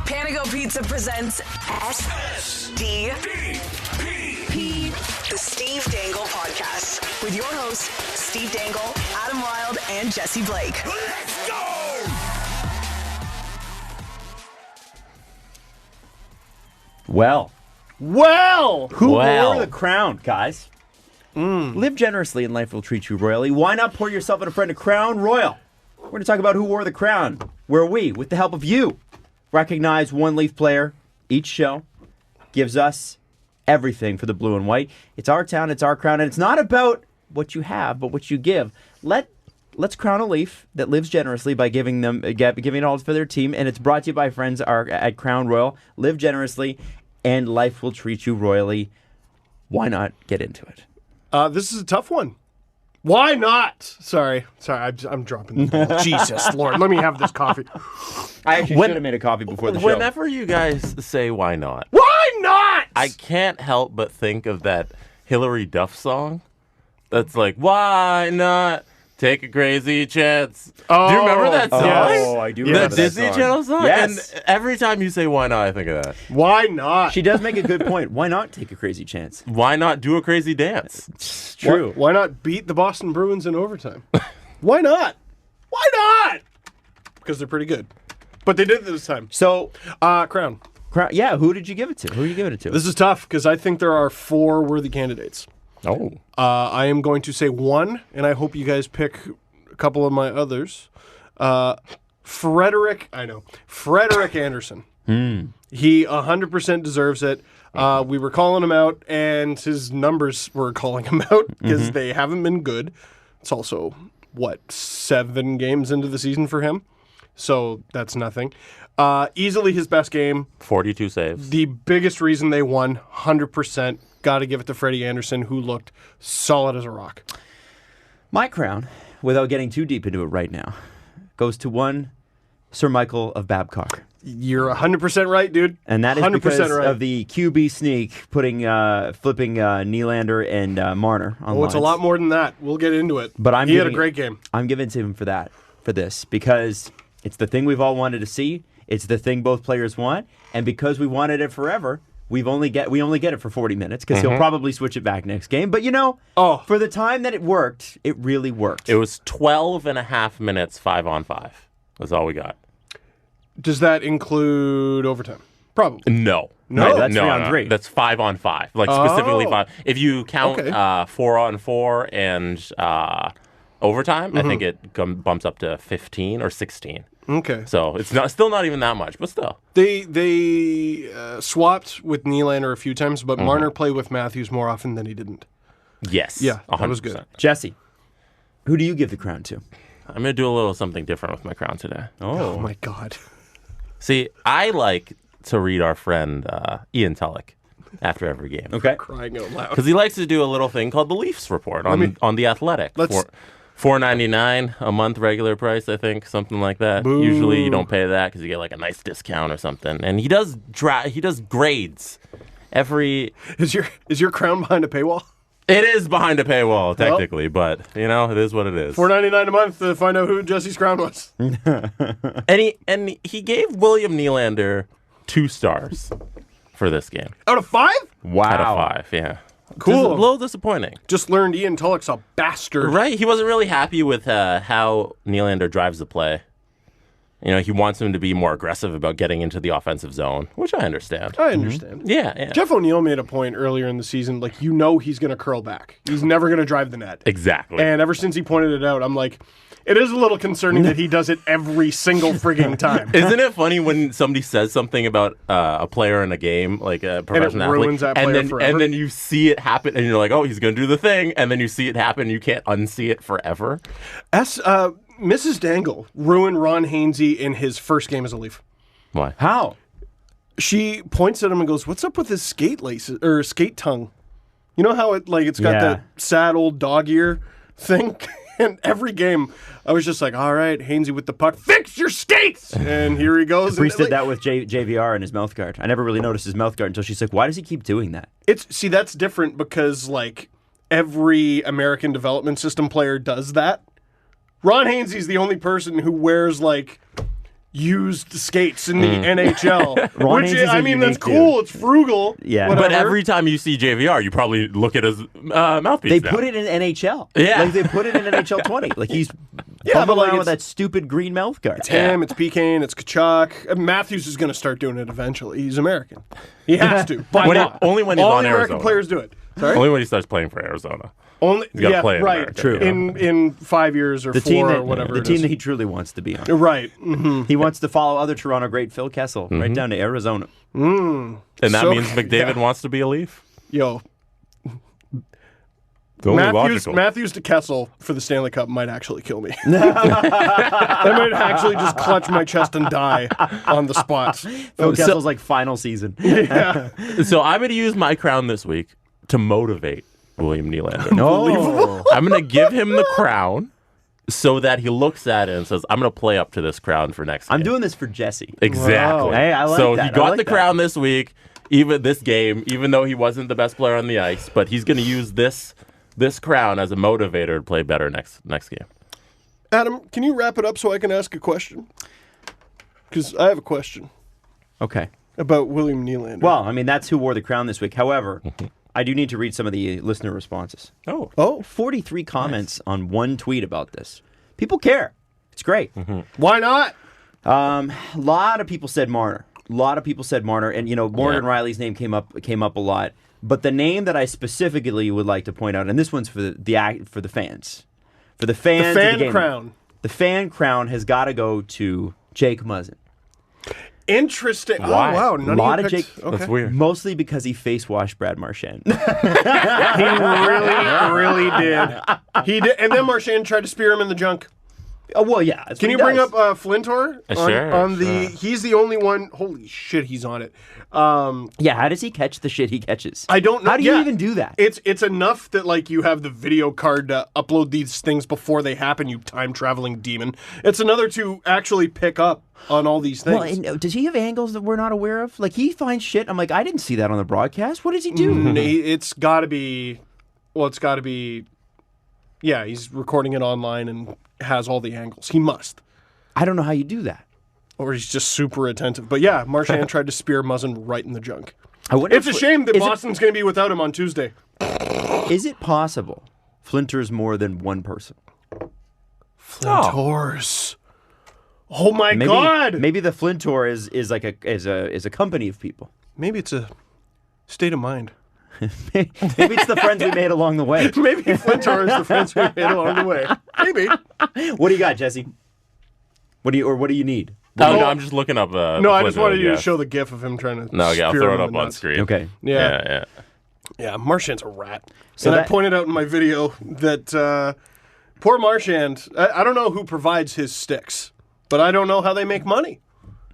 Panago Pizza presents SDP, the Steve Dangle Podcast, with your hosts, Steve Dangle, Adam Wilde, and Jesse Blake. Let's go! Well, who wore the crown, guys? Live generously and life will treat you royally. Why not pour yourself and a friend a Crown Royal? We're going to talk about who wore the crown, where we, with the help of you, recognize one Leaf player. Each show gives us everything for the blue and white. It's our town, it's our crown, and it's not about what you have, but what you give. Let's crown a Leaf that lives generously by giving it all for their team, and it's brought to you by friends at Crown Royal. Live generously, and life will treat you royally. Why not get into it? This is a tough one. Why not? Sorry, I'm dropping the ball. Jesus, Lord, let me have this coffee. I actually should have made a coffee before the show. Whenever you guys say why not, Why not? I can't help but think of that Hillary Duff song that's like, why not take a crazy chance? Oh, do you remember that song? Oh, I do remember The that Disney song. Channel song? Yes. And every time you say why not, I think of that. Why not? She does make a good point. Why not take a crazy chance? Why not do a crazy dance? It's true. Why not beat the Boston Bruins in overtime? Why not? Why not? Because they're pretty good. But they did it this time. So, Crown. yeah, who did you give it to? Who are you giving it to? This is tough because I think there are 4 worthy candidates. Oh. I am going to say one, and I hope you guys pick a couple of my others. Frederick Anderson. He 100% deserves it. We were calling him out, and his numbers were calling him out because they haven't been good. It's also, 7 games into the season for him? So that's nothing. Easily his best game. 42 saves. The biggest reason they won, 100%. Got to give it to Freddie Anderson, who looked solid as a rock. My crown, without getting too deep into it right now, goes to one Sir Michael of Babcock. You're 100% right, dude. And that is 100% because right. of the QB sneak, flipping Nylander and Marner on Oh, it's a lines. lot more than that. We'll get into it. But he had a great game. I'm giving it to him for this, because it's the thing we've all wanted to see. It's the thing both players want, and because we wanted it forever, we only get it for 40 minutes because he'll probably switch it back next game. But for the time that it worked, it really worked. It was 12 and a half minutes, 5-on-5. That's all we got. Does that include overtime? Probably. No. That's 3-on-3. That's 5-on-5. Like specifically 5. If you count Okay. 4-on-4 and overtime, I think it bumps up to 15 or 16. Okay. So it's still not even that much, but still. They swapped with Nylander a few times, but Marner played with Matthews more often than he didn't. Yes. Yeah, 100%. that was good. Jesse, who do you give the crown to? I'm going to do a little something different with my crown today. Oh my God. See, I like to read our friend Ian Tulloch after every game. Okay. Crying out loud. Because he likes to do a little thing called the Leafs Report on The Athletic. $4.99 a month regular price, I think, something like that. Boo. Usually you don't pay that because you get like a nice discount or something. And he does grades every. Is your crown behind a paywall? It is behind a paywall technically, but it is what it is. $4.99 a month to find out who Jesse's crown was. And he gave William Nylander 2 stars for this game. Out of 5? Wow. Out of 5, yeah. Cool. Just a little disappointing. Just learned Ian Tulloch's a bastard. Right? He wasn't really happy with how Nylander drives the play. He wants him to be more aggressive about getting into the offensive zone, which I understand. I understand. Yeah. Jeff O'Neill made a point earlier in the season, he's going to curl back. He's never going to drive the net. Exactly. And ever since he pointed it out, I'm like, it is a little concerning that he does it every single frigging time. Isn't it funny when somebody says something about a player in a game, like a professional athlete, ruins that player forever? and then you see it happen, and you're like, oh, he's going to do the thing, and then you see it happen, and you can't unsee it forever? Mrs. Dangle ruined Ron Hainsey in his first game as a Leaf. Why? How? She points at him and goes, "What's up with his skate laces or skate tongue? You know how it's got that sad old dog ear thing?" And every game, I was just like, "All right, Hainsey with the puck, fix your skates!" And here he goes. Priest did that with JVR and his mouth guard. I never really noticed his mouth guard until she's like, "Why does he keep doing that?" That's different because every American development system player does that. Ron Hainsey's the only person who wears used skates in the NHL. Ron Which, Hayes is a I mean, that's unique cool. It's frugal. Yeah. whatever. But every time you see JVR, you probably look at his mouthpiece. They now. put it in NHL. Yeah. Like they put it in NHL 20. Like he's Yeah, but bumbling like around with it's- that stupid green mouth guard. It's him, it's PK, it's Tkachuk. Matthews is going to start doing it eventually. He's American. He has to. By law. Only when he's All on the American Arizona. players do it. Sorry? Only when he starts playing for Arizona. Only, He's gotta yeah, play in right. America, True. you know? In 5 years or The 4 team that or whatever the it team is. that he truly wants to be on. Right. Mm-hmm. He wants to follow other Toronto great Phil Kessel right down to Arizona. And that So- means McDavid yeah. wants to be a Leaf. Yo, It's only Matthews logical. to Kessel for the Stanley Cup might actually kill me. I might actually just clutch my chest and die on the spot. Phil Kessel's like final season. So I'm going to use my crown this week to motivate William Nylander. No. I'm going to give him the crown so that he looks at it and says, I'm going to play up to this crown for next game. I'm doing this for Jesse. Exactly. Wow. Hey, I like so that. he I got like the that. crown this week, even this game, even though he wasn't the best player on the ice, but he's going to use this crown as a motivator to play better next game. Adam, can you wrap it up so I can ask a question? Because I have a question Okay. about William Nylander. Well, I mean, that's who wore the crown this week. However, I do need to read some of the listener responses. Oh. 43 comments on one tweet about this. People care. It's great. Why not? A lot of people said Marner. And Morgan Yeah. Riley's name came up a lot. But the name that I specifically would like to point out, and this one's for the fans, for the fans, The of fan the game, crown. The fan crown has got to go to Jake Muzzin. Interesting. Why? Oh, wow. None A lot of of you picked... Jake- Okay. That's weird. Mostly because he face washed Brad Marchand. He really did. He did. And then Marchand tried to spear him in the junk. Oh well, yeah. that's Can what you he bring does. up Flintor? Sure, The he's the only one. Holy shit, he's on it. Yeah, how does he catch the shit he catches? I don't know. How do you Yeah. even do that? It's enough that like you have the video card to upload these things before they happen. You time traveling demon. It's another to actually pick up on all these things. Well, and, does he have angles that we're not aware of? Like he finds shit. I'm like, I didn't see that on the broadcast. What does he do? It's got to be. Well, it's got to be. Yeah, he's recording it online and has all the angles. He must. I don't know how you do that. Or he's just super attentive. But yeah, Marchand tried to spear Muzzin right in the junk. I wonder It's a if- shame that is it- Boston's going to be without him on Tuesday. Is it possible Flinter's more than one person? Flintors. Oh my Maybe, God! Maybe the Flintor is like a company of people. Maybe it's a state of mind. Maybe it's the friends we made along the way. Maybe Flintor is the friends we made along the way. Maybe. What do you got, Jesse? What do you need? Oh, no, I'm just looking up. No, I just wanted you to show the gif of him trying to. No, yeah, I'll spear throw him it in up the on nuts. screen. Okay. Yeah. Yeah. Marchand's a rat. So And I that- pointed out in my video that poor Marchand, I don't know who provides his sticks, but I don't know how they make money.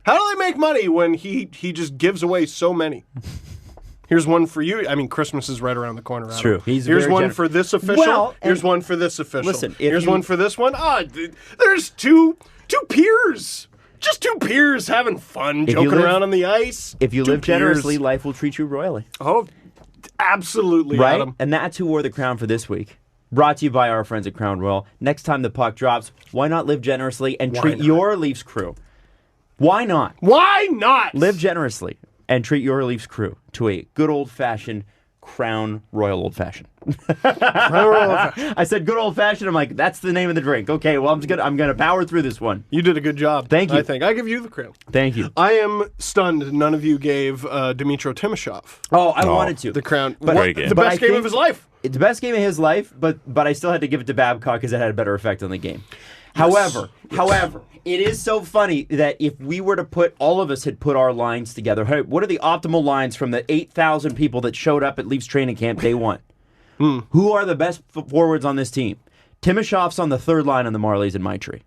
How do they make money when he just gives away so many? Here's one for you. I mean, Christmas is right around the corner. Adam. true. He's Here's very one gener- for this official. Well, Here's and- one for this official. Listen, if here's you- one for this one. There's two peers. Just two peers having fun, you joking live- around on the ice. If you Two live generously, peers. life will treat you royally. Oh, absolutely, Right? Adam. And that's who wore the crown for this week. Brought to you by our friends at Crown Royal. Next time the puck drops, why not live generously and treat not? your Leafs crew? Why not? Why not? Live generously and treat your Leafs crew to a good old-fashioned Crown Royal Old Fashioned. I said good old-fashioned. I'm like, that's the name of the drink. Okay, well, I'm gonna power through this one. You did a good job. Thank you. I think I give you the crown. Thank you. I am stunned. None of you gave Dmytro Timashov Oh, I wanted to. the crown. But- Great game. The but best I game think- of his life. It's the best game of his life, but I still had to give it to Babcock because it had a better effect on the game. However, it is so funny that if we were to all of us had put our lines together, hey, what are the optimal lines from the 8,000 people that showed up at Leafs training camp day one? Who are the best forwards on this team? Timashov's on the third line on the Marlies in my tree.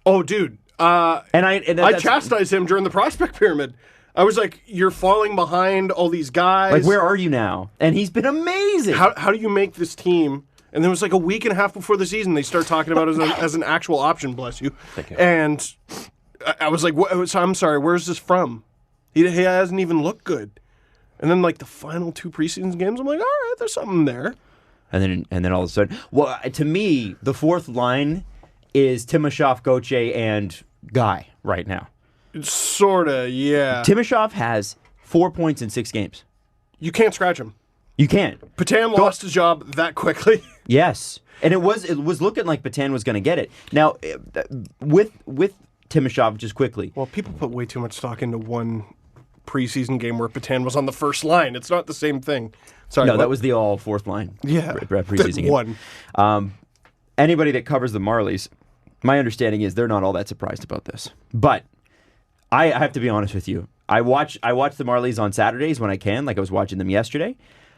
Oh, dude. And I that's- chastised him during the prospect pyramid. I was like, you're falling behind all these guys. Like, where are you now? And he's been amazing. How do you make this team? And then it was like a week and a half before the season, they start talking about it as an actual option, bless you. Thank you. And I was like, I'm sorry, where's this from? He hasn't even looked good. And then like the final two preseason games, I'm like, all right, there's something there. And then all of a sudden, well, to me, the fourth line is Timashov, Gauthier, and Guy right now. Sorta, yeah. Timashow has 4 points in 6 games. You can't scratch him. You can't. Patan lost his job that quickly. Yes. And it was looking like Patan was going to get it. Now, with Timashow, just quickly. Well, people put way too much stock into one preseason game where Patan was on the first line. It's not the same thing. Sorry. No, that was the all fourth line. Yeah. Preseason game. One. Anybody that covers the Marlies, my understanding is they're not all that surprised about this. But I have to be honest with you. I watch the Marlies on Saturdays when I can, like I was watching them yesterday.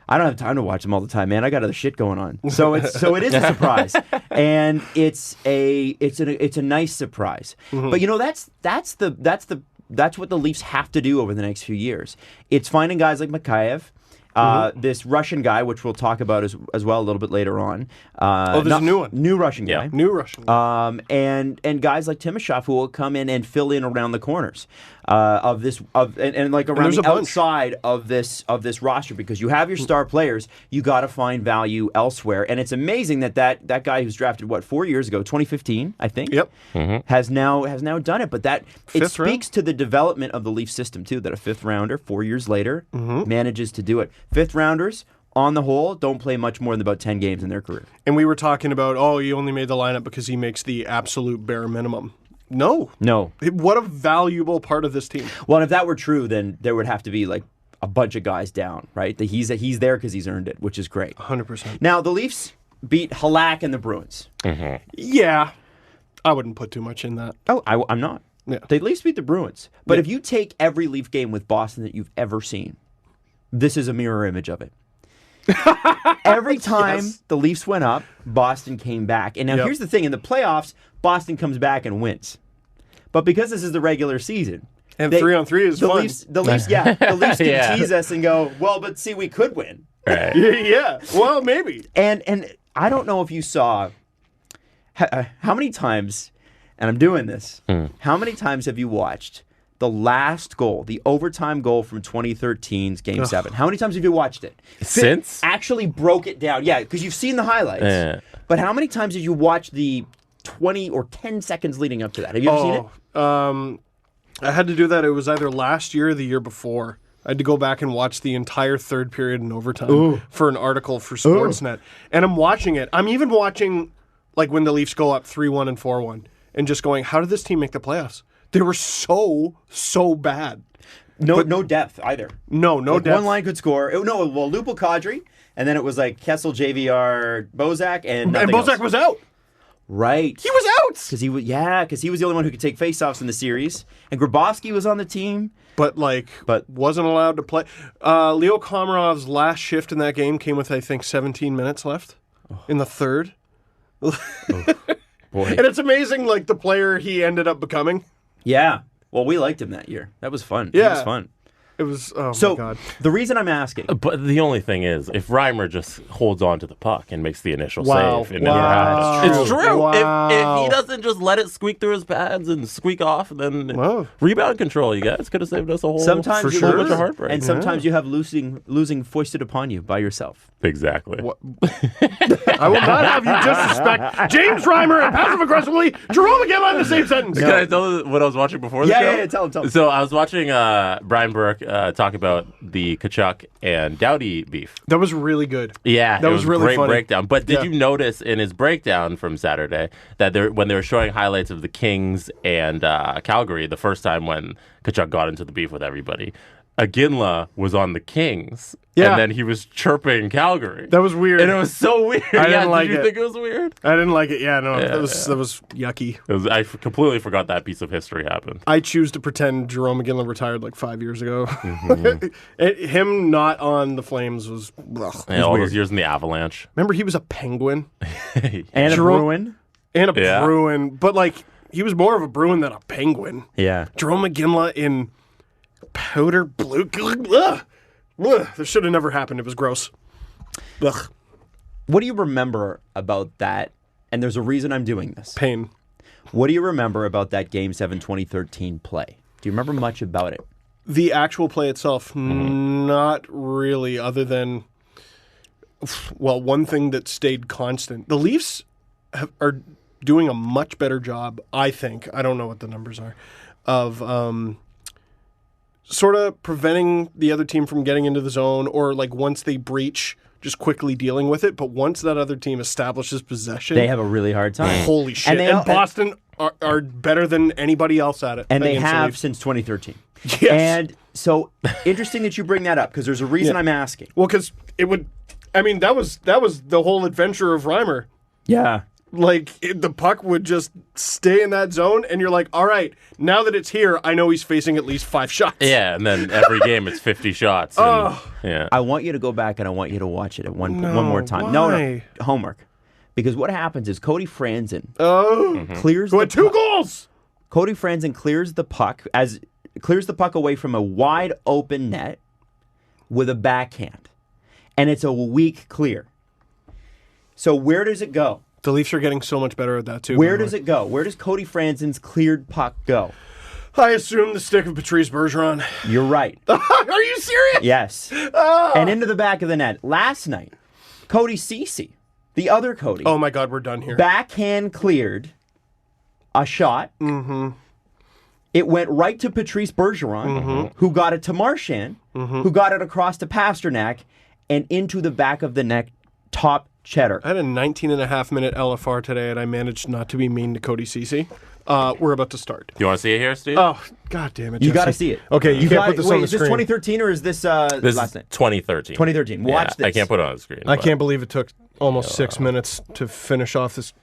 I don't have time to watch them all the time, man. I got other shit going on. So it is a surprise, and it's a nice surprise. Mm-hmm. But that's what the Leafs have to do over the next few years. It's finding guys like Mikheyev. This Russian guy, which we'll talk about as well a little bit later on. There's a new one. New Russian guy. Yeah. New Russian guy. And guys like Timashow who will come in and fill in around the corners around the outside of this roster, because you have your star players, you got to find value elsewhere. And it's amazing that guy who's drafted 4 years ago, 2015, I think. Yep. has now done it. But it speaks round? to the development of the Leaf system too, that a fifth rounder 4 years later manages to do it. Fifth rounders, on the whole, don't play much more than about 10 games in their career. And we were talking about, he only made the lineup because he makes the absolute bare minimum. No. What a valuable part of this team. Well, and if that were true, then there would have to be like a bunch of guys down, right? That he's there because he's earned it, which is great. 100%. Now, the Leafs beat Halak and the Bruins. Mm-hmm. Yeah. I wouldn't put too much in that. Oh, I'm not. Yeah. They at least beat the Bruins. But if you take every Leaf game with Boston that you've ever seen, this is a mirror image of it. Every time the Leafs went up, Boston came back. And now here's the thing. In the playoffs, Boston comes back and wins. But because this is the regular season. And 3-on-3 is fun. The Leafs can tease us and go, well, but see, we could win. Right. Yeah. Well, maybe. And I don't know if you saw how many times, and I'm doing this, how many times have you watched the last goal, the overtime goal from 2013's Game 7? How many times have you watched it? Since? Actually broke it down. Yeah, because you've seen the highlights. Yeah. But how many times did you watch the 20 or 10 seconds leading up to that? Have you ever seen it? I had to do that. It was either last year or the year before. I had to go back and watch the entire third period in overtime for an article for Sportsnet. And I'm watching it. I'm even watching like when the Leafs go up 3-1 and 4-1 and just going, how did this team make the playoffs? They were so bad. No depth either. No depth. One line could score. Lupul Kadri, and then it was like Kessel, JVR, Bozak, and Bozak else. was out. Right. He was out. Because he was the only one who could take faceoffs in the series. And Grabowski was on the team. But wasn't allowed to play. Leo Komarov's last shift in that game came with, I think, 17 minutes left in the third. Boy. And it's amazing, like, the player he ended up becoming. Yeah. Well, we liked him that year. That was fun. Yeah. It was fun. It was, my God. The reason I'm asking... But the only thing is, if Reimer just holds on to the puck and makes the initial Wow. save, it never happens. It's true. Wow. If he doesn't just let it squeak through his pads and squeak off, then rebound control, you guys could have saved us a whole bunch of heartbreak. And sometimes you have losing foisted upon you by yourself. Exactly. I will not have you disrespect James Reimer and passive-aggressively Jerome McGinley in the same sentence. Can I tell you what I was watching before the show? Yeah, tell him. So I was watching Brian Burke talk about the Tkachuk and Doughty beef. That was really good. Yeah, that was really a great funny. breakdown. But did you notice in his breakdown from Saturday that when they were showing highlights of the Kings and Calgary, the first time when Tkachuk got into the beef with everybody, Iginla was on the Kings, and then he was chirping Calgary. That was weird. And it was so weird. I didn't like Did you it. think it was weird? I didn't like it. Yeah, no, that was yucky. I completely forgot that piece of history happened. I choose to pretend Jerome McGinley retired like 5 years ago. Mm-hmm. Him not on the Flames was all those years in the Avalanche. Remember, he was a Penguin. And a Bruin. And a Bruin. But, like, he was more of a Bruin than a Penguin. Yeah. Jerome McGinley in powder blue. Ugh. Ugh. This should have never happened. It was gross. Ugh. What do you remember about that? And there's a reason I'm doing this. Pain. What do you remember about that Game 7 2013 play? Do you remember much about it? The actual play itself, not really, other than, one thing that stayed constant. The Leafs are doing a much better job, I think. I don't know what the numbers are. sort of preventing the other team from getting into the zone, or like once they breach, just quickly dealing with it. But once that other team establishes possession, They have a really hard time. holy shit. And Boston are better than anybody else at it. And they against the have Leafs. since 2013. Yes. And so interesting that you bring that up, because there's a reason I'm asking. Well, because it would, I mean, that was the whole adventure of Reimer. Yeah. Like, the puck would just stay in that zone, and you're like, all right, now that it's here, I know he's facing at least 5 shots. Yeah, and then every game it's 50 shots. And, yeah. I want you to go back and I want you to watch it one more time. No, homework. Because what happens is Cody Franzen clears Who the had 2 puck. goals! Cody Franzen clears the puck away from a wide open net with a backhand. And it's a weak clear. So where does it go? The Leafs are getting so much better at that, too. Where does it go? Where does Cody Franzen's cleared puck go? I assume the stick of Patrice Bergeron. You're right. Are you serious? Yes. And into the back of the net. Last night, Cody Ceci, the other Cody, Oh, my God, we're done here. backhand cleared a shot. Mm-hmm. It went right to Patrice Bergeron, who got it to Marchand, who got it across to Pasternak, and into the back of the net, top cheddar. I had a 19-and-a-half-minute LFR today, and I managed not to be mean to Cody Ceci. We're about to start. Do you want to see it here, Steve? Oh, God damn it, You Jesse. got to see it. Okay, you can't put this on the Is this screen. 2013 or is this, This last is night? 2013. 2013. Watch Yeah, this. I can't put it on the screen. I but can't believe it took almost 6 minutes to finish off this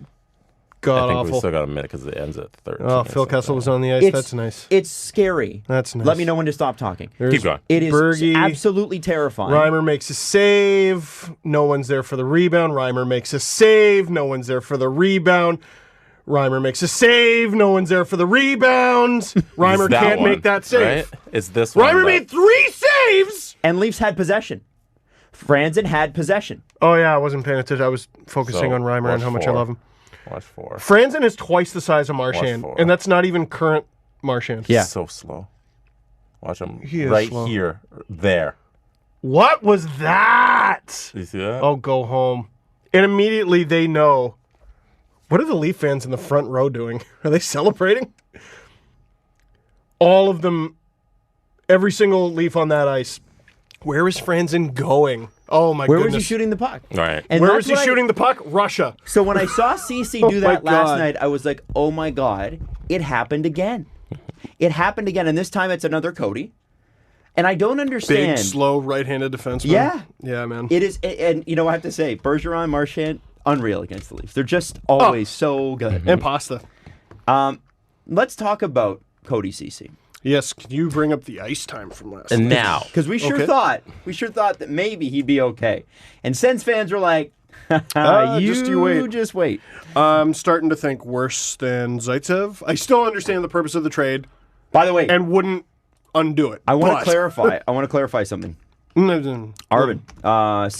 I think we god-awful. still got a minute because it ends at 13. Oh, or Phil something. Kessel was on the ice. It's- That's nice. It's scary. That's nice. Let me know when to stop talking. Keep going. It is Bergie. absolutely terrifying. Reimer makes a save. No one's there for the rebound. Reimer makes a save. No one's there for the rebound. Reimer makes a save. No one's there for the rebound. Reimer It's that can't one, make that save. Right? It's this one. Reimer but- made 3 saves. And Leafs had possession. Franzen had possession. Oh, yeah, I wasn't paying attention. I was focusing So, on Reimer and watch how much I 4. love him. Watch 4. Franzen is twice the size of Marchand, Watch 4. and that's not even current Marchand. Yeah. So slow. Watch him He is right slow. here. There. What was that? You see that? Oh, go home. And immediately they know. What are the Leaf fans in the front row doing? Are they celebrating? All of them, every single Leaf on that ice. Where is Franzen going? Oh, my Where goodness. was he shooting the puck? Right. And Where that's was he what I- shooting the puck? Russia. So when I saw Ceci do my that last God. night, I was like, oh my God, it happened again. It happened again. And this time it's another Cody. And I don't Big, understand. slow, right-handed defenseman. Yeah. Yeah, man. It is, and you know what I have to say, Bergeron, Marchand, unreal against the Leafs. They're just always so good. And pasta. Let's talk about Cody Ceci. Yes, can you bring up the ice time from last And night? now. Because we sure Okay. thought that maybe he'd be okay. And Sens fans were like, you wait. Just wait. I'm starting to think worse than Zaitsev. I still understand the purpose of the trade By the way, and wouldn't undo it. I want to But- clarify. I want to clarify something. Arvin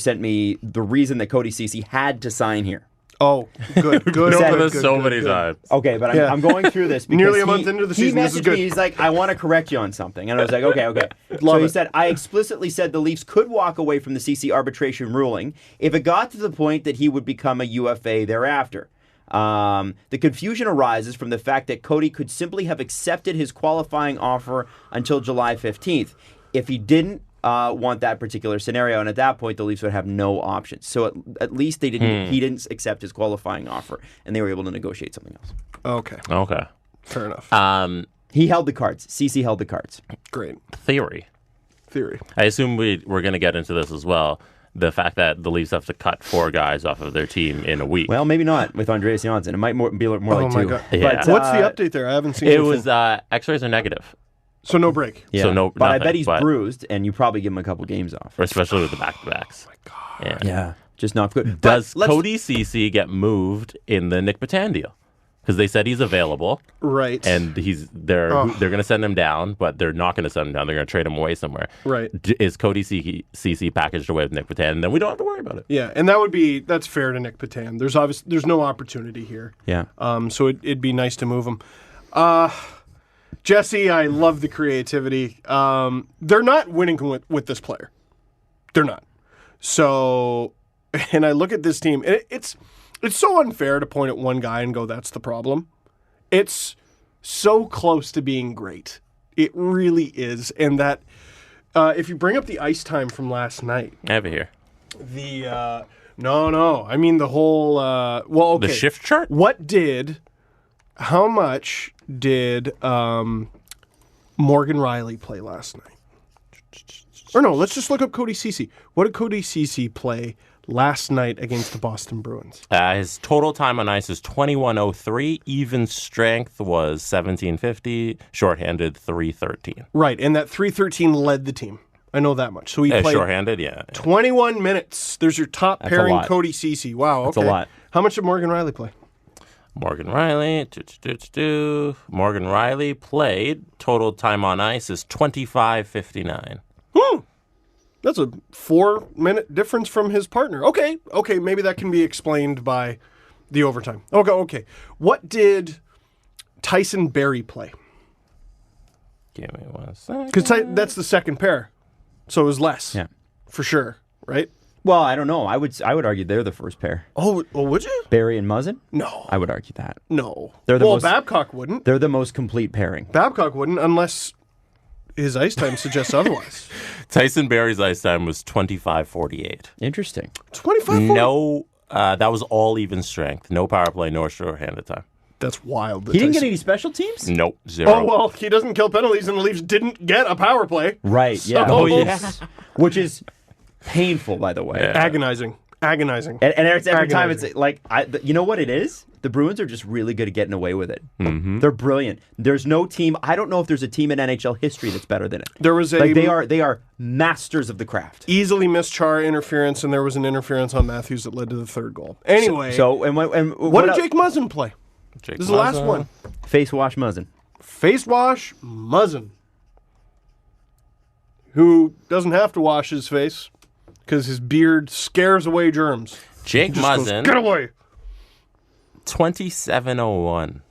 sent me the reason that Cody Ceci had to sign here. Oh, good, good. Said Over it this so many times. Okay, but Yeah. I'm going through this because Nearly a month into the season, He this is messaged good. me. He's like, I want to correct you on something, and I was like, okay. Love So he it. said, I explicitly said the Leafs could walk away from the CC arbitration ruling if it got to the point that he would become a UFA thereafter. The confusion arises from the fact that Cody could simply have accepted his qualifying offer until July 15th. If he didn't want that particular scenario, and at that point the Leafs would have no options. So at least they didn't. He didn't accept his qualifying offer, and they were able to negotiate something else. Okay, Okay. fair enough. He held the cards. CC held the cards. Great Theory. theory. I assume we're going to get into this as well. The fact that the Leafs have to cut 4 guys off of their team in a week. Well, maybe not with Andreas Janssen. It might be more Oh like my 2. God. Yeah. What's the update there? I haven't seen it anything. was X-rays are negative, So no break. Yeah. so no. But I nothing, bet he's but- bruised, and you probably give him a couple games off. especially with the back-to-backs. Oh my God. Yeah, just not good. Does But let's- Cody Ceci get moved in the Nick Patan deal? Because they said he's available, Right. and they're going to send him down, but they're not going to send him down. They're going to trade him away somewhere. Right. Is Cody Ceci packaged away with Nick Patan? And then we don't have to worry about it. Yeah, and that's fair to Nick Patan. There's no opportunity here. Yeah. So it'd be nice to move him. Jesse, I love the creativity. They're not winning with this player. They're not. So, and I look at this team, and it's so unfair to point at one guy and go, that's the problem. It's so close to being great. It really is. And that, if you bring up the ice time from last night. I have it here. No. I mean the whole, okay. The shift chart? How much did Morgan Riley play last night? Or no, let's just look up Cody Ceci. What did Cody Ceci play last night against the Boston Bruins? His total time on ice is 21:03. Even strength was 17:50. Shorthanded 3:13. Right, and that 3:13 led the team. I know that much. So he played shorthanded, yeah. 21 minutes. There's your top pairing, Cody Ceci. Wow, okay. That's a lot. How much did Morgan Riley play? Morgan Riley played. Total time on ice is 25:59. That's a 4-minute difference from his partner. Okay, maybe that can be explained by the overtime. Okay. What did Tyson Barrie play? Give me 1 second. Because that's the second pair, so it was less. Yeah, for sure. Right? Well, I don't know. I would argue they're the first pair. Oh, would you? Barrie and Muzzin? No, I would argue that. No, They're the most, Babcock wouldn't. They're the most complete pairing. Babcock wouldn't unless his ice time suggests otherwise. Tyson Barrie's ice time was 25:48. Interesting. 25. No, that was all even strength. No power play, no shorthanded time. That's wild. He didn't get any special teams? Nope, 0. Oh, well, he doesn't kill penalties, and the Leafs didn't get a power play. Right, yeah. So- yes. Which is painful, by the way. Yeah. Agonizing. And every time it's like, you know what it is? The Bruins are just really good at getting away with it. Mm-hmm. They're brilliant. There's no team. I don't know if there's a team in NHL history that's better than it. There was they are masters of the craft. Easily missed Chara interference, and there was an interference on Matthews that led to the third goal. Anyway, what did Jake Muzzin play? This is the last one. Face wash Muzzin. Face wash Muzzin, who doesn't have to wash his face because his beard scares away germs. Jake Muzzin. Get away. 27:01.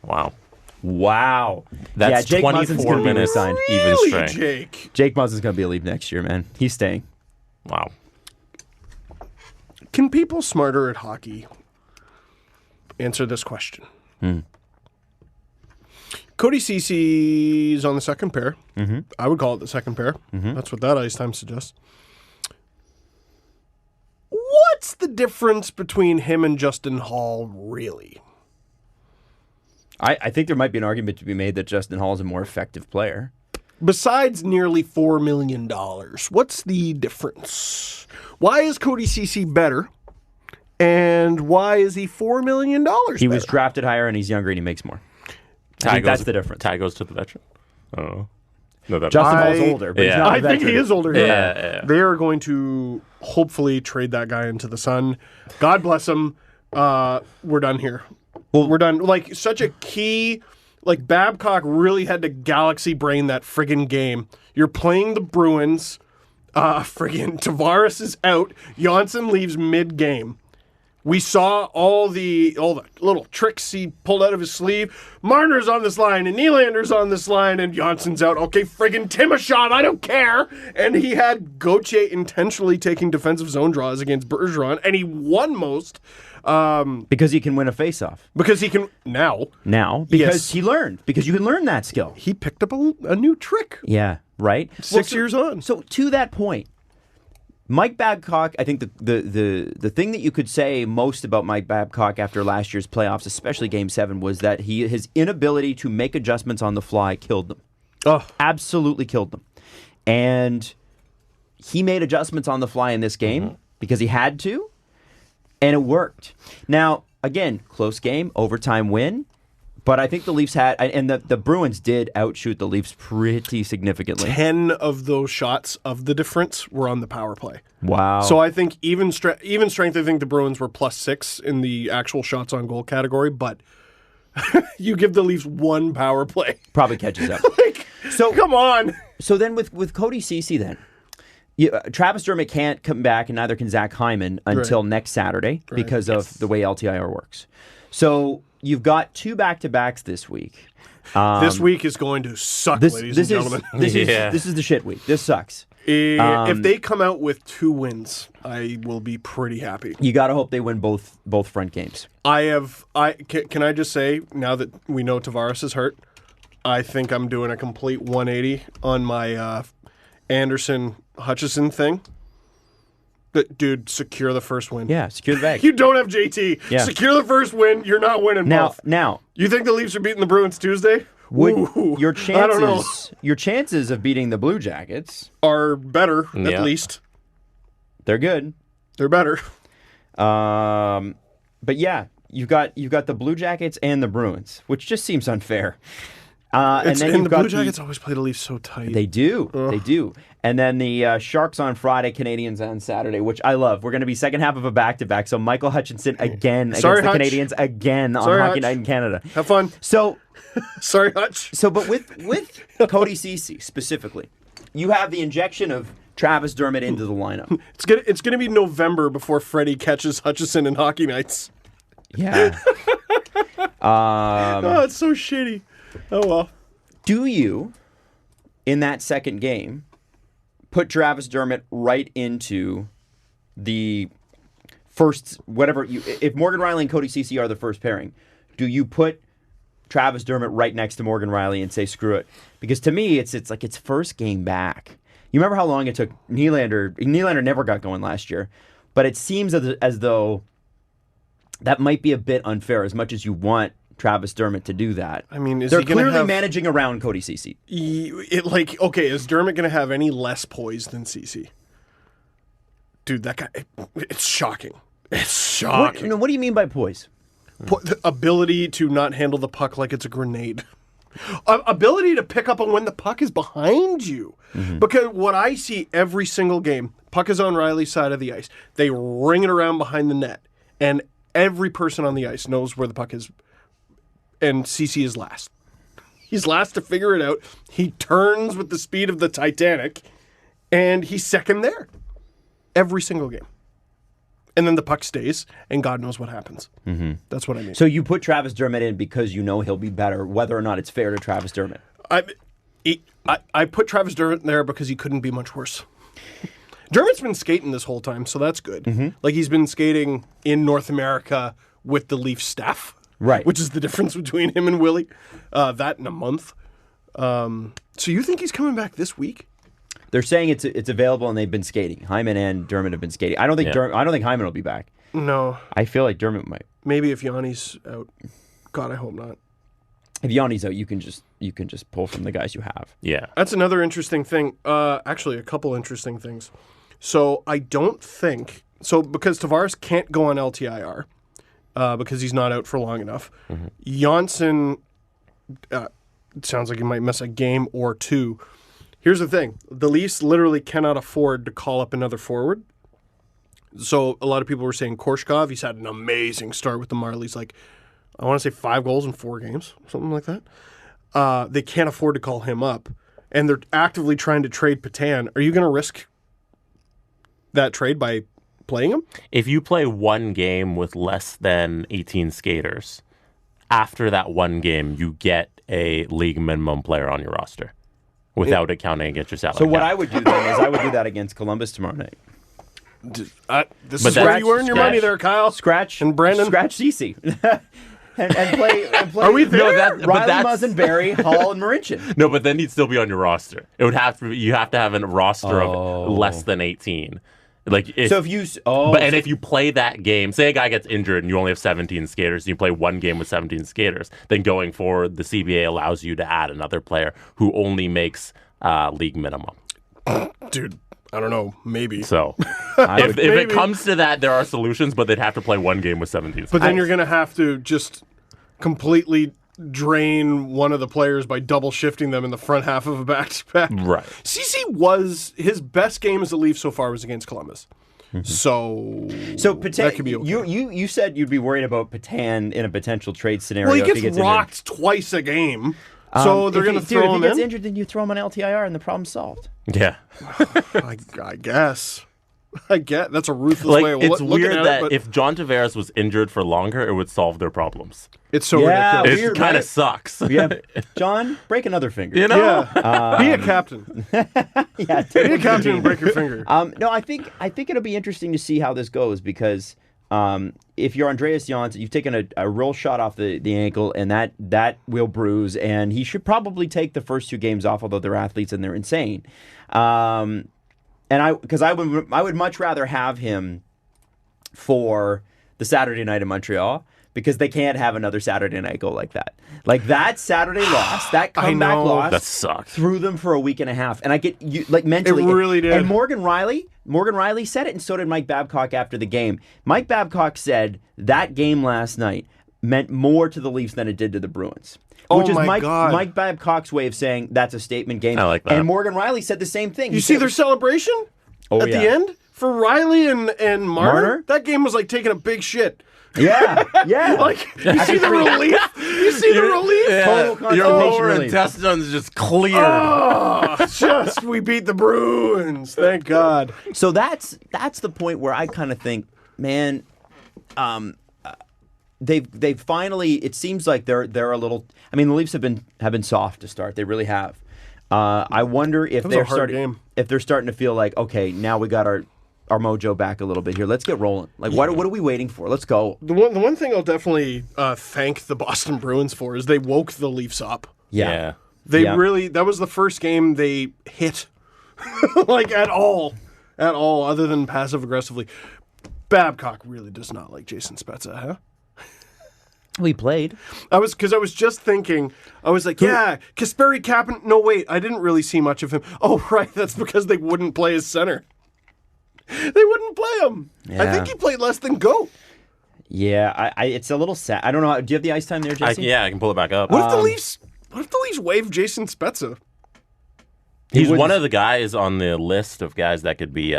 Wow. That's Jake 24 minutes signed. Even strength. Jake Muzzin's going to be a Leaf next year, man. He's staying. Wow. Can people smarter at hockey answer this question? Cody Ceci's on the second pair. Mm-hmm. I would call it the second pair. Mm-hmm. That's what that ice time suggests. What's the difference between him and Justin Hall, really? I think there might be an argument to be made that Justin Hall is a more effective player. Besides nearly $4 million, what's the difference? Why is Cody Ceci better? And why is he $4 million He was drafted higher and he's younger and he makes more. I think that's the difference. Ty goes to the veteran. I don't know. No, Justin Hall's older, but he's not a veteran. think he is older. Yeah. They are going to hopefully trade that guy into the sun. God bless him. We're done here. Well, we're done. Like, such a key... Like, Babcock really had to galaxy brain that friggin' game. You're playing the Bruins. Friggin' Tavares is out. Janssen leaves mid-game. We saw all the little tricks he pulled out of his sleeve. Marner's on this line, and Nylander's on this line, and Jansen's out. Okay, friggin' Timashow, I don't care. And he had Gauthier intentionally taking defensive zone draws against Bergeron, and he won most. Because he can win a face-off. Because he can now. Because he learned. Because you can learn that skill. He picked up a new trick. Yeah, right? 6 years on. So to that point, Mike Babcock, I think the thing that you could say most about Mike Babcock after last year's playoffs, especially Game 7, was that his inability to make adjustments on the fly killed them. Oh. Absolutely killed them. And he made adjustments on the fly in this game because he had to, and it worked. Now, again, close game, overtime win. But I think the Leafs had, and the Bruins did outshoot the Leafs pretty significantly. 10 of those shots of the difference were on the power play. Wow. So I think even strength, I think the Bruins were +6 in the actual shots on goal category, but you give the Leafs one power play. Probably catches up. So come on. So then with Cody Ceci then, Travis Dermott can't come back, and neither can Zach Hyman until next Saturday because of the way LTIR works. So you've got 2 back-to-backs this week. This week is going to suck, ladies and gentlemen. This is the shit week. This sucks. If they come out with 2 wins, I will be pretty happy. You got to hope they win both front games. Can I just say, now that we know Tavares is hurt, I think I'm doing a complete 180 on my Anderson-Hutchison thing. But, dude, secure the first win. Yeah, secure the bag. You don't have JT. Yeah. Secure the first win. You're not winning both. Now, you think the Leafs are beating the Bruins Tuesday? Your chances of beating the Blue Jackets are better, at least. They're good. They're better. But yeah, you've got the Blue Jackets and the Bruins, which just seems unfair. And then the Blue Jackets always play the Leafs so tight. They do. Ugh. They do. And then the Sharks on Friday, Canadians on Saturday, which I love. We're going to be second half of a back-to-back. So Michael Hutchinson again against the Canadians again on Hockey Night in Canada. Have fun. So, sorry, Hutch. So, but with Cody Ceci specifically, you have the injection of Travis Dermott into the lineup. It's gonna be November before Freddie catches Hutchison in Hockey Nights. Yeah. It's so shitty. Oh, well. Do you, in that second game, put Travis Dermott right into the first, if Morgan Rielly and Cody Ceci are the first pairing, do you put Travis Dermott right next to Morgan Rielly and say, screw it? Because to me, it's like it's first game back. You remember how long it took Nylander? Nylander never got going last year, but it seems as though that might be a bit unfair as much as you want Travis Dermott to do that. I mean, they're clearly managing around Cody Ceci. Is Dermott going to have any less poise than Ceci? Dude, that guy, it's shocking. It's shocking. What do you mean by poise? The ability to not handle the puck like it's a grenade. Ability to pick up on when the puck is behind you. Mm-hmm. Because what I see every single game, puck is on Rielly's side of the ice. They ring it around behind the net, and every person on the ice knows where the puck is. And Ceci is last. He's last to figure it out. He turns with the speed of the Titanic, and he's second there. Every single game. And then the puck stays, and God knows what happens. Mm-hmm. That's what I mean. So you put Travis Dermott in because you know he'll be better, whether or not it's fair to Travis Dermott. I put Travis Dermott there because he couldn't be much worse. Dermott's been skating this whole time, so that's good. Mm-hmm. Like, he's been skating in North America with the Leaf staff. Right. Which is the difference between him and Willie. That in a month. So you think he's coming back this week? They're saying it's available and they've been skating. Hyman and Dermott have been skating. I don't think Hyman will be back. No. I feel like Dermott might. Maybe if Yanni's out. God, I hope not. If Yanni's out, you can just pull from the guys you have. Yeah. That's another interesting thing. Actually, a couple interesting things. So I don't think because Tavares can't go on LTIR. Because he's not out for long enough. Mm-hmm. Janssen, it sounds like he might miss a game or two. Here's the thing. The Leafs literally cannot afford to call up another forward. So a lot of people were saying Korshkov, he's had an amazing start with the Marlies. Like, I want to say 5 goals in 4 games, something like that. They can't afford to call him up. And they're actively trying to trade Patan. Are you going to risk that trade by playing him? If you play one game with less than 18 skaters, after that one game, you get a league minimum player on your roster without accounting against your salary. So what I would do then is I would do that against Columbus tomorrow night. This is where you earn your money there, Kyle. Scratch and Brandon. Scratch Ceci. and play. Are we there? No, Riley, Muzzenberry, Hall, and Marincin. No, but then he'd still be on your roster. It would have to. You have to have a roster of less than 18. Like if you play that game, say a guy gets injured and you only have 17 skaters, and you play one game with 17 skaters, then going forward, the CBA allows you to add another player who only makes league minimum. Dude, I don't know, maybe. So if it comes to that, there are solutions, but they'd have to play one game with 17 skaters. But then you're going to have to just completely drain one of the players by double shifting them in the front half of a back-to-back. Right. Ceci his best game as a Leaf so far was against Columbus. Mm-hmm. So Patan, that could be okay. You said you'd be worried about Patan in a potential trade scenario. Well, he gets rocked twice a game. So they're going to throw him in? If he gets injured, then you throw him on LTIR and the problem's solved. Yeah. I guess. I get that's a ruthless way of it's looking weird at that it, but if John Tavares was injured for longer, it would solve their problems. it's so Yeah, ridiculous. weird, It kind right? of sucks. Yeah, John, break another finger. You know? Yeah, be a captain. Yeah, Be a captain and break your finger. No, I think it'll be interesting to see how this goes because if you're Andreas Janssen, you've taken a real shot off the ankle, and that will bruise, and he should probably take the first 2 games off, although they're athletes and they're insane. And I would much rather have him for the Saturday night in Montreal because they can't have another Saturday night go like that. Like that Saturday loss, that comeback loss, That sucks. threw them for a week and a half. And I get you like mentally. It really did. And Morgan Riley said it, and so did Mike Babcock after the game. Mike Babcock said that game last night meant more to the Leafs than it did to the Bruins. Which is God. Mike Babcock's way of saying that's a statement game. I like that. And Morgan Riley said the same thing. You see their celebration at the end for Riley and Marner? That game was like taking a big shit. Yeah, yeah. Like you see the relief. You see the relief. Total Your constipation lower relief. intestines just cleared. Oh, just we beat the Bruins. Thank God. So that's the point where I kind of think, man, they've finally. It seems like they're a little. I mean, the Leafs have been soft to start. They really have. I wonder if was a hard game. if they're starting to feel like, okay, now we got our mojo back a little bit here. Let's get rolling. Like, what are we waiting for? Let's go. The one thing I'll definitely thank the Boston Bruins for is they woke the Leafs up. Yeah. They really. That was the first game they hit, like at all, other than passive aggressively. Babcock really does not like Jason Spezza, huh? We played. I was just thinking. I was like, yeah, Kasperi Kapanen. No, wait, I didn't really see much of him. Oh, right, that's because they wouldn't play his center. They wouldn't play him. Yeah. I think he played less than Goat. Yeah, it's a little sad. I don't know. Do you have the ice time there, Jesse? I can pull it back up. What if the Leafs? What if the Leafs waive Jason Spezza? He's one of the guys on the list of guys that could be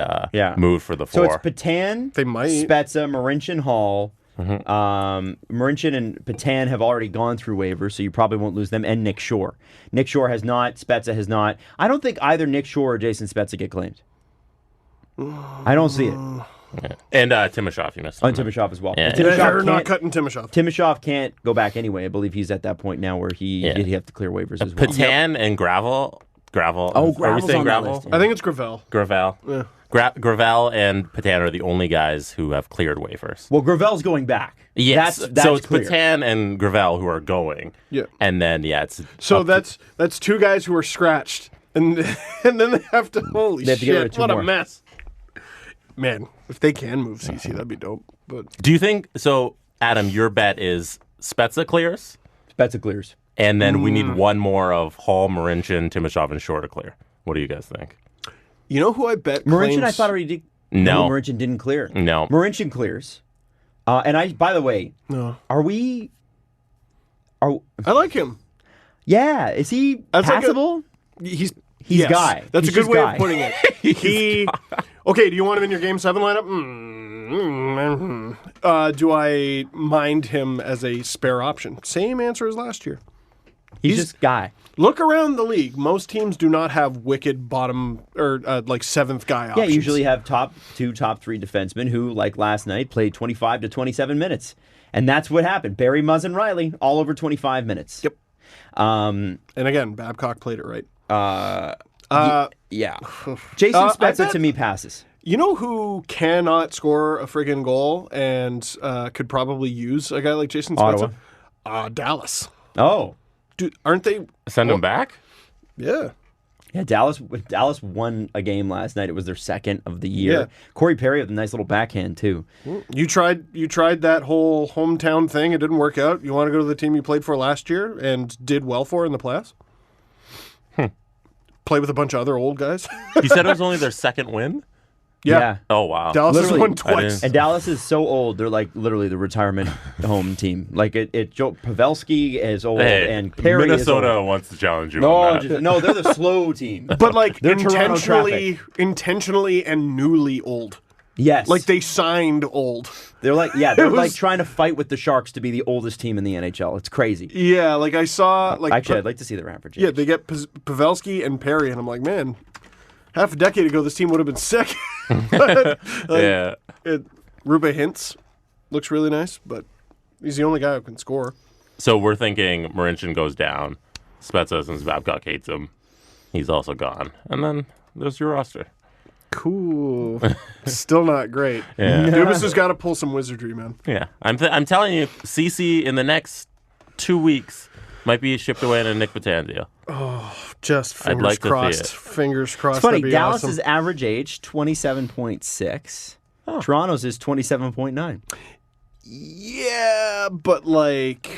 moved for the 4. So it's Patan, They might. Spezza, Marincin, Hall. Marincin and Patan have already gone through waivers, so you probably won't lose them. And Nick Shore. Nick Shore has not. Spezza has not. I don't think either Nick Shore or Jason Spezza get claimed. I don't see it. Yeah. And Timashow, you missed. On Timashow as well. Yeah. And Timashow They're not can't- cutting Timashow. Timashow can't go back anyway. I believe he's at that point now where he have to clear waivers as well. Patan and Gravel. Oh, Are we Gravel's saying on that Gravel? list, yeah. I think it's Gravel. Gravel. Yeah. Gravel and Patan are the only guys who have cleared waivers. Well, Gravel's going back. Yes, That's so it's clear. Patan and Gravel who are going. Yeah. And then it's So up that's 2 guys who are scratched, and and then they have to. Holy They have to get rid of shit! 2 What more. a mess. Man, if they can move CC, that'd be dope. But Do you think so? Adam, your bet is Spezza clears, Spezza clears. and then we need one more of Hall, Marincin, Timashow, and Shore to clear. What do you guys think? you know who I bet Marincin, claims... I thought already did. No. Marincin didn't clear. No. Marincin clears. And I, by the way, No. are we? Are I like him. yeah? Is he That's like a- passable? He's He's guy. That's He's a good just way guy. of putting it. He okay. Do you want him in your Game 7 lineup? Do I mind him as a spare option? Same answer as last year. He's just guy. Look around the league. Most teams do not have wicked bottom or like 7th guy options. Yeah, usually have top 3 defensemen who, like last night, played 25 to 27 minutes, and that's what happened. Barry, Muzz, and Riley all over 25 minutes. Yep. And again, Babcock played it right. Yeah. Jason I Spezza bet- to me passes. You know who cannot score a friggin' goal and could probably use a guy like Jason Spezza? Ottawa. Dallas. Oh. Dude, aren't they? Send him back? Yeah. Yeah, Dallas won a game last night. It was their second of the year. Yeah. Corey Perry with a nice little backhand too. You tried that whole hometown thing. It didn't work out. You want to go to the team you played for last year and did well for in the playoffs? Play with a bunch of other old guys? You said it was only their second win? Yeah. Oh, wow. Dallas has Literally, won I twice. didn't- And Dallas is so old; they're like literally the retirement home team. Like Joe Pavelski is old, Hey, and Perry Minnesota is old. wants to challenge you No, on that. no, they're the slow team. But like They're Toronto intentionally and newly old. Yes, Like they signed old. they're like It was- like trying to fight with the Sharks to be the oldest team in the NHL. It's crazy. Yeah, like I saw like Actually, I'd like to see the average. yeah, they get Pavelski and Perry, and I'm like, man, half a decade ago this team would have been sick. Yeah. Rupe Hintz looks really nice, but he's the only guy who can score. So we're thinking Marincin goes down. Spezza, since Babcock hates him, he's also gone. And then there's your roster. Cool. Still not great. Yeah. Dubas has got to pull some wizardry, man. Yeah. I'm telling you, Ceci in the next 2 weeks might be shipped away in a Nick Patan deal. Just fingers like to see crossed. it. Fingers crossed. It's funny, That'd be Dallas' awesome. average age, 27.6. Toronto's is 27.9. Yeah, but like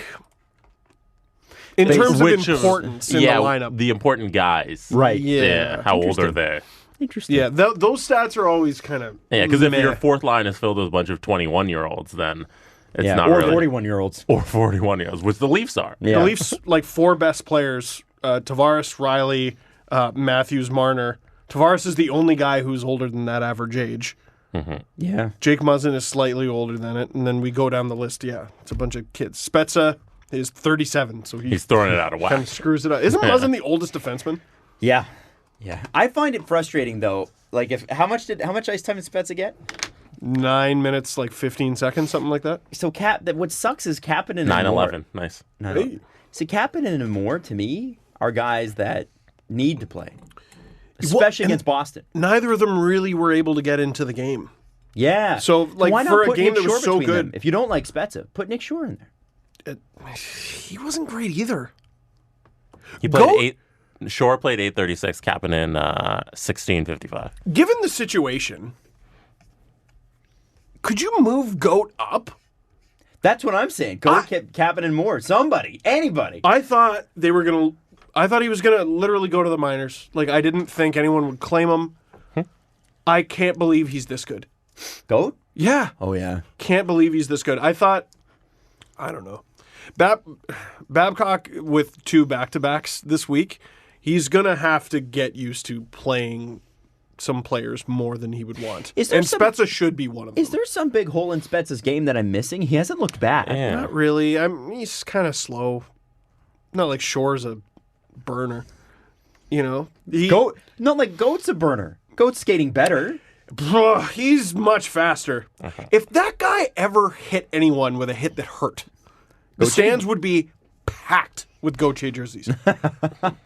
in terms of importance in the lineup. The important guys. Right. Yeah. How old are they? Interesting. Yeah, those stats are always kind of Yeah, because if your fourth line is filled with a bunch of 21-year-olds, then it's not or really. 41-year-olds. Or 41-year-olds, which the Leafs are. Yeah. The Leafs, like, four best players, Tavares, Riley, Matthews, Marner. Tavares is the only guy who's older than that average age. Yeah. Jake Muzzin is slightly older than it, and then we go down the list. Yeah, it's a bunch of kids. Spezza is 37, so He's throwing it out of kind whack. of screws it up. Isn't Muzzin the oldest defenseman? Yeah. Yeah. I find it frustrating, though. Like, how much ice time did Spezza get? 9 minutes, like 15 seconds, something like that. So, what sucks is Kapanen and 9-11. Nice. Hey. See, Kapanen and Moore, to me, are guys that need to play, especially against Boston. Neither of them really were able to get into the game. Yeah. So, like, why not for a put game Nick that was Shore so between good- them? If you don't like Spezza, put Nick Shore in there. He wasn't great either. He played Shore played 8:36, Kapanen 16:55. Given the situation, could you move Goat up? That's what I'm saying. Go Kapanen Moore. Somebody. Anybody. I thought he was gonna literally go to the minors. Like, I didn't think anyone would claim him. I can't believe he's this good. Goat? Yeah. Oh, yeah. Can't believe he's this good. I don't know. Babcock with 2 back-to-backs this week, he's going to have to get used to playing some players more than he would want. And Spezza should be one of them. Is there some big hole in Spezza's game that I'm missing? He hasn't looked bad. Yeah. Not really. He's kind of slow. Not like Shore's a burner. You know? Not like Goat's a burner. Goat's skating better. He's much faster. If that guy ever hit anyone with a hit that hurt, the stands would be packed with Gauthier jerseys.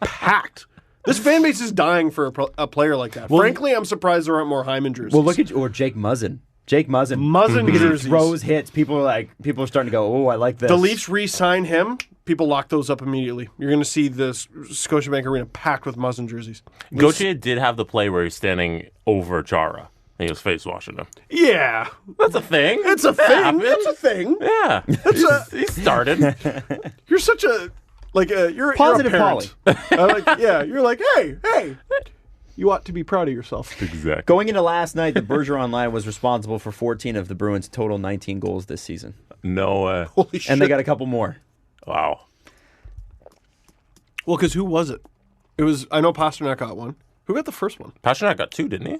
Packed. This fan base is dying for a player like that. Frankly, I'm surprised there aren't more Hyman jerseys. Well, look at Jake Muzzin. Muzzin because jerseys. he throws hits. People are starting to go, oh, I like this. The Leafs re-sign him. People lock those up immediately. You're going to see the Scotiabank Arena packed with Muzzin jerseys. Gauthier did have the play where he's standing over Chara. And he was face washing him. Yeah. That's a thing. It's a thing. It's a thing. Yeah. He started. You're such a you're Positive you're a parent. You're like, hey, you ought to be proud of yourself. Exactly. Going into last night, the Bergeron line was responsible for 14 of the Bruins' total 19 goals this season. No way. Holy shit. And they got a couple more. Wow. Well, because who was it? It was, I know Pasternak got one. Who got the first one? Pasternak got 2, didn't he?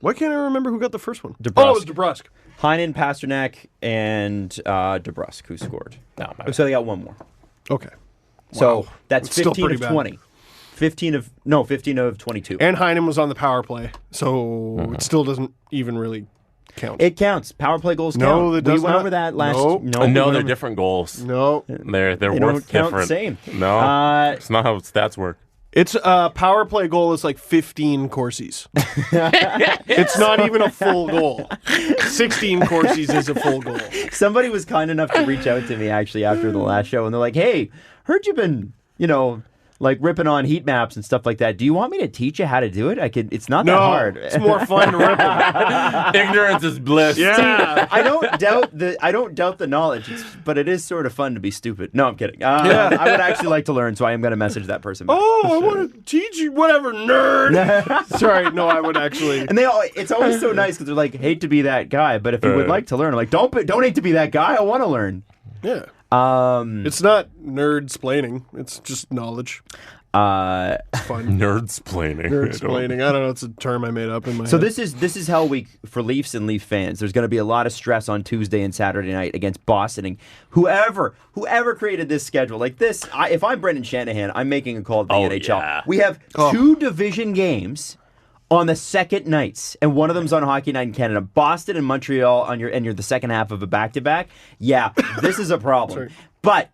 Why can't I remember who got the first one? DeBrusk. Oh, it was DeBrusk. Heinen, Pasternak, and DeBrusk, who scored. No, my So they got one more. Okay. So that's It's still 15 pretty of bad. 20. 15 of 22. And Heinen was on the power play, so it still doesn't even really count. It counts. Power play goals count. No, it does We went not. over that last. Nope. No, they're different goals. No. They're They worth don't count different. the same. No, it's not how stats work. It's a power play goal is like 15 Corsies. It's not even a full goal. 16 Corsies is a full goal. Somebody was kind enough to reach out to me actually after the last show, and they're like, "Hey, heard you've been, like ripping on heat maps and stuff like that. Do you want me to teach you how to do it? It's not that hard. It's more fun to rip them. Ignorance is bliss. Yeah. I don't doubt the knowledge, but it is sort of fun to be stupid. No, I'm kidding. I would actually like to learn, so I am going to message that person back. Oh, I want to teach you whatever, nerd. Sorry, no, I would actually. And it's always so nice because they're like, hate to be that guy, but if you would like to learn, I'm like, don't hate to be that guy. I want to learn. Yeah. It's not nerd-splaining. It's just knowledge. It's fun. Nerd-splaining. Nerd-splaining. I don't know. It's a term I made up in my So head. this is Hell Week for Leafs and Leaf fans. There's going to be a lot of stress on Tuesday and Saturday night against Boston. And whoever created this schedule, like this, if I'm Brendan Shanahan, I'm making a call to the NHL. Yeah. We have 2 division games on the second nights, and one of them's on Hockey Night in Canada. Boston and Montreal and you're the second half of a back-to-back. Yeah, this is a problem. But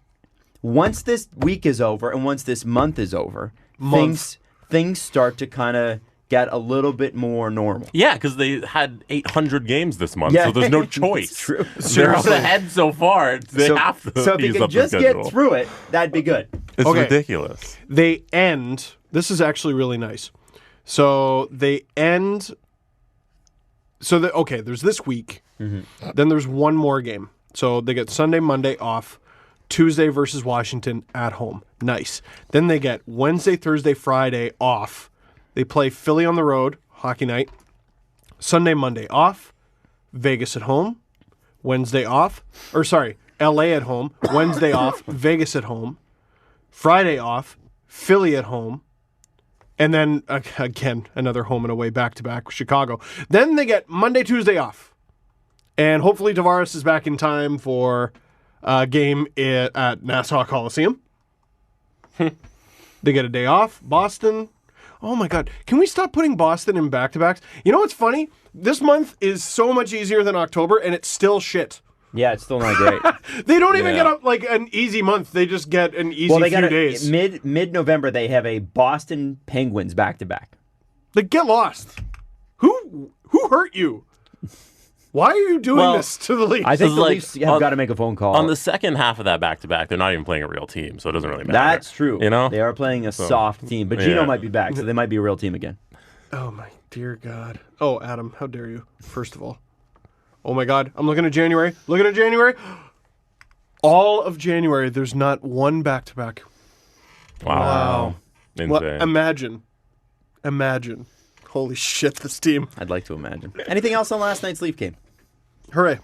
once this week is over and once this month is over, things start to kind of get a little bit more normal. Yeah, because they had 800 games this month, so there's no choice. It's true. They're out ahead so far. They have to So if you ease can up just the get schedule. through it, that'd be good. It's ridiculous. They end. This is actually really nice. So they end. So there's this week. Mm-hmm. Then there's one more game. So they get Sunday, Monday off. Tuesday versus Washington at home. Nice. Then they get Wednesday, Thursday, Friday off. They play Philly on the road, Hockey Night. Sunday, Monday off. Vegas at home. Wednesday off. LA at home. Wednesday off. Vegas at home. Friday off. Philly at home. And then, again, another home and away back-to-back, Chicago. Then they get Monday, Tuesday off. And hopefully Tavares is back in time for a game at Nassau Coliseum. They get a day off. Boston. Oh, my God. Can we stop putting Boston in back-to-backs? You know what's funny? This month is so much easier than October, and it's still shit. Yeah, it's still not great. They don't even get an easy month. They just get an easy few days. Mid-November, they have a Boston Penguins back-to-back. Like, get lost. Who hurt you? Why are you doing this to the Leafs? I think the Leafs have got to make a phone call. On the second half of that back-to-back, they're not even playing a real team, so it doesn't really matter. That's true. You know? They are playing a soft team, but Gino might be back, so they might be a real team again. Oh, my dear God. Oh, Adam, how dare you, first of all. Oh, my God. I'm looking at January. All of January, there's not one back-to-back. Wow. Insane. Well, imagine. Holy shit, this team. I'd like to imagine. Anything else on last night's Leaf game? Hooray.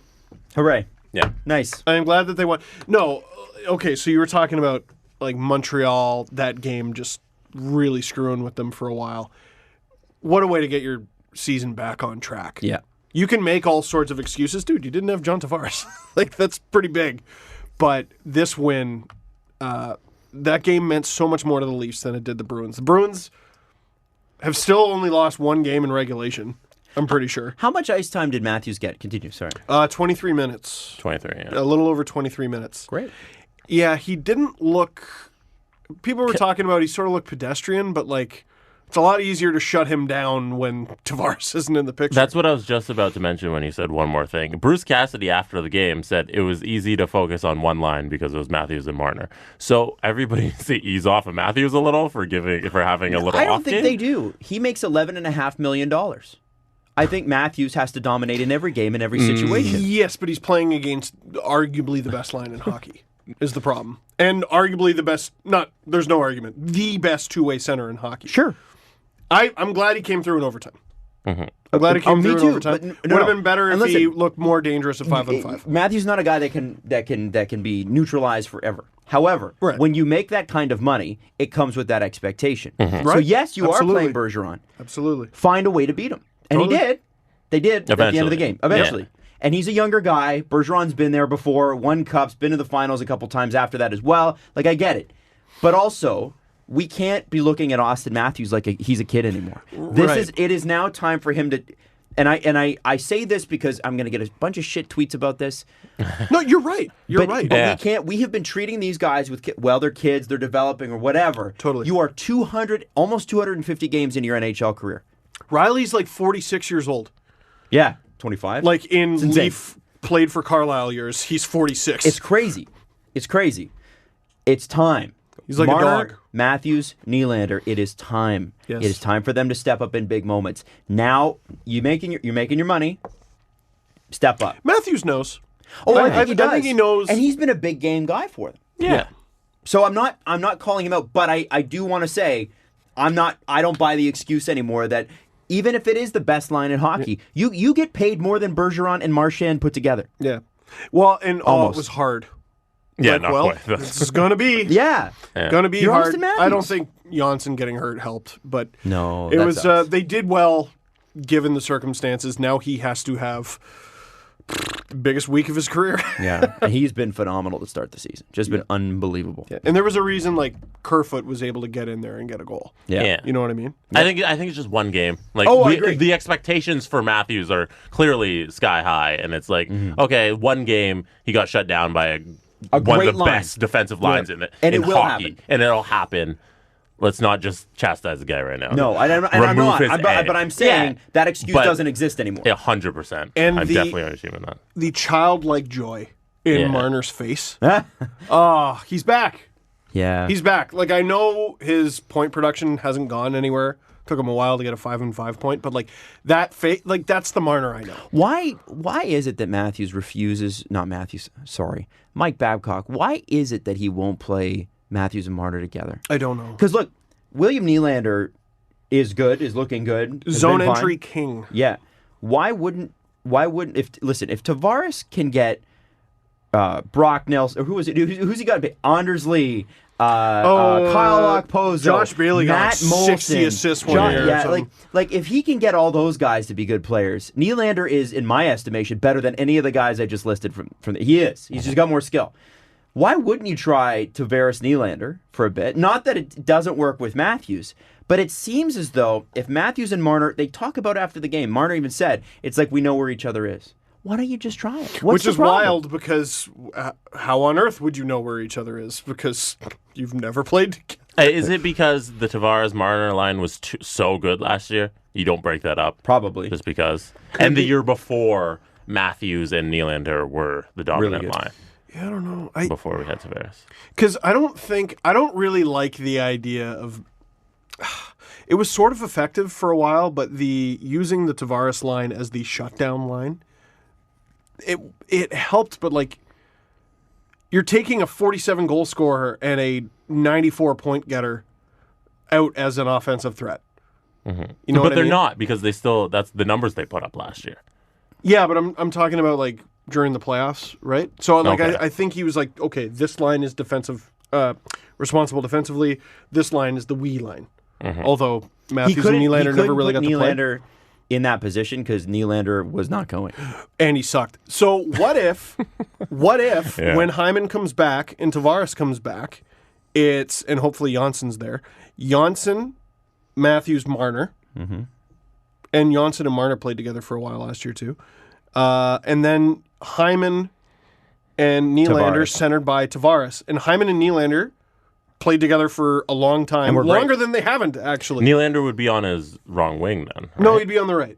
Yeah. Nice. I'm glad that they won. No, okay, so you were talking about like Montreal, that game just really screwing with them for a while. What a way to get your season back on track. Yeah. You can make all sorts of excuses. Dude, you didn't have John Tavares. Like, that's pretty big. But this win, that game meant so much more to the Leafs than it did the Bruins. The Bruins have still only lost one game in regulation, I'm pretty sure. How much ice time did Matthews get? Continue, sorry. 23 minutes. 23, yeah. A little over 23 minutes. Great. Yeah, he didn't look... People were talking about he sort of looked pedestrian, but, like, it's a lot easier to shut him down when Tavares isn't in the picture. That's what I was just about to mention when you said one more thing. Bruce Cassidy, after the game, said it was easy to focus on one line because it was Matthews and Marner. So everybody needs to ease off of Matthews a little for having a little off I don't think game. they do. He makes $11.5 million. I think Matthews has to dominate in every game, in every situation. Yes, but he's playing against arguably the best line in hockey, is the problem. And arguably the best, there's no argument, the best two-way center in hockey. Sure. I'm glad he came through in overtime. Mm-hmm. I'm glad he came through in too, overtime. but Would have been better if he looked more dangerous at 5-on-5. Matthews is not a guy that can be neutralized forever. However, when you make that kind of money, it comes with that expectation. Mm-hmm. So yes, you Absolutely. are playing Bergeron. Absolutely. Find a way to beat him. And he did. They did at the end of the game. Eventually. Yeah. And he's a younger guy. Bergeron's been there before, won cups, been to the finals a couple times after that as well. Like, I get it. But also, we can't be looking at Austin Matthews like he's a kid anymore. It is now time for him to... And I say this because I'm going to get a bunch of shit tweets about this. No, you're right. You're right. But we have been treating these guys with they're kids, they're developing or whatever. Totally. You are almost 250 games into your NHL career. Riley's like 46 years old. Yeah, 25. Like in Leaf played for Carlisle years, he's 46. It's crazy. It's time. He's like Marner, a dog. Matthews, Nylander, it is time. Yes. It is time for them to step up in big moments. Now, you're making your money. Step up. Matthews knows. Oh, I think he does. I think he knows. And he's been a big game guy for them. Yeah. So I'm not calling him out, but I do want to say I don't buy the excuse anymore that even if it is the best line in hockey, you get paid more than Bergeron and Marchand put together. Yeah. Well, and Almost. it was hard. Yeah, like, not well, quite. this is going to be. Yeah. Going to be You're hard. Austin Matthews. I don't think Janssen getting hurt helped, but No, it that was. sucks. They did well given the circumstances. Now he has to have biggest week of his career. Yeah, and he's been phenomenal to start the season. Just been unbelievable. Yeah. And there was a reason like Kerfoot was able to get in there and get a goal. Yeah. You know what I mean? I think it's just one game. Like, I agree. The expectations for Matthews are clearly sky high, and it's like, okay, one game he got shut down by one of the best defensive lines in it will hockey, happen. and it'll happen. Let's not just chastise the guy right now. No, I'm not. But I'm saying that excuse doesn't exist anymore. 100%. And I'm definitely underachieving that. The childlike joy in Marner's face. He's back. Yeah. He's back. Like, I know his point production hasn't gone anywhere. Took him a while to get a 5-5 point, but like that that's the Marner I know. Why is it that Mike Babcock, why is it that he won't play Matthews and Marner together? I don't know. Because look, William Nylander is looking good. Zone entry king. Yeah. Why wouldn't if Tavares can get Brock Nelson, or who's he got to be? Anders Lee, Kyle Okposo, Josh Bailey Matt got 60 assists one year. Yeah, like if he can get all those guys to be good players, Nylander is, in my estimation, better than any of the guys I just listed he is. He's just got more skill. Why wouldn't you try Tavares Nylander for a bit? Not that it doesn't work with Matthews, but it seems as though if Matthews and Marner, they talk about after the game, Marner even said, it's like we know where each other is. Why don't you just try it? Which is wild because how on earth would you know where each other is? Because you've never played together. Is it because the Tavares-Marner line was so good last year? You don't break that up? Probably. Just because. And the year before, Matthews and Nylander were the dominant line. Yeah, I don't know. Before we had Tavares. Because I don't really like the idea of... It was sort of effective for a while, but using the Tavares line as the shutdown line, it helped, but like you're taking a 47 goal scorer and a 94 point getter out as an offensive threat. Mm-hmm. You know, but they're not, because that's the numbers they put up last year. Yeah, but I'm talking about like during the playoffs, right? So like Okay. I think he was like, okay, this line is defensive, responsible defensively. This line is the we line. Mm-hmm. Although Matthews and Nylander never really got to play in that position because Nylander was not going. And he sucked. So what if when Hyman comes back and Tavares comes back, and hopefully Jansson's there, Janssen, Matthews, Marner, and Janssen and Marner played together for a while last year too, and then Hyman and Nylander centered by Tavares, and Hyman and Nylander played together for a long time, longer than they haven't actually. Nylander would be on his wrong wing then. Right? No, he'd be on the right.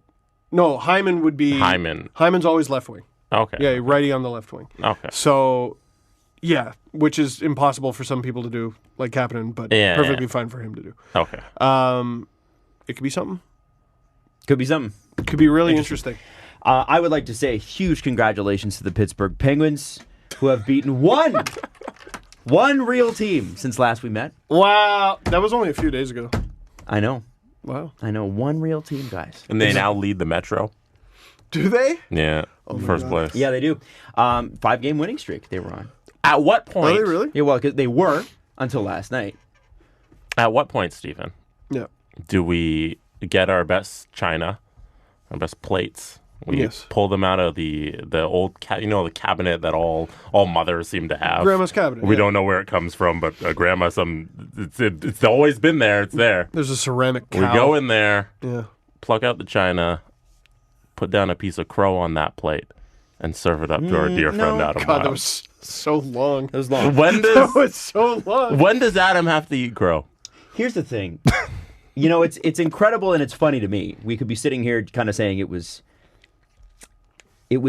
No, Hyman would be... Hyman's always left wing. Okay. Yeah, righty on the left wing. Okay. So, yeah, which is impossible for some people to do, like Kapanen, but perfectly fine for him to do. Okay. It could be something. Could be something. It could be really interesting. I would like to say huge congratulations to the Pittsburgh Penguins, who have beaten one real team since last we met. Wow. That was only a few days ago. I know. Wow. I know. One real team, guys. And they now lead the Metro. Do they? Yeah. First place. Yeah, they do. 5-game winning streak they were on. At what point? Are they really? Yeah, well, because they were until last night. At what point, Stephen, Yeah. do we get our best china, our best plates? We pull them out of the old the cabinet that all mothers seem to have. Grandma's cabinet. We don't know where it comes from, but grandma, it's always been there. It's there. There's a ceramic cow. We go in there, pluck out the china, put down a piece of crow on that plate, and serve it up to our dear friend Adam. God, that was so long. That was long. That was so long. When does Adam have to eat crow? Here's the thing. It's incredible and it's funny to me. We could be sitting here kind of saying it was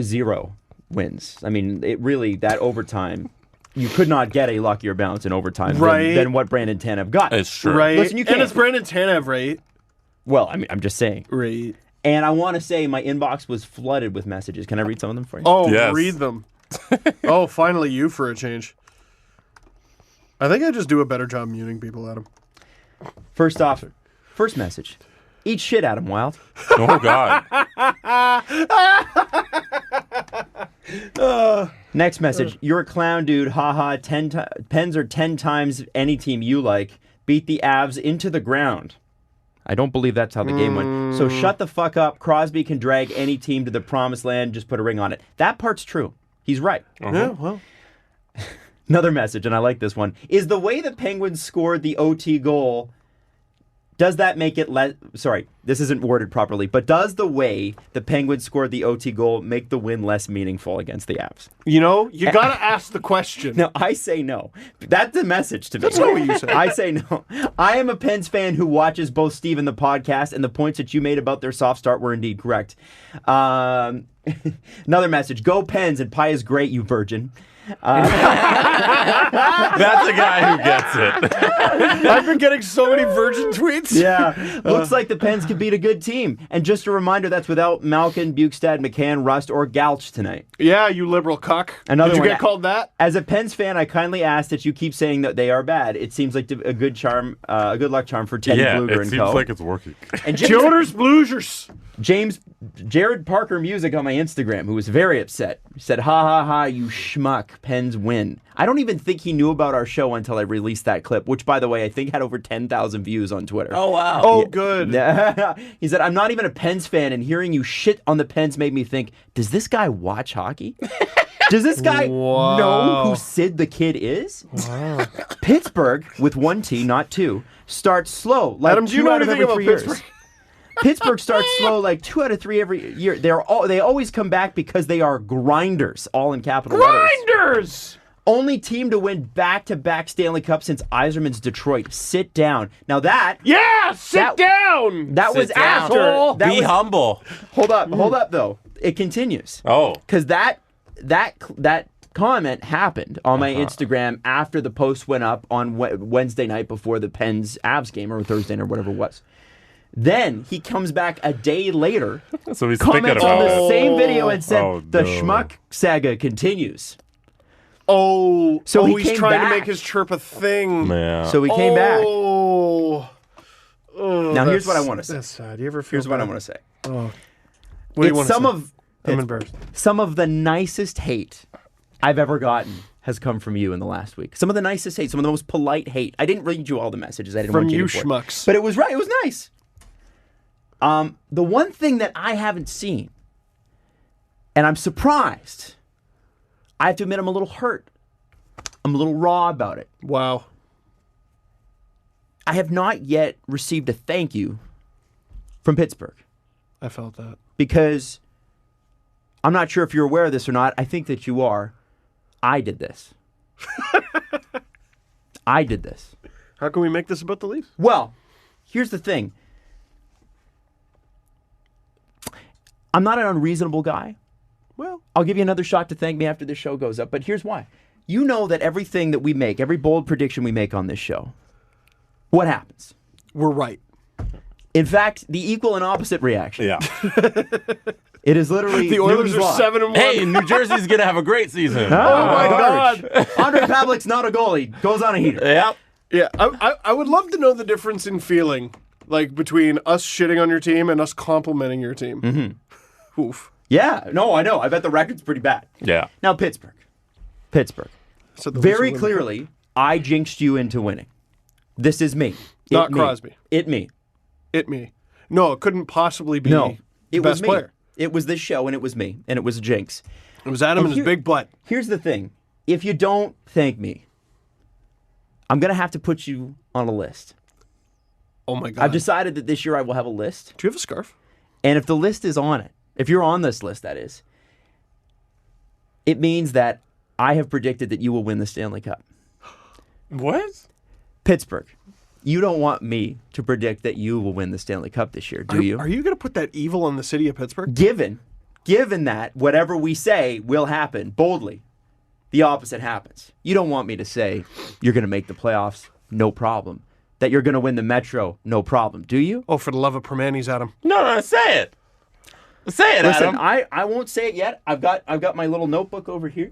0 wins. I mean, that overtime, you could not get a luckier balance in overtime than what Brandon Tanev got. It's true. Right. Listen, you can't. And it's Brandon Tanev, right? Well, I mean, I'm just saying. Right. And I want to say my inbox was flooded with messages. Can I read some of them for you? Oh, yes. Read them. Oh, finally you for a change. I think I just do a better job muting people, Adam. First off, first message. Eat shit, Adam Wild. Oh, God. Next message. You're a clown, dude. Haha. Pens are 10 times any team you like. Beat the Avs into the ground. I don't believe that's how the game went. So shut the fuck up. Crosby can drag any team to the promised land, just put a ring on it. That part's true. He's right. Yeah, well. Another message, and I like this one. Is the way the Penguins scored the OT goal, does that make it less... Sorry, this isn't worded properly, but does the way the Penguins scored the OT goal make the win less meaningful against the Avs? You know, you got to ask the question. No, I say no. That's the message to me. That's not what you say. I say no. I am a Pens fan who watches both Steve and the podcast, and the points that you made about their soft start were indeed correct. Another message. Go Pens, and pie is great, you virgin. That's a guy who gets it. I've been getting so many virgin tweets. Yeah. Looks like the Pens could beat a good team. And just a reminder, that's without Malkin, Bukestad, McCann, Rust, or Gouch tonight. Yeah, you liberal cuck. Another Did you one. get called that? As a Pens fan, I kindly ask that you keep saying that they are bad. It seems like a good charm, a good luck charm for Teddy Bluger and it co. seems like it's working. And Joders Bluesers. Jared Parker Music on my Instagram, who was very upset, said, "Ha ha ha, you schmuck, Pens win." I don't even think he knew about our show until I released that clip, which, by the way, I think had over 10,000 views on Twitter. Oh, wow. Oh, good. He said, "I'm not even a Pens fan, and hearing you shit on the Pens made me think, does this guy watch hockey? Does this guy know who Sid the Kid is?" Wow. Pittsburgh, with one T, not two, starts slow. Like Adam, do you know anything about Pittsburgh? Pittsburgh starts slow like 2 out of 3 every year. They always come back because they are grinders, all in capital letters. Grinders! Only team to win back-to-back Stanley Cup since Yzerman's Detroit. Sit down. Now that... Yeah, sit down! That was after... Asshole. That Be was, humble. hold up, though. It continues. Oh. Because that comment happened on my Instagram after the post went up on Wednesday night before the Pens-Avs game, or Thursday night, or whatever it was. Then he comes back a day later, So he's thinking comments about on the it. same video and said, the no. schmuck saga continues. Oh, So he he's came trying back. to make his chirp a thing. Yeah. So he came back. Oh, Now here's what I want to say. That's sad. You ever feel Here's what I bad? want to say. What do you want to say? I'm embarrassed. Some of the nicest hate I've ever gotten has come from you in the last week. Some of the nicest hate, some of the most polite hate. I didn't read you all the messages. I didn't From want you to schmucks. But it was right. It was nice. The one thing that I haven't seen, and I'm surprised, I have to admit I'm a little hurt. I'm a little raw about it. Wow. I have not yet received a thank you from Pittsburgh. I felt that. Because I'm not sure if you're aware of this or not. I think that you are. I did this. I did this. How can we make this about the Leafs? Well, here's the thing. I'm not an unreasonable guy. Well, I'll give you another shot to thank me after this show goes up, but here's why. You know that everything that we make, every bold prediction we make on this show, what happens? we're right. In fact, the equal and opposite reaction. Yeah. It is literally The Oilers Newton's are law. 7-1. Hey, New Jersey's going to have a great season. Oh, my God. Andre Pavlik's not a goalie. Goes on a heater. Yep. Yeah, I would love to know the difference in feeling, like between us shitting on your team and us complimenting your team. Mm-hmm. Oof. Yeah, no, I know. I bet the record's pretty bad. Yeah. Now, Pittsburgh. So the Leafs Very will win. clearly, I jinxed you into winning. This is me. Not me. Crosby. Me. It me. No, it couldn't possibly be No, the it best was me. player. It was this show, and it was me, and it was a jinx. It was Adam and his here- big butt. Here's the thing. If you don't thank me, I'm going to have to put you on a list. Oh my God. I've decided that this year I will have a list. Do you have a scarf? And if the list is on it, if you're on this list, that is, it means that I have predicted that you will win the Stanley Cup. What? Pittsburgh, you don't want me to predict that you will win the Stanley Cup this year, do you? Are you going to put that evil on the city of Pittsburgh? Given that whatever we say will happen boldly, the opposite happens. You don't want me to say you're going to make the playoffs, no problem. That you're going to win the Metro, no problem. Do you? Oh, for the love of Permanis, Adam. No, say it. Say it, Listen, Adam. I won't say it yet. I've got my little notebook over here.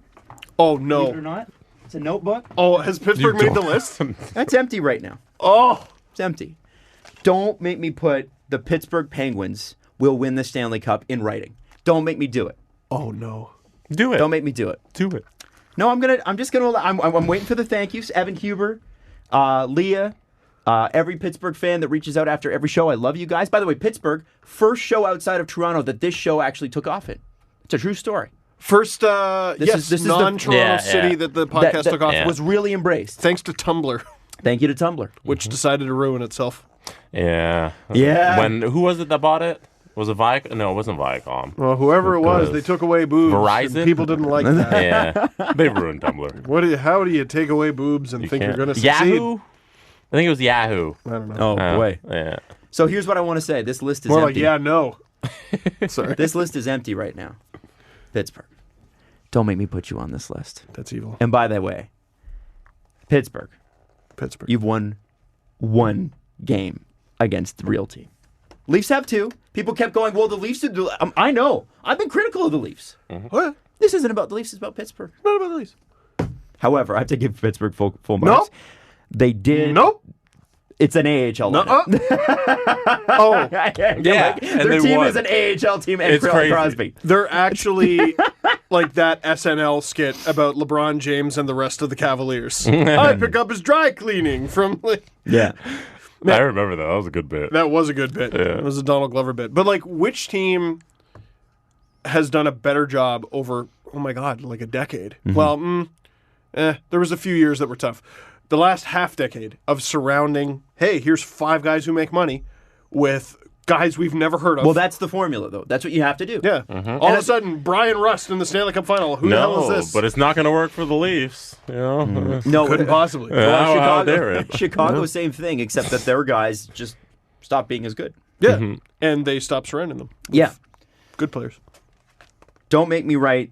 Oh, Believe it or no. not, it's a notebook. Oh, has Pittsburgh made the list? That's empty right now. Oh. It's empty. Don't make me put the Pittsburgh Penguins will win the Stanley Cup in writing. Don't make me do it. Oh, no. Do it. Don't make me do it. Do it. No, I'm waiting for the thank yous. Evan Huber, Leah, Every Pittsburgh fan that reaches out after every show, I love you guys. By the way, Pittsburgh, first show outside of Toronto that this show actually took off in. It's a true story. First, this is non-Toronto city that the podcast took off. Was really embraced. Thanks to Tumblr. Thank you to Tumblr. Which decided to ruin itself. Yeah. Yeah. Who was it that bought it? Was it Viacom? No, it wasn't Viacom. Well, whoever it was, they took away boobs. Verizon? People didn't like that. Yeah. They ruined Tumblr. How do you take away boobs and think you're going to succeed? Yahoo? I think it was Yahoo. I don't know. Oh, boy. Yeah. So here's what I want to say. This list is More empty. like, yeah, no. Sorry. This list is empty right now. Pittsburgh. Don't make me put you on this list. That's evil. And by the way, Pittsburgh. You've won one game against the real team. Leafs have two. People kept going, well, the Leafs did. I know. I've been critical of the Leafs. What? This isn't about the Leafs. It's about Pittsburgh. Not about the Leafs. However, I have to give Pittsburgh full marks. Nope. They did. Nope. It's an AHL lineup. Oh. Yeah. Their team is an AHL team and It's crazy. Crosby. They're actually like that SNL skit about LeBron James and the rest of the Cavaliers. I pick up his dry cleaning from Yeah. I remember that. That was a good bit. That was a good bit. Yeah. It was a Donald Glover bit. But like, which team has done a better job over, oh my God, like a decade? Well, there was a few years that were tough. The last half decade of surrounding, hey, here's 5 guys who make money with guys we've never heard of. Well, that's the formula, though. That's what you have to do. Yeah. All of a sudden, Brian Rust in the Stanley Cup final. Who the hell is this? But it's not going to work for the Leafs. You know? No, Couldn't possibly. Well, How dare it? Chicago, same thing, except that their guys just stopped being as good. Yeah. And they stopped surrounding them. Yeah. Good players. Don't make me write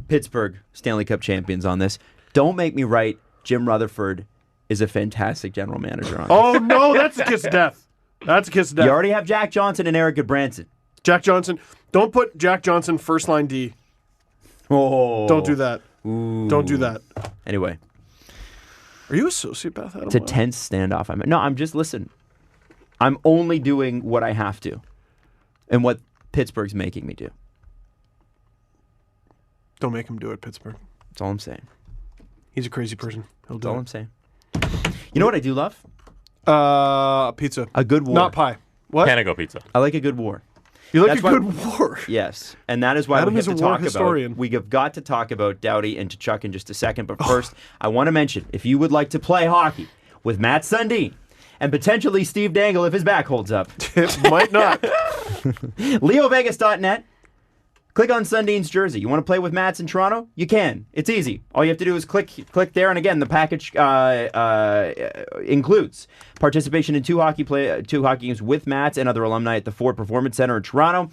Pittsburgh Stanley Cup champions on this. Don't make me write Jim Rutherford is a fantastic general manager on it. Oh, no, that's a kiss of death. That's a kiss of death. You already have Jack Johnson and Eric Goodbranson. Jack Johnson. Don't put Jack Johnson first line D. Oh. Don't do that. Don't do that. Anyway. Are you a sociopath, Adam? It's a tense standoff. I'm just, listen. I'm only doing what I have to and what Pittsburgh's making me do. Don't make him do it, Pittsburgh. That's all I'm saying. He's a crazy person. He'll do That's all it. I'm saying. You know what I do love? Pizza. A good war. Not pie. What? Panago pizza. I like a good war. You like That's a why- good war. Yes, and that is why Adam we is have to a war talk historian. about. We have got to talk about Doughty and Tkachuk in just a second. But first, I want to mention if you would like to play hockey with Matt Sundin and potentially Steve Dangle if his back holds up, It might not. LeoVegas.net. Click on Sundin's jersey. You want to play with Matt's in Toronto? You can. It's easy. All you have to do is click there, and again, the package includes participation in two hockey games with Matt's and other alumni at the Ford Performance Center in Toronto,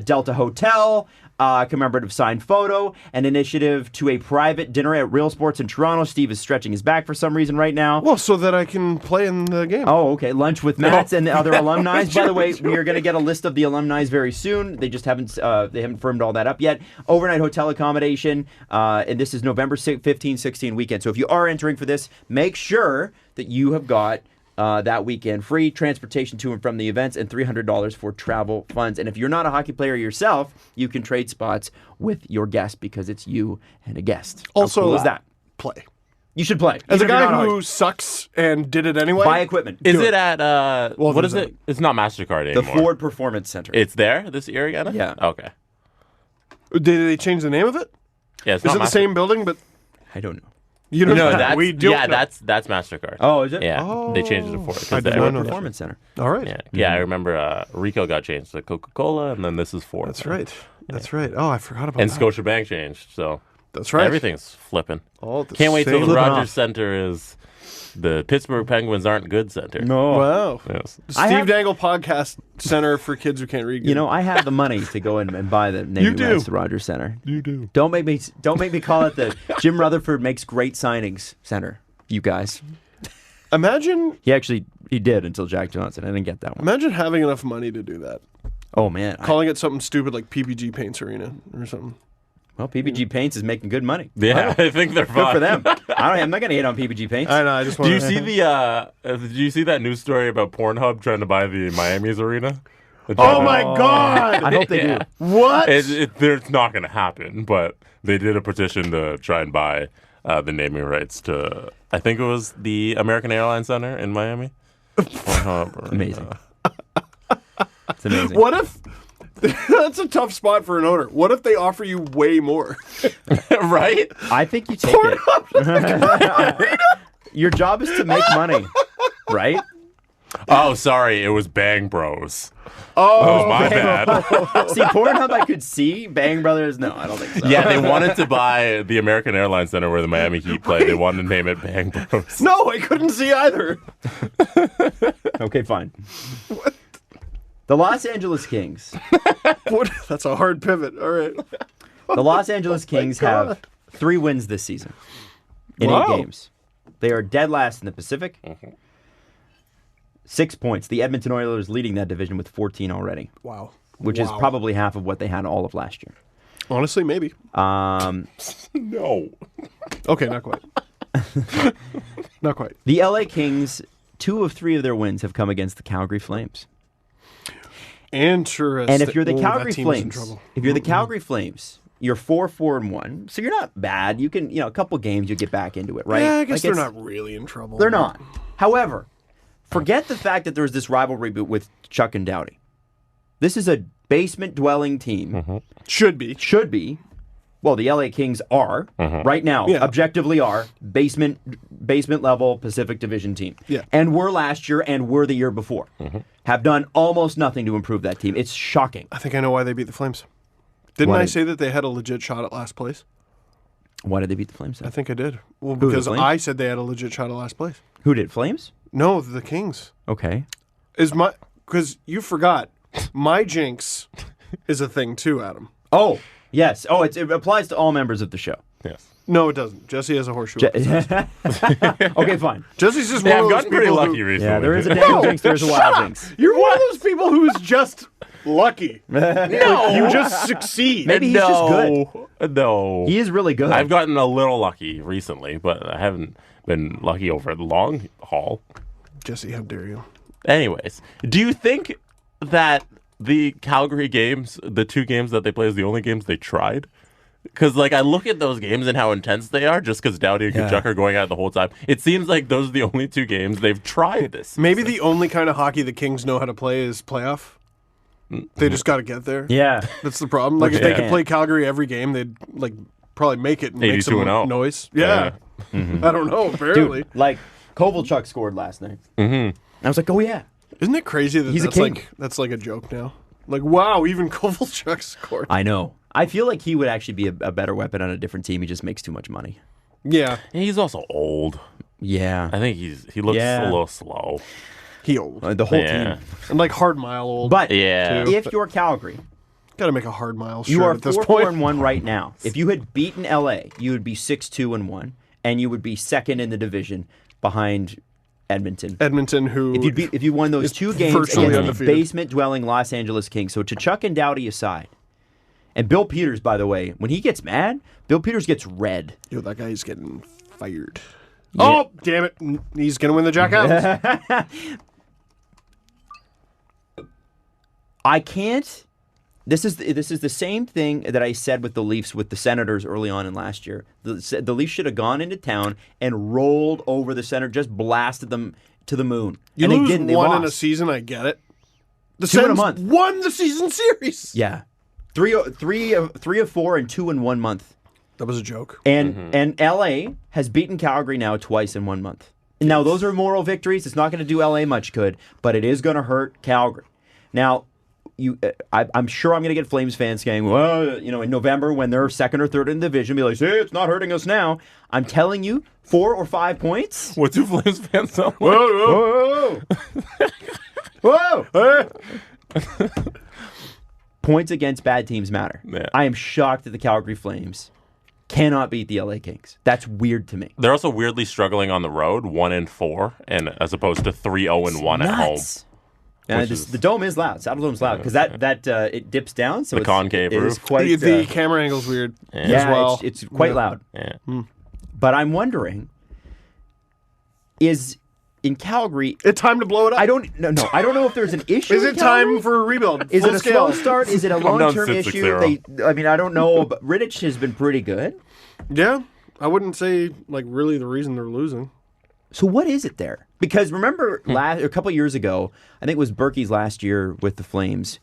Delta Hotel, commemorative signed photo, an initiative to a private dinner at Real Sports in Toronto. Steve is stretching his back for some reason right now. Well, so that I can play in the game. Oh, okay. Lunch with Matt's and the other alumni. By the way, we are going to get a list of the alumni very soon. They just haven't firmed all that up yet. Overnight hotel accommodation, and this is November 15, 16 weekend. So if you are entering for this, make sure that you have got that weekend free transportation to and from the events and $300 for travel funds. And if you're not a hockey player yourself, you can trade spots with your guest because it's you and a guest. Also, how cool is that? Play. You should play. As a Even if you're guy not who hockey. sucks and did it anyway. Buy equipment. Is Do it at, what is there's it? It's not MasterCard the anymore. Ford Performance Center? It's there this year again? Yeah. Okay. Did they change the name of it? Yeah, it's Is not it the same building? But I don't know. you don't No, know. that's, We don't know. that's MasterCard. Oh, is it? Yeah, they changed it to Ford. 'cause I did they- not know that. Performance Center. All right. Yeah, I remember Rico got changed to Coca-Cola, and then this is Ford. That's right. That's right. Oh, I forgot about And that. Scotiabank changed, so That's right. everything's flipping. All at the Can't wait till same- the Flipping Rogers off. Center is the Pittsburgh Penguins aren't good center. No. Wow. Yes. I Steve have- Dangle Podcast Center for kids who can't read. You know, I have the money to go in and buy the naming do. rights to Rogers Center. You do. Don't make me call it the Jim Rutherford makes great signings center. You guys. Imagine He did until Jack Johnson. I didn't get that one. Imagine having enough money to do that. Oh man. Calling it something stupid like PPG Paints Arena or something. Well, PPG Paints is making good money. Yeah, I think they're Good fine. for them. I'm not going to hate on PPG Paints. I know. I just Do want you see the? Did you see that news story about Pornhub trying to buy the Miami's arena? Oh my God! I hope they Yeah. do. What? It's not going to happen, but they did a petition to try and buy the naming rights to. I think it was the American Airlines Center in Miami. Amazing. It's amazing. What if that's a tough spot for an owner? What if they offer you way more? Right? I think you take it. Your job is to make money, right? Oh, sorry. It was Bang Bros. Oh, That was my bad. See, Pornhub I could see. Bang Brothers, no, I don't think so. Yeah, they wanted to buy the American Airlines Center where the Miami Heat play. They wanted to name it Bang Bros. no, I couldn't see either. Okay, fine. What? The Los Angeles Kings. What? That's a hard pivot. All right. The Los Angeles Kings have 3 wins this season in 8 games. They are dead last in the Pacific. 6 points. The Edmonton Oilers leading that division with 14 already. Wow. Which is probably half of what they had all of last year. Honestly, maybe. No. Okay, not quite. Not quite. The LA Kings, 2 of 3 of their wins have come against the Calgary Flames. Interesting. And if you're the Calgary that team is in Flames, trouble. if you're the Calgary Flames, you're 4-4-1, so you're not bad. You can, a couple games you get back into it, right? Yeah, I guess Like, they're not really in trouble. They're not. However, forget the fact that there's this rivalry with Tkachuk and Doughty. This is a basement-dwelling team. Should be. Should be. Well, the LA Kings are right now. Yeah. Objectively are basement level Pacific Division team. Yeah. And were last year and were the year before. Have done almost nothing to improve that team. It's shocking. I think I know why they beat the Flames. Didn't Why I did- say that they had a legit shot at last place? Why did they beat the Flames? I think I did. Well, Who, the because Flames? I said they had a legit shot at last place. Who did? Flames? No, the Kings. Okay. Because you forgot, my jinx is a thing too, Adam. Oh, yes. Oh, it applies to all members of the show. Yes. No, it doesn't. Jesse has a horseshoe. Okay, fine. Jesse's just Yeah, one I've of those gotten pretty people lucky who, recently. Yeah, there is a Dangle jinx, there's a wild jinx. You're one of those people who is just lucky. No. You just succeed. Maybe he's just good. No. He is really good. I've gotten a little lucky recently, but I haven't been lucky over the long haul. Jesse, how dare you? Anyways, do you think that the Calgary games, the 2 games that they play, is the only games they tried? Because, I look at those games and how intense they are just because Doughty and Tkachuk are going at it the whole time. It seems like those are the only 2 games they've tried this Maybe season. the only kind of hockey the Kings know how to play is playoff. They just got to get there. Yeah. That's the problem. If Which they they could can't. play Calgary every game, they'd probably make it and make 82 some and 0. noise. Yeah. I don't know, apparently. Dude, Kovalchuk scored last night. Mm-hmm. I was like, oh, yeah. Isn't it crazy that He's a that's king. that's like a joke now? Wow, even Kovalchuk scored. I know. I feel like he would actually be a better weapon on a different team. He just makes too much money. Yeah, He's also old. Yeah. I think he looks Yeah. a little slow. he old. The whole Yeah. team. And hard mile old. But Yeah. if you're Calgary, Got to make a hard mile you shirt are at this 4-4-1 point. right now. If you had beaten LA, you would be 6-2-1, and you would be second in the division behind Edmonton. Edmonton, who If you won those 2 games virtually against undefeated. the basement-dwelling Los Angeles Kings, so Tkachuk and Doughty aside, and Bill Peters, by the way, when he gets mad, Bill Peters gets red. Yo, that guy's getting fired. Oh, damn it. He's going to win the Jack Adams. I can't. This is the same thing that I said with the Leafs with the Senators early on in last year. The Leafs should have gone into town and rolled over the Senators, just blasted them to the moon. You and lose they didn't. They one lost. in a season, I get it. The 2 in a Sens month. won the season series. Yeah, three of 4 and 2 in 1 month. That was a joke. And LA has beaten Calgary now twice in 1 month. Now those are moral victories. It's not going to do LA much good, but it is going to hurt Calgary. Now, I'm sure I'm going to get Flames fans saying, well, in November when they're second or third in the division, be like, hey, it's not hurting us now. I'm telling you, 4 or 5 points. What do Flames fans sound like? Whoa! Whoa! Points against bad teams matter. Yeah. I am shocked that the Calgary Flames cannot beat the LA Kings. That's weird to me. They're also weirdly struggling on the road, 1-4, and as opposed to 3-0-1 at home. Nuts. Which The dome is loud. Saddle Dome's loud because that it dips down. So The concave it is roof. quite. The camera angle's weird yeah, as well. it's quite loud. Yeah. But I'm wondering, is in Calgary? It's time to blow it up. I don't know if there's an issue. Is in it time Calgary? for a rebuild? Is Full it a scale? slow start? Is it a Come down long-term 6-6-0. issue? I don't know. But Rittich has been pretty good. Yeah, I wouldn't say really the reason they're losing. So what is it there? Because remember, a couple years ago, I think it was Berkey's last year with the Flames,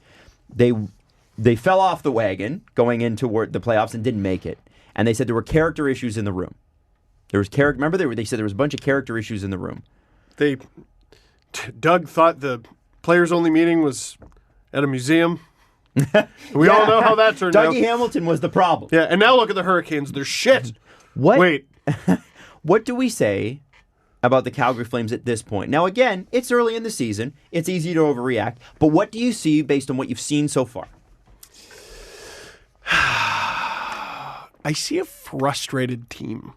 they fell off the wagon going into the playoffs and didn't make it. And they said there were character issues in the room. Remember, they said there was a bunch of character issues in the room. Doug thought the players-only meeting was at a museum. We all know how that turned out. Dougie Hamilton was the problem. Yeah, and now look at the Hurricanes. They're shit. What? Wait. What do we say about the Calgary Flames at this point? Now, again, it's early in the season. It's easy to overreact. But what do you see based on what you've seen so far? I see a frustrated team.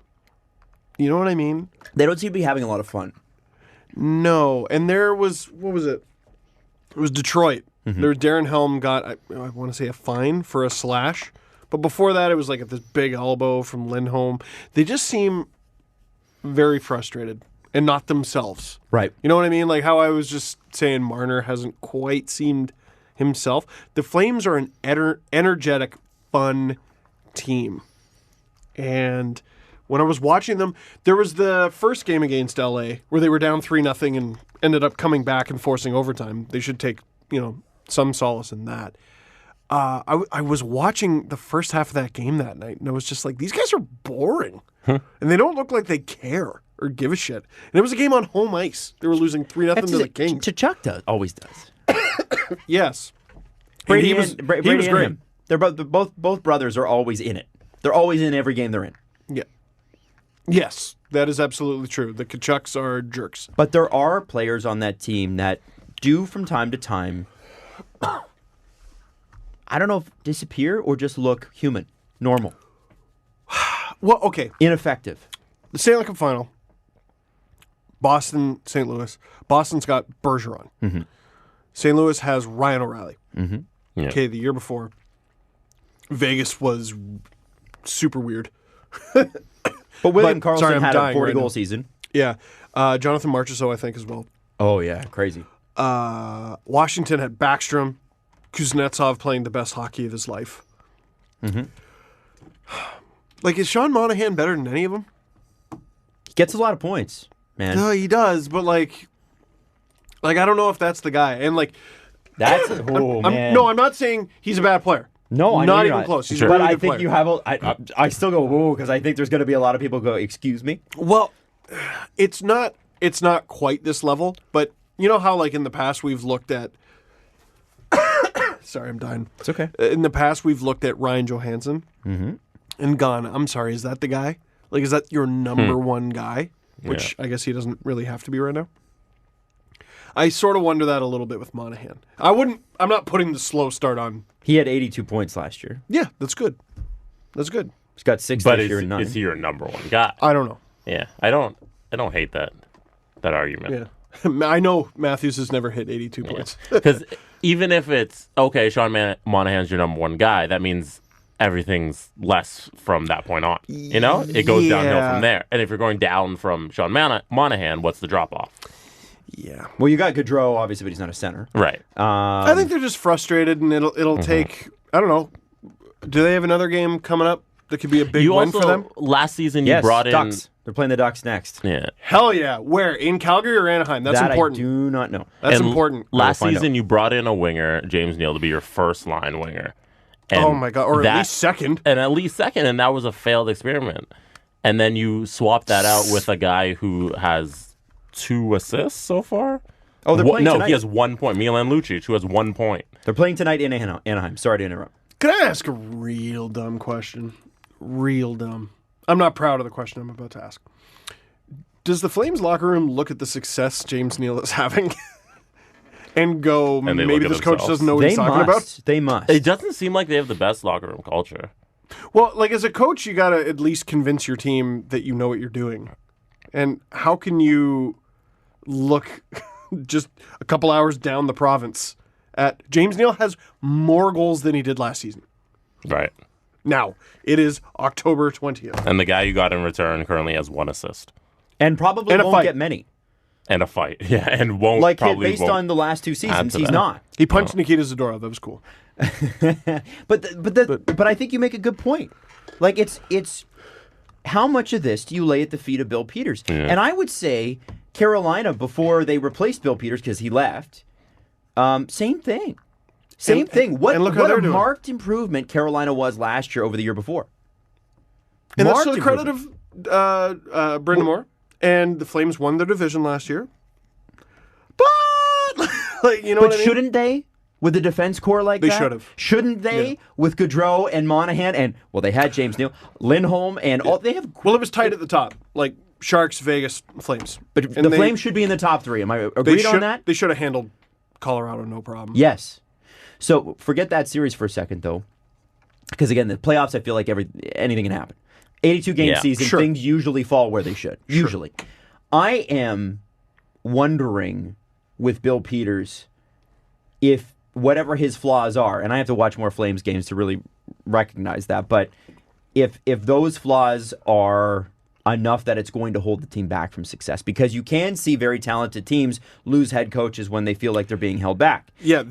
You know what I mean? They don't seem to be having a lot of fun. No. And there was, what was it? It was Detroit. There was Darren Helm got, I want to say, a fine for a slash. But before that, it was like at this big elbow from Lindholm. They just seem very frustrated and not themselves. Right. You know what I mean? Like how I was just saying Marner hasn't quite seemed himself. The Flames are an energetic, fun team. And when I was watching them, there was the first game against LA where they were down 3-0 and ended up coming back and forcing overtime. They should take, some solace in that. I was watching the first half of that game that night, and I was just like, these guys are boring. And they don't look like they care or give a shit. And it was a game on home ice. They were losing 3-0 to the Kings. Tkachuk always does. Yes. Brady he was and great. him. They're both brothers are always in it. They're always in every game they're in. Yeah. Yes, that is absolutely true. The Tkachuks are jerks. But there are players on that team that do from time to time, I don't know if disappear or just look human, normal. Well, okay. Ineffective. The Stanley Cup Final, Boston, St. Louis. Boston's got Bergeron. Mm-hmm. St. Louis has Ryan O'Reilly. Mm-hmm. Yeah. Okay, the year before, Vegas was super weird. But William Karlsson had a 40-goal right now. season. Yeah. Jonathan Marchessault, I think, as well. Oh, yeah. Crazy. Washington had Backstrom, Kuznetsov playing the best hockey of his life. Mm-hmm. Like, is Sean Monahan better than any of them? He gets a lot of points, man. No, he does, but like I don't know if that's the guy. And like, That's man. I'm not saying he's a bad player. No, I know not you're even close. He's But a really I good think player. you have I still go whoa because I think there's going to be a lot of people who go, excuse me. Well, it's not quite this level, but you know how like in the past we've looked at. Sorry, I'm dying. It's okay. In the past we've looked at Ryan Johansson and gone, I'm sorry, is that the guy? Like, is that your number one guy? Which I guess he doesn't really have to be right now. I sort of wonder that a little bit with Monahan. I'm not putting the slow start on. He had 82 points last year. Yeah, that's good. That's good. He's got 6 But this year and 9. is he your number one guy? I don't know. Yeah, I don't hate that argument. Yeah. I know Matthews has never hit 82 points. Because even if it's, okay, Sean Monahan's your number one guy, that means everything's less from that point on. You know? It goes downhill from there. And if you're going down from Sean Monahan, what's the drop-off? Yeah. Well, you got Gaudreau, obviously, but he's not a center. Right. I think they're just frustrated, and it'll take, I don't know, do they have another game coming up that could be a big win for them? Last season, you Yes, brought in... Ducks. They're playing the Ducks next. Yeah. Hell yeah. Where? In Calgary or Anaheim? That's that important. I do not know. That's And important. Last find season, out. you brought in a winger, James Neal, to be your first-line winger. And Oh my God. Or at least second. And at least second, and that was a failed experiment. And then you swap that out with a guy who has 2 assists so far. Oh, they're playing No, tonight. he has 1 point. Milan Lucic, who has 1 point. They're playing tonight in Anaheim. Sorry to interrupt. Could I ask a real dumb question? Real dumb. I'm not proud of the question I'm about to ask. Does the Flames locker room look at the success James Neal is having and go, And they maybe look at this coach themselves. doesn't know what They he's talking about? They must. It doesn't seem like they have the best locker room culture. Well, like as a coach, you got to at least convince your team that you know what you're doing. And how can you look just a couple hours down the province at James Neal has more goals than he did last season. Right. Now, it is October 20th. And the guy you got in return currently has 1 assist. And probably And a won't fight. get many. And a fight. Yeah, and won't Like probably based won't. on the last 2 seasons, to he's that. not. He punched Nikita Zadorov. That was cool. But I think you make a good point. Like it's how much of this do you lay at the feet of Bill Peters? Yeah. And I would say Carolina, before they replaced Bill Peters because he left, same thing. Same thing. What a marked improvement Carolina was last year over the year before. And that's to the credit of Brendan Moore. And the Flames won their division last year. But, what I mean? Shouldn't they? With a defense core like that? They should have. Shouldn't they? Yeah. With Gaudreau and Monahan and, they had James Neal, Lindholm, and all. They have. Well, it was tight at the top. Like Sharks, Vegas, Flames. But the Flames should be in the top 3. Am I agreed on that? They should have handled Colorado no problem. Yes. So forget that series for a second, though. Because, again, the playoffs, I feel like anything can happen. 82-game season, things usually fall where they should. Sure. Usually. I am wondering with Bill Peters if whatever his flaws are, and I have to watch more Flames games to really recognize that, but if those flaws are enough that it's going to hold the team back from success, because you can see very talented teams lose head coaches when they feel like they're being held back. Yeah,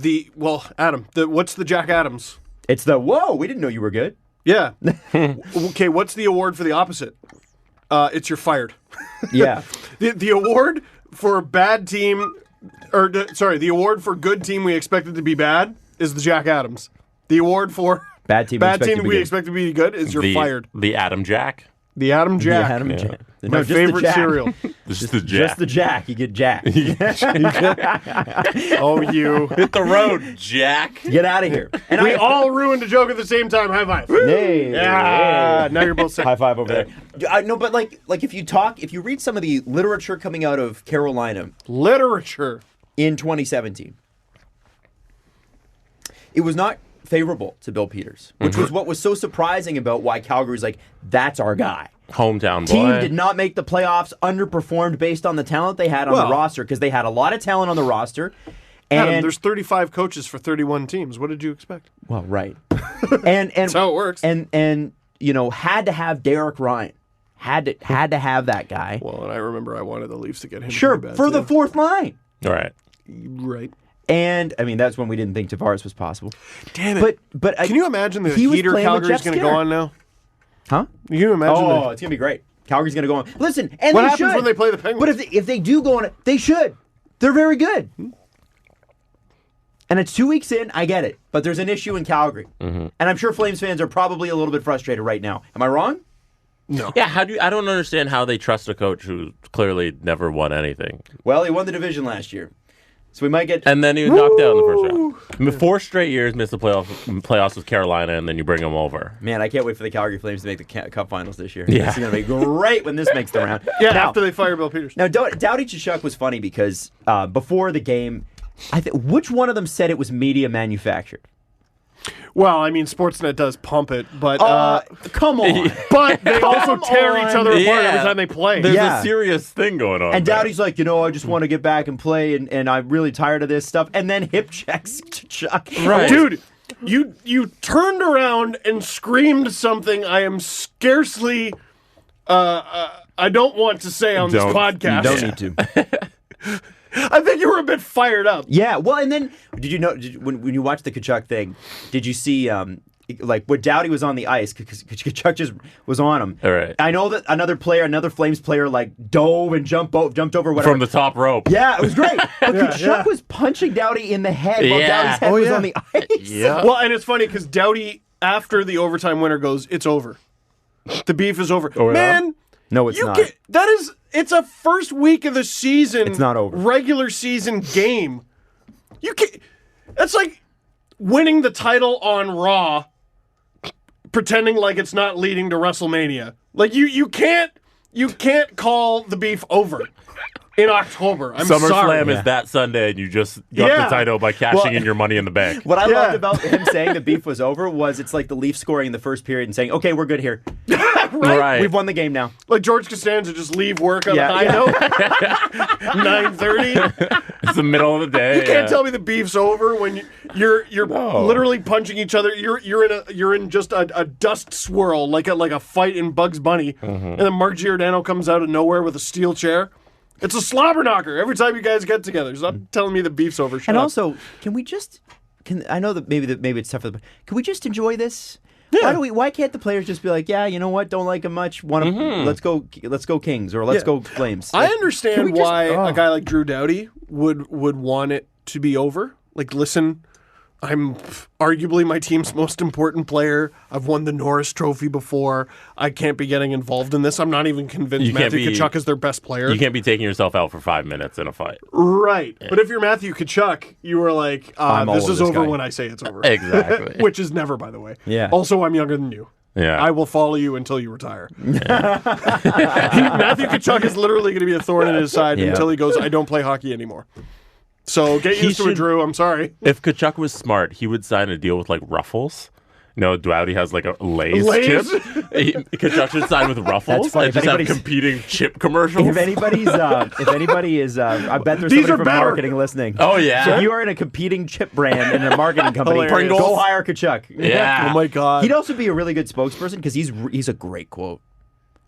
Adam, what's the Jack Adams? It's the, whoa, we didn't know you were good. Yeah. Okay, what's the award for the opposite? It's you're fired. Yeah. The award for bad team... the award for good team we expected to be bad is the Jack Adams. The award for bad team we expect to be good is you're fired. The Adam Jack. The Adam Jack. The Adam Jack. My favorite cereal. Just the Jack. Just the Jack. You get Jack. Oh, you. Hit the road, Jack. Get out of here. And we all ruined a joke at the same time. High five. Hey. Yeah. Now you're both sick. High five over there. No, but like if you read some of the literature coming out of Carolina. Literature. In 2017. It was not favorable to Bill Peters, which was what was so surprising about why Calgary's like, that's our guy. Hometown boy. Team did not make the playoffs, underperformed based on the talent they had on the roster, because they had a lot of talent on the roster. And Adam, there's 35 coaches for 31 teams. What did you expect? Well, right. and that's how it works. And had to have Derek Ryan. Had to have that guy. Well, and I remember I wanted the Leafs to get him. Sure, for the fourth line. All right. Right. And, I mean, that's when we didn't think Tavares was possible. Damn it. But can you imagine the heater Calgary's going to go on now? Huh? Can you imagine it's going to be great. Calgary's going to go on. Listen, and what they happens should. when they play the Penguins? But if they do go on, they should. They're very good. And it's 2 weeks in, I get it. But there's an issue in Calgary. Mm-hmm. And I'm sure Flames fans are probably a little bit frustrated right now. Am I wrong? No. Yeah, I don't understand how they trust a coach who clearly never won anything. Well, he won the division last year. So we might get... And then he was knocked out in the first round. I mean, 4 straight years missed the playoffs with Carolina, and then you bring them over. Man, I can't wait for the Calgary Flames to make the Cup Finals this year. Yeah. It's going to be great when this makes the round. Yeah, after they fire Bill Peters. Now, Doughty Tkachuk was funny because before the game, which one of them said it was media manufactured? Well, I mean, Sportsnet does pump it, but... come on. But they also tear each other apart every time they play. There's a serious thing going on. And Doughty's like, I just want to get back and play, and I'm really tired of this stuff. And then hip checks Tkachuk. Right. Dude, you turned around and screamed something I am scarcely... I don't want to say on this podcast. You don't need to. I think you were a bit fired up. Yeah, well, and then did you know when you watched the Tkachuk thing? Did you see when Doughty was on the ice because Tkachuk just was on him? All right. I know that another Flames player dove and jumped over whatever from the top rope. Yeah, it was great. But Tkachuk was punching Doughty in the head while Doughty's head was on the ice. Yeah. Well, and it's funny because Doughty after the overtime winner goes, "It's over. The beef is over." Oh, Man. Yeah? No, it's not. It's a first week of the season. It's not over. Regular season game. You can't. That's like winning the title on Raw, pretending like it's not leading to WrestleMania. Like you can't call the beef over in October. I'm sorry. SummerSlam is that Sunday, and you just got the title by cashing in your money in the bank. What I loved about him saying the beef was over was it's like the Leafs scoring in the first period and saying, "Okay, we're good here. Right. We've won the game now." Like George Costanza just leave work on a high note. 9:30. It's the middle of the day. You can't tell me the beef's over when you're literally punching each other. You're in just a dust swirl like a fight in Bugs Bunny, and then Mark Giordano comes out of nowhere with a steel chair. It's a slobber knocker every time you guys get together. Stop telling me the beef's over. Shut and up. also, can we just? I know that maybe it's tough for the. Can we just enjoy this? Yeah. Why can't the players just be like, yeah, you know what? Don't like him much. Let's go Kings or let's go Flames. I understand why a guy like Drew Doughty would want it to be over. Like, listen, I'm arguably my team's most important player. I've won the Norris Trophy before. I can't be getting involved in this. I'm not even convinced Matthew Tkachuk is their best player. You can't be taking yourself out for 5 minutes in a fight. Right. Yeah. But if you're Matthew Tkachuk, you were like, this is over when I say it's over. Exactly. Which is never, by the way. Yeah. Also, I'm younger than you. Yeah. I will follow you until you retire. Matthew Tkachuk is literally going to be a thorn in his side until he goes, I don't play hockey anymore. So get used to it, Drew. I'm sorry. If Tkachuk was smart, he would sign a deal with like Ruffles. No, Doughty has like a Lay's chip. Tkachuk should sign with Ruffles and just have competing chip commercials. If anybody is, I bet there's somebody from marketing listening. Oh yeah. So if you are in a competing chip brand in a marketing company, Pringles. go hire Tkachuk. Yeah. Oh my God. He'd also be a really good spokesperson because he's a great quote.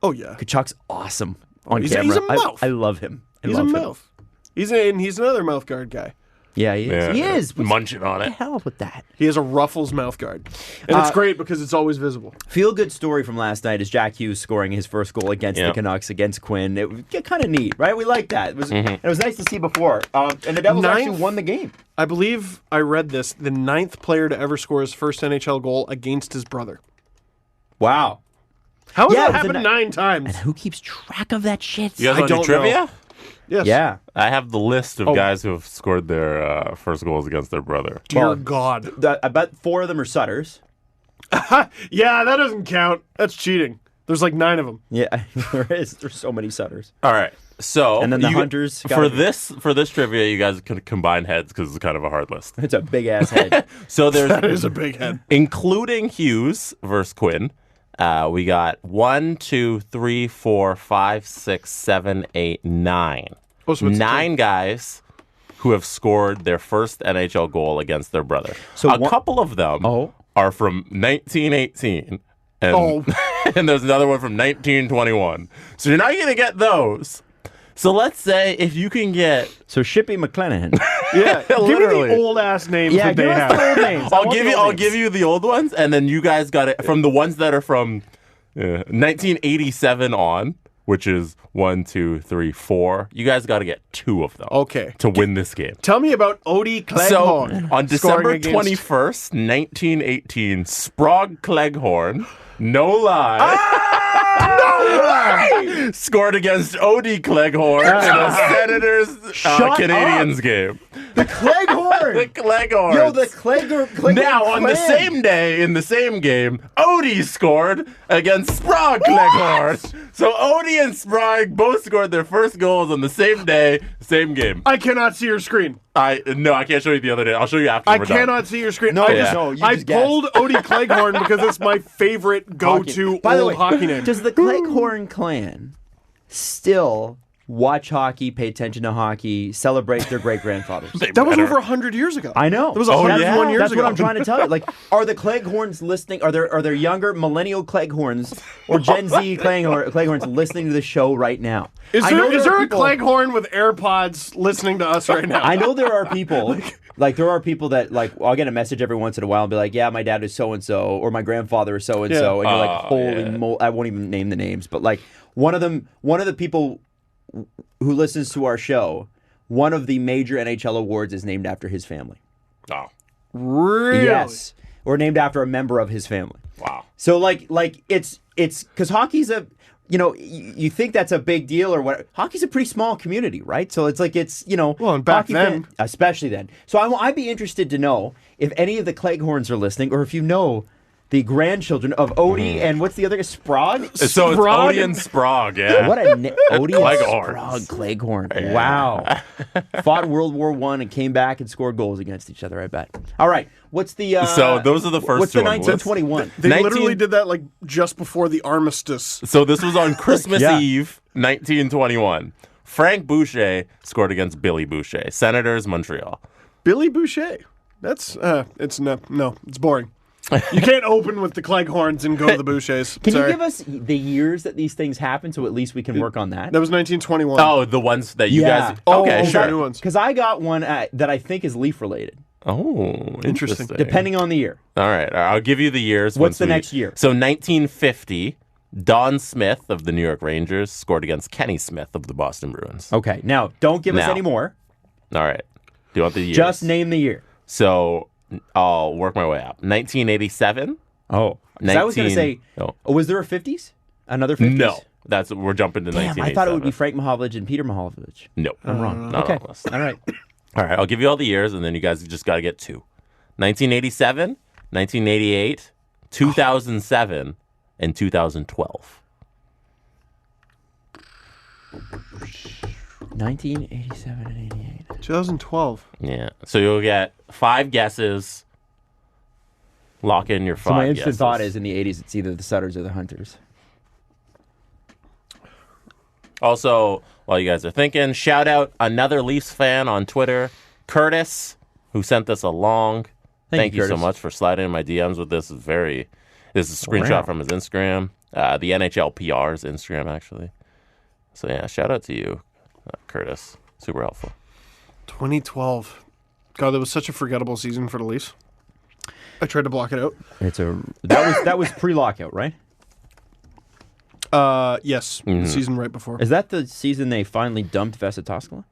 Oh yeah. Tkachuk's awesome on He's camera. a mouth. I love him. He's a mouth. He's another mouth guard guy. Yeah, he is. Yeah. He is. Munching on What it. the hell with that? He has a Ruffles mouth guard. And it's great because it's always visible. Feel-good story from last night is Jack Hughes scoring his first goal against the Canucks, against Quinn. It was kind of neat, right? We liked that. It was nice to see before. And the Devils actually won the game. I believe I read this. The 9th player to ever score his first NHL goal against his brother. Wow. How has that happened 9 times? And who keeps track of that shit? You guys want to do trivia? Yes. Yeah. I have the list of guys who have scored their first goals against their brother. Dear God. I bet 4 of them are Sutters. Yeah, that doesn't count. That's cheating. There's like 9 of them. Yeah, there is. There's so many Sutters. All right. So And then the Hunters. for this trivia, you guys can combine heads because it's kind of a hard list. It's a big-ass head. So That is a big head. including Hughes versus Quinn. We got 1, 2, 3, 4, 5, 6, 7, 8, 9. Oh, so it's 9 guys who have scored their first NHL goal against their brother. So a couple of them are from 1918, and, and there's another one from 1921. So you're not going to get those. So let's say if you can get... So Shippy McClanahan. Yeah, give me the old-ass names that they have. The old names. I'll give you the old ones, and then you guys got it from the ones that are from 1987 on, which is 1, 2, 3, 4. You guys got to get 2 of them. Okay. To win this game. Tell me about Odie Cleghorn. So on December 21st, 1918, Sprague Cleghorn, no lie. Scored against Odie Cleghorn in a Senators Canadiens game. The Cleghorn! The Cleghorn. Yo, the Cleghorn. Now, on the same day, in the same game, Odie scored against Sprague Cleghorn. So Odie and Sprague both scored their first goals on the same day, same game. I cannot see your screen. I can't show you the other day. I'll show you after. I cannot see your screen. No, I pulled Odie Cleghorn because it's my favorite go-to old hockey name. Does the Cleghorn clan still watch hockey, pay attention to hockey, celebrate their great-grandfathers? That was over 100 years ago. I know. That was 101 years That's ago. what I'm trying to tell you. Like, are the Cleghorns listening? Are there younger millennial Cleghorns or Gen Z Cleghorns listening to the show right now? Is there a Cleghorn with AirPods listening to us right now? I know there are people. Like, there are people that, like, I'll get a message every once in a while and be like, yeah, my dad is so-and-so, or my grandfather is so-and-so, and you're like, holy I won't even name the names, but, like, one of the people who listens to our show, one of the major NHL awards is named after his family. Oh. Really? Yes. Or named after a member of his family. Wow. So, like it's because hockey's you think that's a big deal or what? Hockey's a pretty small community, right? So it's like Well, and back then, especially then. So I'd be interested to know if any of the Cleghorns are listening, or if you know the grandchildren of Odie and what's the other guy? Sprague? So it's Odie and Sprague, yeah. What a Odie Cleghorns. and Sprague Cleghorn. Yeah. Wow. Fought World War I and came back and scored goals against each other, I bet. All right. What's the So those are the first what's two the on the list. 1921? They literally did that like just before the armistice. So this was on Christmas Yeah. Eve, 1921. Frank Boucher scored against Billy Boucher, Senators, Montreal. Billy Boucher. That's it's boring. You can't open with the Cleghorns and go to the Bouchers. Can Sorry. you give us the years that these things happened so at least we can work on that? That was 1921. Oh, the ones that you Yeah. guys... Okay, Oh, sure. new ones. Because I got one that I think is Leaf related. Oh, interesting. Depending on the year. All right. I'll give you the years. What's the next year? So 1950, Don Smith of the New York Rangers scored against Kenny Smith of the Boston Bruins. Okay. Now, don't give us any more. All right. Do you want the years? Just name the year. So I'll work my way up. 1987. Oh. I was going to say, was there a 50s? Another 50s? No. We're jumping to 1987. I thought it would be Frank Mahovlich and Peter Mahovlich. No. I'm wrong. Not okay. on the list. All right. All right. I'll give you all the years, and then you guys just got to get 2. 1987, 1988, 2007, and 2012. 1987 and 88. 2012. Yeah. So you'll get 5 guesses. Lock in your 5 So my instant guesses. thought is in the 80s, it's either the Sutters or the Hunters. Also, while you guys are thinking, shout out another Leafs fan on Twitter, Curtis, who sent this along. Thank you so Curtis. much for sliding in my DMs with this. This is a screenshot from his Instagram, the NHL PR's Instagram, actually. So yeah, shout out to you, Curtis. Super helpful. 2012. God, that was such a forgettable season for the Leafs. I tried to block it out. That was pre-lockout, right? Yes, the season right before. Is that the season they finally dumped Vesitoskala?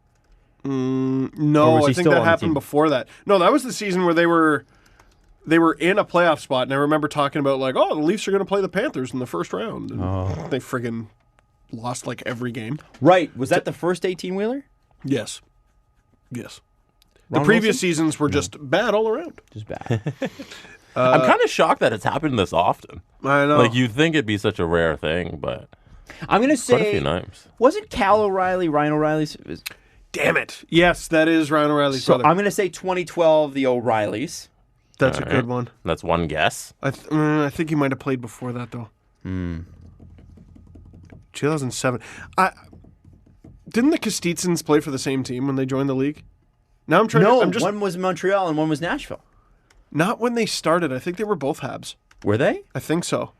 No, I think that happened before that. No, that was the season where they were in a playoff spot, and I remember talking about like, the Leafs are going to play the Panthers in the first round, and they friggin' lost like every game. Right. Was that the first 18-wheeler? Yes. Yes. Ron the previous Wilson? seasons were just bad all around. Just bad. I'm kind of shocked that it's happened this often. I know. Like, you'd think it'd be such a rare thing, but I'm going to quite a say, few times. wasn't Cal O'Reilly Ryan O'Reilly's? Damn it. Yes, that is Ryan O'Reilly's So brother. I'm going to say 2012, the O'Reillys. That's All a right. good one. That's one guess. I think he might have played before that, though. 2007. Didn't the Kostitsins play for the same team when they joined the league? Now I'm trying No, to... one was Montreal and one was Nashville. Not when they started. I think they were both Habs. Were they? I think so.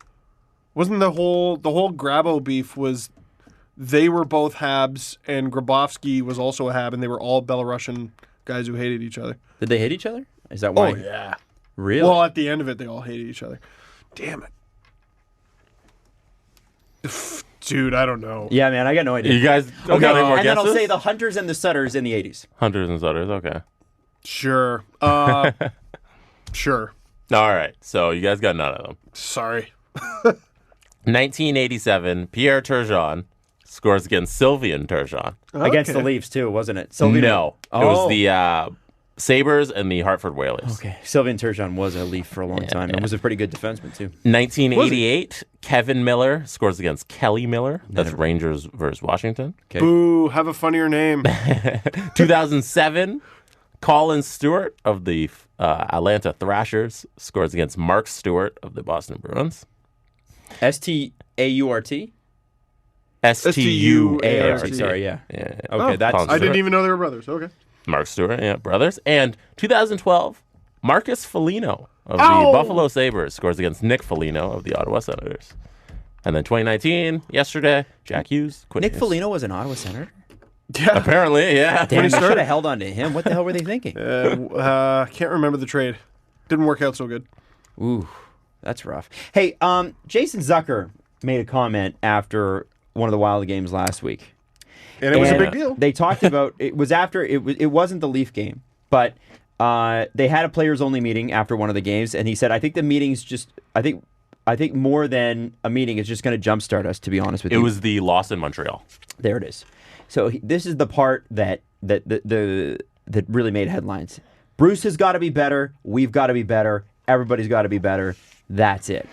Wasn't the whole Grabo beef was they were both Habs and Grabovski was also a Hab and they were all Belarusian guys who hated each other. Did they hate each other? Is that why? Oh, yeah. Really? Well, at the end of it, they all hated each other. Damn it. Dude, I don't know. Yeah, man, I got no idea. You guys Okay, got any more and then I'll guesses? say the Hunters and the Sutters in the 80s. Hunters and Sutters, okay. Sure. Sure. All right, so you guys got none of them. Sorry. 1987, Pierre Turgeon scores against Sylvian Turgeon. Against the Okay. Leafs, too, wasn't it? Sylvian... No, it was the Sabres and the Hartford Whalers. Okay, Sylvian Turgeon was a Leaf for a long time and was a pretty good defenseman, too. 1988, Kevin Miller scores against Kelly Miller. That's Rangers versus Washington. Okay. Boo, have a funnier name. 2007, Colin Stewart of the Atlanta Thrashers scores against Mark Stewart of the Boston Bruins. S-T-A-U-R-T? S-T-U-A-R-T. Sorry, yeah. Yeah. Okay, that's... Colin I didn't Stewart. even know they were brothers. Okay. Mark Stewart, yeah, brothers. And 2012, Marcus Foligno of the Ow! Buffalo Sabres scores against Nick Foligno of the Ottawa Senators. And then 2019, yesterday, Jack Hughes. Nick Foligno was an Ottawa Senator? Yeah. Apparently, yeah. Damn, they started. should have held on to him. What the hell were they thinking? Can't remember the trade. Didn't work out so good. Ooh, that's rough. Hey, Jason Zucker made a comment after one of the Wild games last week. And it was a And big deal. They talked about it was after it wasn't the Leaf game, but they had a players only meeting after one of the games, and he said, "I think the meeting's just I think more than a meeting is just going to jumpstart us." To be honest with you, It was the loss in Montreal. there it is. So this is the part that really made headlines. Bruce has got to be better. We've got to be better. Everybody's got to be better. That's it.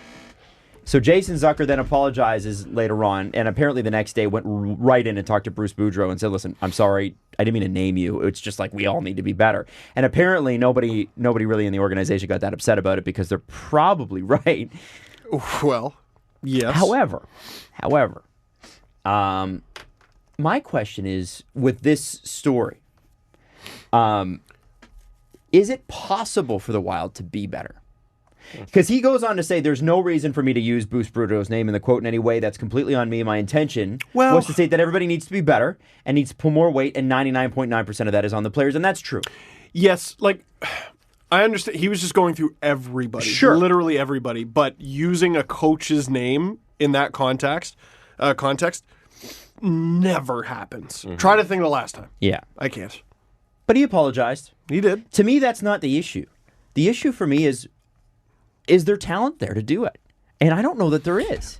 So Jason Zucker then apologizes later on, and apparently the next day went right in and talked to Bruce Boudreau and said, "Listen, I'm sorry. I didn't mean to name you. It's just like we all need to be better." And apparently nobody really in the organization got that upset about it because they're probably right. Well, yes. However, my question is, with this story, is it possible for the Wild to be better? Because he goes on to say, there's no reason for me to use Bruce Boudreau's name in the quote in any way. That's completely on me. My intention was to state that everybody needs to be better and needs to put more weight, and 99.9% of that is on the players, and that's true. Yes, like, I understand. He was just going through everybody. Sure. Literally everybody. But using a coach's name in that context never happens. Try to think of the last time. Yeah. I can't. But he apologized. He did. To me, that's not the issue. The issue for me is there talent there to do it? And I don't know that there is.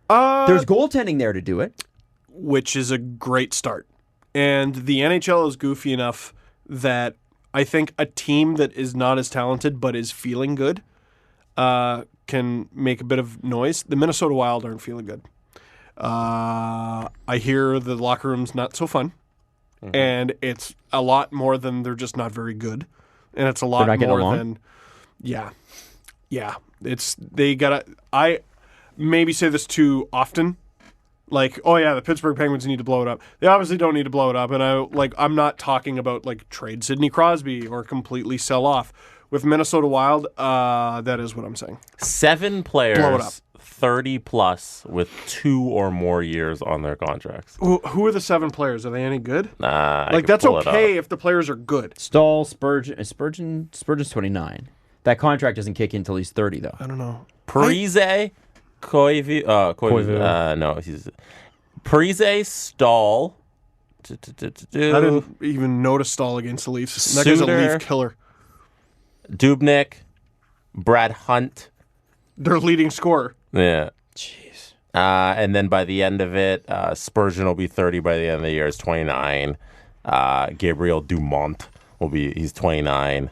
There's goaltending there to do it. Which is a great start. And the NHL is goofy enough that I think a team that is not as talented but is feeling good can make a bit of noise. The Minnesota Wild aren't feeling good. I hear the locker room's not so fun. And it's a lot more than they're just not very good. And it's a lot more than... Yeah. It's... They gotta... I maybe say this too often. Like, oh yeah, the Pittsburgh Penguins need to blow it up. They obviously don't need to blow it up, and I'm not talking about like trade Sidney Crosby or completely sell off. With Minnesota Wild, that is what I'm saying. 7 players, Blow it up. 30 plus, with 2 or more years on their contracts. Who are the 7 players? Are they any good? Like that's okay if the players are good. Stahl, Spurgeon's 29. That contract doesn't kick in until he's 30, though. I don't know. Parise, Koivu. No, he's Parise, Stahl. I didn't even notice Stahl against the Leafs. That guy's a Leaf killer. Dubnyk, Brad Hunt. Their leading scorer. Yeah. Jeez. And then by the end of it, Spurgeon will be 30 by the end of the year. He's 29. Gabriel Dumont he's 29.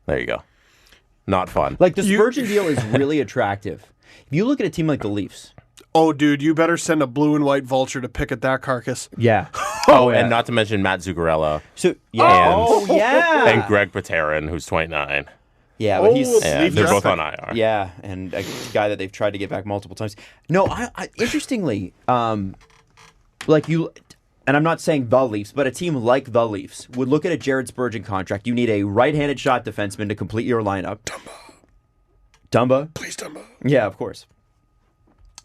There you go. Not fun. Like, the Spurgeon deal is really attractive. If you look at a team like the Leafs. Oh, dude, you better send a blue and white vulture to pick at that carcass. Yeah. And not to mention Matt Zuccarello. So, yeah. And Greg Paterin, who's 29. Yeah, but they're both on IR. Yeah, and a guy that they've tried to get back multiple times. No, I interestingly, like you, and I'm not saying the Leafs, but a team like the Leafs would look at a Jared Spurgeon contract. You need a right-handed shot defenseman to complete your lineup. Dumba? Please, Dumba. Yeah, of course.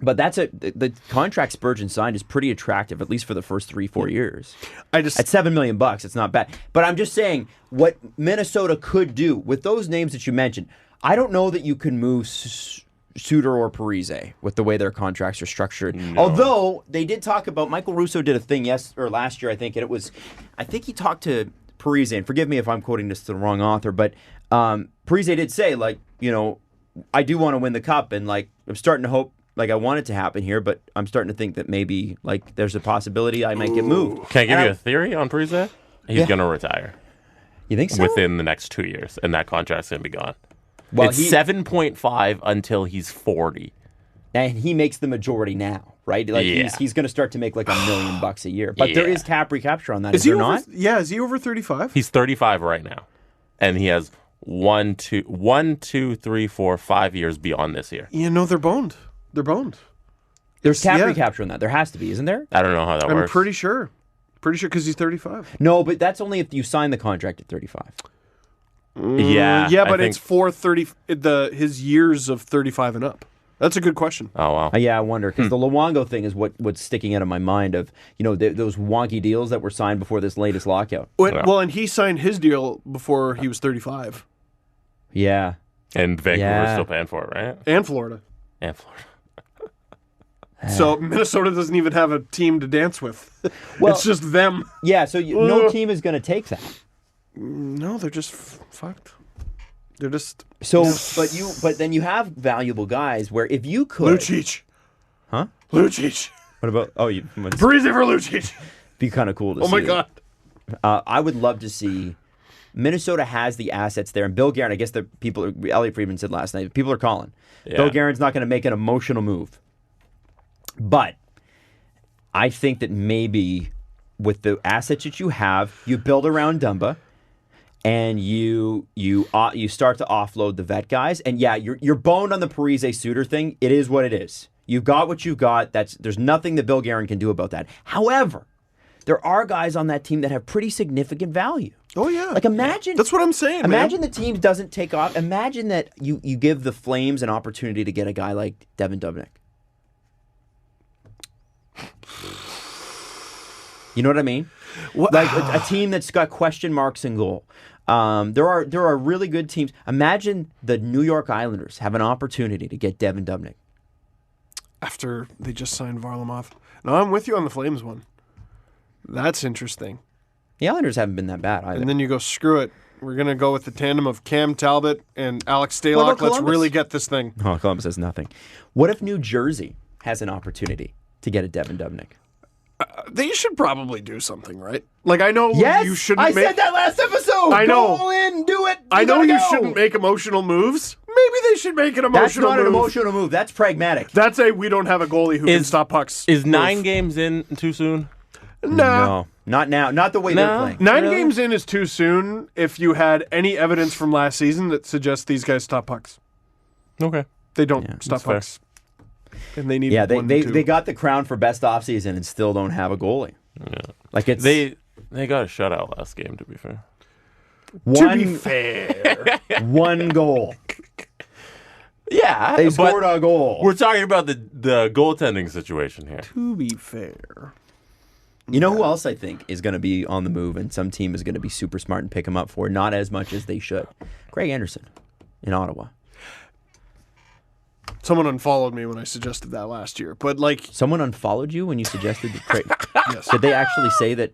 But the contract Spurgeon signed is pretty attractive, at least for the first 3-4 years. At $7 million, it's not bad. But I'm just saying what Minnesota could do with those names that you mentioned. I don't know that you can move Suter or Parise with the way their contracts are structured. No. Although they did talk about Michael Russo did a thing last year, I think, and it was I think he talked to Parise, and forgive me if I'm quoting this to the wrong author, but Parise did say, like, you know, I do want to win the cup, and like I'm starting to hope. Like, I want it to happen here, but I'm starting to think that maybe, like, there's a possibility I might get moved. Can I give you a theory on Parise? He's going to retire. You think so? Within the next 2 years, and that contract's going to be gone. Well, it's 7.5 until he's 40. And he makes the majority now, right? Like, he's going to start to make like $1 million a year. But there is cap recapture on that, is there not? Yeah, is he over 35? He's 35 right now. And he has 1, 2, 3, 4, 5 years beyond this year. You know, they're boned. They're boned. There's cap recapture on that. There has to be, isn't there? I don't know how that works. I'm pretty sure. Pretty sure because he's 35. No, but that's only if you sign the contract at 35. Yeah, but it's for his years of 35 and up. That's a good question. Oh, wow. Yeah, I wonder, because the Luongo thing is what's sticking out of my mind of, you know, those wonky deals that were signed before this latest lockout. Well, and he signed his deal before he was 35. Yeah. And Vancouver's still paying for it, right? And Florida. And Florida. So Minnesota doesn't even have a team to dance with. Well, it's just them. Yeah, so no team is going to take that. No, they're just fucked. They're just but then you have valuable guys where if you could Lucic. Huh? Lucic. What about Parise for Lucic. Be kind of cool to see. Oh my god. I would love to see Minnesota has the assets there, and Bill Guerin, I guess the people Elliot Friedman said last night, people are calling. Yeah. Bill Guerin's not going to make an emotional move. But I think that maybe with the assets that you have, you build around Dumba, and you start to offload the vet guys. And yeah, you're boned on the Parise Suter thing. It is what it is. You've got what you've got. There's nothing that Bill Guerin can do about that. However, there are guys on that team that have pretty significant value. Oh yeah. Like imagine that's what I'm saying. Imagine the team doesn't take off. Imagine that you give the Flames an opportunity to get a guy like Devin Dubnyk. You know what I mean? Like a team that's got question marks in goal. There are really good teams. Imagine the New York Islanders have an opportunity to get Devin Dubnyk. After they just signed Varlamov. No, I'm with you on the Flames one. That's interesting. The Islanders haven't been that bad either. And then you go, screw it. We're going to go with the tandem of Cam Talbot and Alex What Stalock. about Let's Columbus? really get this thing. Oh, Columbus has nothing. What if New Jersey has an opportunity to get a Devin Dubnyk? They should probably do something, right? Like, I know Yes, you shouldn't I make... said that last episode. I know. Go all in, do it. I know gotta you go. shouldn't make emotional moves. Maybe they should make an emotional That's not move. an emotional move. That's pragmatic. That's a we don't have a goalie who can stop pucks. Is move. 9 games in too soon? Nah. No, not now. Not the way they're playing. 9 Really? games in is too soon if you had any evidence from last season that suggests these guys stop pucks. Okay. They don't stop that's fair. pucks. And they need Yeah, one, they two. got the crown for best offseason and still don't have a goalie. Yeah. Like it's They got a shutout last game, to be fair. To be one fair. one goal. Yeah. They but scored a goal. We're talking about the goaltending situation here. To be fair. You know who else I think is going to be on the move and some team is going to be super smart and pick him up for not as much as they should? Craig Anderson in Ottawa. Someone unfollowed me when I suggested that last year. But, like... Someone unfollowed you when you suggested that Craig. Yes. Did they actually say that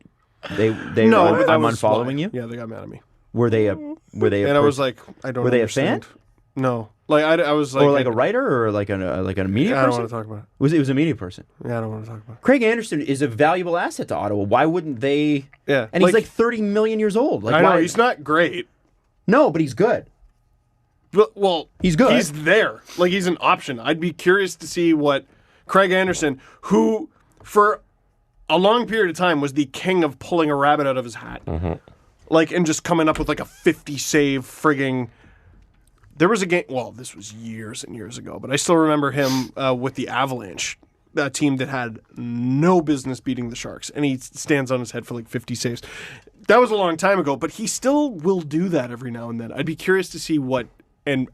they No, were, but that I'm was unfollowing why. you? Yeah, they got mad at me. Were they a And I was like, I don't Were they a understand. fan? No. Like, I was like... or like a writer or like a media I don't person? want to talk about it. It was a media person. Yeah, I don't want to talk about it. Craig Anderson is a valuable asset to Ottawa. Why wouldn't they? Yeah. And he's like 30 million years old. Like I know, why? he's not great. No, but he's good. Well, He's good. He's there. Like, he's an option. I'd be curious to see what Craig Anderson, who for a long period of time was the king of pulling a rabbit out of his hat. Like, and just coming up with like a 50 save frigging. There was a game, well, this was years and years ago, but I still remember him with the Avalanche, a team that had no business beating the Sharks, and he stands on his head for like 50 saves. That was a long time ago, but he still will do that every now and then. I'd be curious to see what. And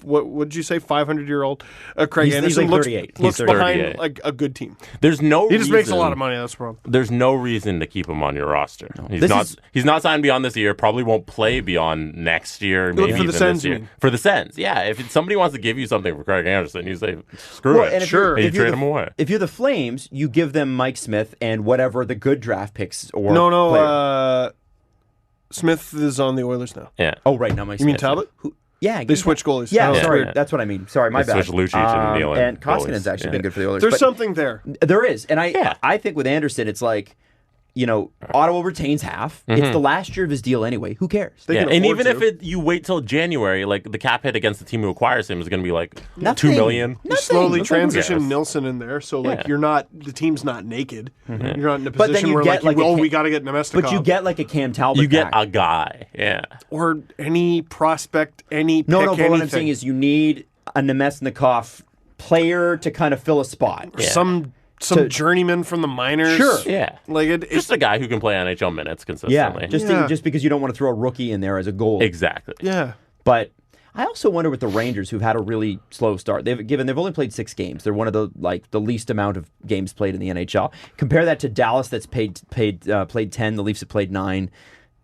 what did you say? 500-year-old Craig Anderson like 38. looks He's behind 38. like a good team. There's no He reason. just makes a lot of money. That's the problem. There's no reason to keep him on your roster. This He's not signed beyond this year. Probably won't play beyond next year. Maybe for the even Sens, this you year. mean? For the Sens, yeah. If somebody wants to give you something for Craig Anderson, you say screw it. and if Sure. you're- And you if you're trade the- him away. If you're the Flames, you give them Mike Smith and whatever the good draft picks or No. player. Smith is on the Oilers now. Yeah. Oh, right, not Mike You mean Smith. Talbot? Yeah, They switched goalies. Yeah, Oh, that's sorry, weird. that's what I mean. Sorry, my They bad. switched Lucic and Nealon and goalies. Koskinen's actually Yeah. been good for the Oilers. There's but something there. There is, and Yeah. I think with Anderson, it's like, you know, Ottawa retains half. It's the last year of his deal anyway. Who cares? They Yeah, can and afford even to. if you wait till January, like the cap hit against the team who acquires him is going to be like Nothing. $2 million. You slowly Nothing. transition Yes. Nilsson in there, so like Yeah. the team's not naked. You're not in a But then position you where get like, like a we Cam- got to get Nemestikov. But you get like a Cam Talbot You get back. a guy, yeah. or any prospect, any No, pick, but anything. what I'm saying is you need a Nemesnikov player to kind of fill a spot. Yeah. some To- journeyman from the minors. Sure. Yeah. Like it's Just a guy who can play NHL minutes Yeah, consistently. just because you don't want to throw a rookie in there as a goal. Exactly. yeah. But I also wonder with the Rangers, who've had a really slow start. They've only played 6 games. They're one of the least amount of games played in the NHL. Compare that to Dallas, that's played 10. The Leafs have played 9.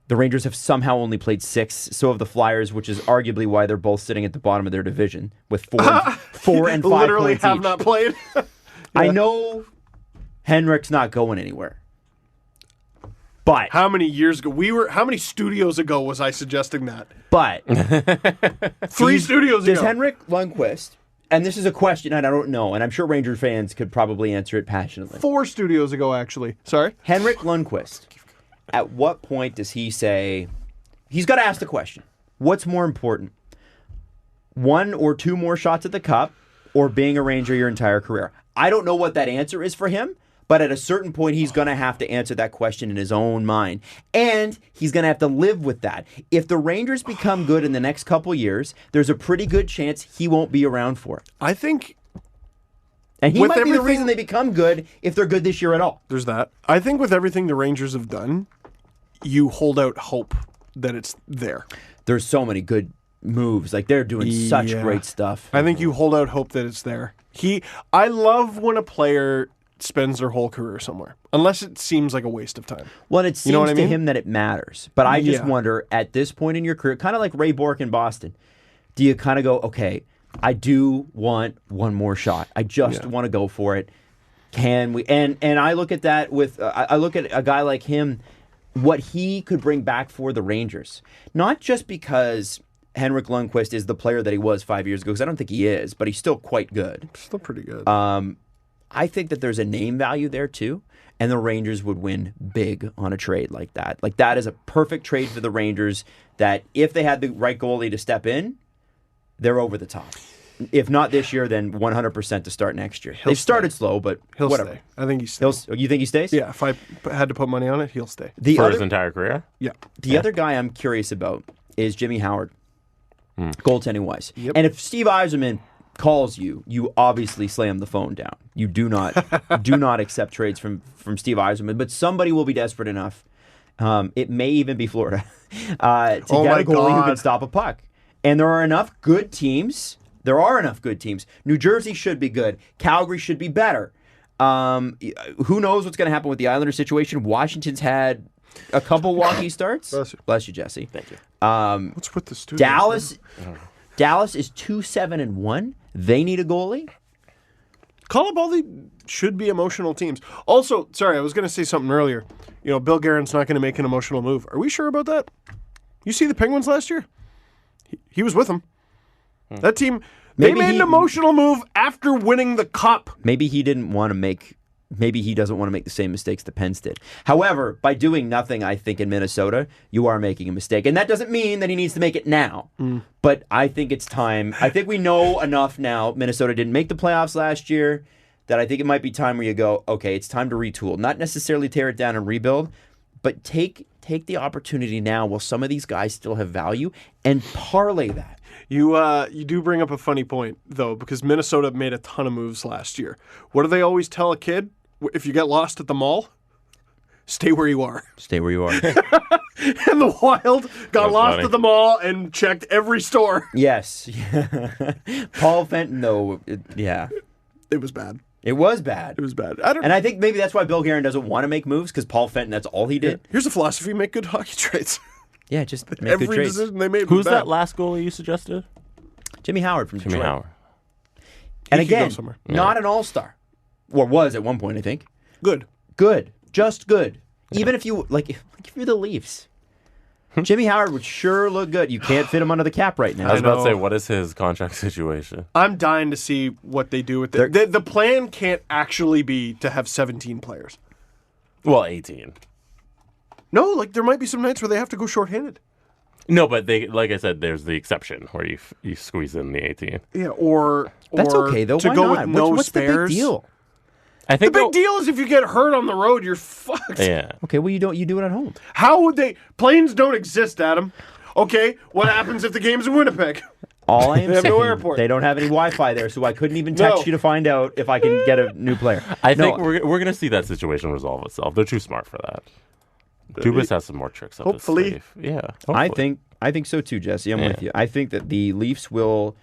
The Rangers have somehow only played 6. So have the Flyers, which is arguably why they're both sitting at the bottom of their division with 4 and 5 Literally points have each. not played. I know Henrik's not going anywhere, but How many years ago? How many studios ago was I suggesting that? 3 studios Does ago. Henrik Lundqvist, and this is a question and I don't know, and I'm sure Ranger fans could probably answer it passionately. 4 studios ago, actually. Sorry. Henrik Lundqvist, at what point does he say, he's got to ask the question, what's more important? 1 or 2 more shots at the cup or being a Ranger your entire career? I don't know what that answer is for him, but at a certain point, he's going to have to answer that question in his own mind. And he's going to have to live with that. If the Rangers become good in the next couple years, there's a pretty good chance he won't be around for it. I think And he With might be the everything- reason they become good if they're good this year at all. there's that. I think with everything the Rangers have done, you hold out hope that it's there. There's so many good moves. Like, they're doing such Yeah. great stuff. I think you hold out hope that it's there. I love when a player spends their whole career somewhere, unless it seems like a waste of time. Well, it seems what I to mean? him that it matters. But I just Yeah. wonder, at this point in your career, kind of like Ray Bourque in Boston, do you kind of go, okay, I do want one more shot. I just want to go for it. Can we? And I look at that with, I look at a guy like him, what he could bring back for the Rangers. Not just because Henrik Lundqvist is the player that he was 5 years ago, because I don't think he is, but he's still quite good. Still pretty good. I think that there's a name value there too, and the Rangers would win big on a trade like that. Like, that is a perfect trade for the Rangers that if they had the right goalie to step in, they're over the top. If not this year, then 100% to start next year. They've started slow, but He'll whatever. stay. I think he stays. You think he stays? Yeah, if I had to put money on it, he'll stay. For his entire career? Yeah. The other guy I'm curious about is Jimmy Howard, goaltending-wise. And if Steve Yzerman calls you, you obviously slam the phone down. You do not accept trades from Steve Yzerman, but somebody will be desperate enough. It may even be Florida to get a goalie who can stop a puck. And there are enough good teams. New Jersey should be good. Calgary should be better. Who knows what's going to happen with the Islanders situation? Washington's had a couple wonky starts. Bless you, Jesse. Thank you. What's with the studio? Dallas is 2-7-1. They need a goalie. Call up all the should be emotional teams. Also, sorry, I was going to say something earlier. You know, Bill Guerin's not going to make an emotional move. Are we sure about that? You see the Penguins last year? He was with them. That team, they made an emotional move after winning the cup. Maybe he doesn't want to make the same mistakes the Pens did. However, by doing nothing, I think in Minnesota, you are making a mistake. And that doesn't mean that he needs to make it now. But I think it's time. I think we know enough now. Minnesota didn't make the playoffs last year, that I think it might be time where you go, okay, it's time to retool. Not necessarily tear it down and rebuild, but take the opportunity now while some of these guys still have value and parlay that. You do bring up a funny point, though, because Minnesota made a ton of moves last year. What do they always tell a kid? If you get lost at the mall, stay where you are. Stay where you are. And the Wild got lost at the mall and checked every store. Yes. Paul Fenton, though, It was bad. It was bad. It was bad. And I think maybe that's why Bill Guerin doesn't want to make moves, because Paul Fenton, that's all he did. Here's a philosophy: make good hockey trades. Yeah, just make Every good trades. decision they made. Who's was bad. that last goalie you suggested? Jimmy Howard from Detroit. Jimmy Howard. And He could go again, somewhere. not an all-star. Or was at one point, I think. Good. Good. Just good. Even if you, if you're the Leafs. Jimmy Howard would sure look good. You can't fit him under the cap right now. I was about to say, know. what is his contract situation? I'm dying to see what they do with it. The plan can't actually be to have 17 players. Well, 18. No, there might be some nights where they have to go shorthanded. No, but they, like I said, there's the exception where you squeeze in the 18. Yeah, or That's okay, though. to Why go not? with no What's spares. the big deal? I The think big deal is if you get hurt on the road, you're fucked. Yeah. Okay, well, you do it at home. How would they? Planes don't exist, Adam. Okay, what happens if the game's in Winnipeg? All I am They have saying, no airport. they don't have any Wi-Fi there, so I couldn't even text you to find out if I can get a new player. I think we're going to see that situation resolve itself. They're too smart for that. Dubas has some more tricks up Hopefully. his sleeve. Yeah. Hopefully. I think so too, Jesse. I'm with you. I think that the Leafs will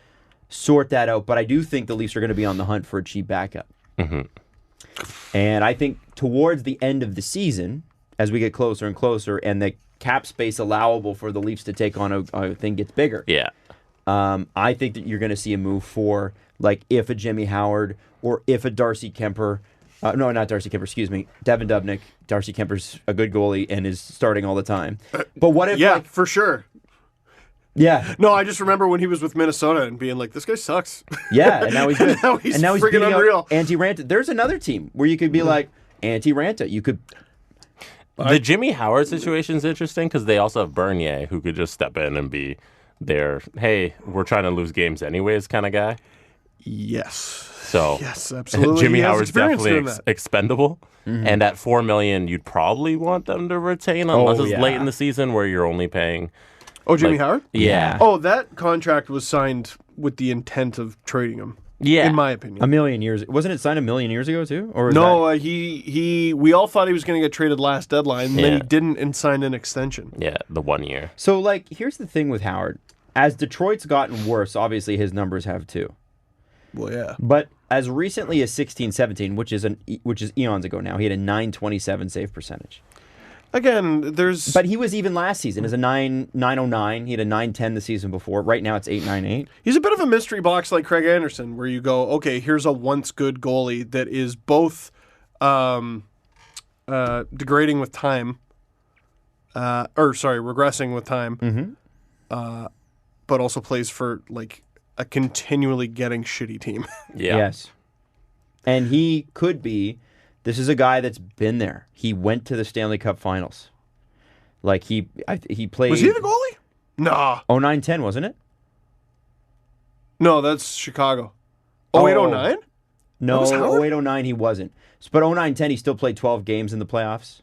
sort that out, but I do think the Leafs are going to be on the hunt for a cheap backup. Mm-hmm. And I think towards the end of the season, as we get closer and closer, and the cap space allowable for the Leafs to take on a thing gets bigger. Yeah. I think that you're going to see a move for, if a Jimmy Howard or if a Darcy Kemper. No, not Darcy Kemper, excuse me. Devin Dubnyk. Darcy Kemper's a good goalie and is starting all the time. But what if... Yeah, for sure. Yeah. No, I just remember when he was with Minnesota and being like, this guy sucks. Yeah, and now he's good. Now he's and now he's friggin' beating unreal. out Antti-Ranta. There's another team where you could be like, Antti-Ranta. You could... The Jimmy Howard situation is interesting because they also have Bernier, who could just step in and be their, hey, we're trying to lose games anyways kind of guy. Yes. So Yes, absolutely. Jimmy He has Howard's experience definitely doing that. expendable. Mm-hmm. And at $4 million, you'd probably want them to retain unless it's yeah. late in the season where you're only paying. Oh, Jimmy Howard? Yeah. Oh, that contract was signed with the intent of trading him. Yeah. In my opinion. A million years... Wasn't it signed a million years ago, too? Or was No, that- we all thought he was going to get traded last deadline, and then he Yeah. didn't and signed an extension. Yeah, the 1 year. So, here's the thing with Howard. As Detroit's gotten worse, obviously his numbers have too. Well, yeah. But as recently as 16-17, which is eons ago now, he had a .927 save percentage. Again, But he was even last season as a 909. He had a .910 the season before. Right now it's .898. He's a bit of a mystery box like Craig Anderson, where you go, okay, here's a once good goalie that is both degrading with time, regressing with time, but also plays for like a continually getting shitty team. Yeah. Yes. And he could be. This is a guy that's been there. He went to the Stanley Cup Finals. Like he played. Was he the goalie? Nah. 09-10, wasn't it? No, that's Chicago. 08-09? No, was Howard? 08-09 he wasn't. But 09-10 he still played 12 games in the playoffs.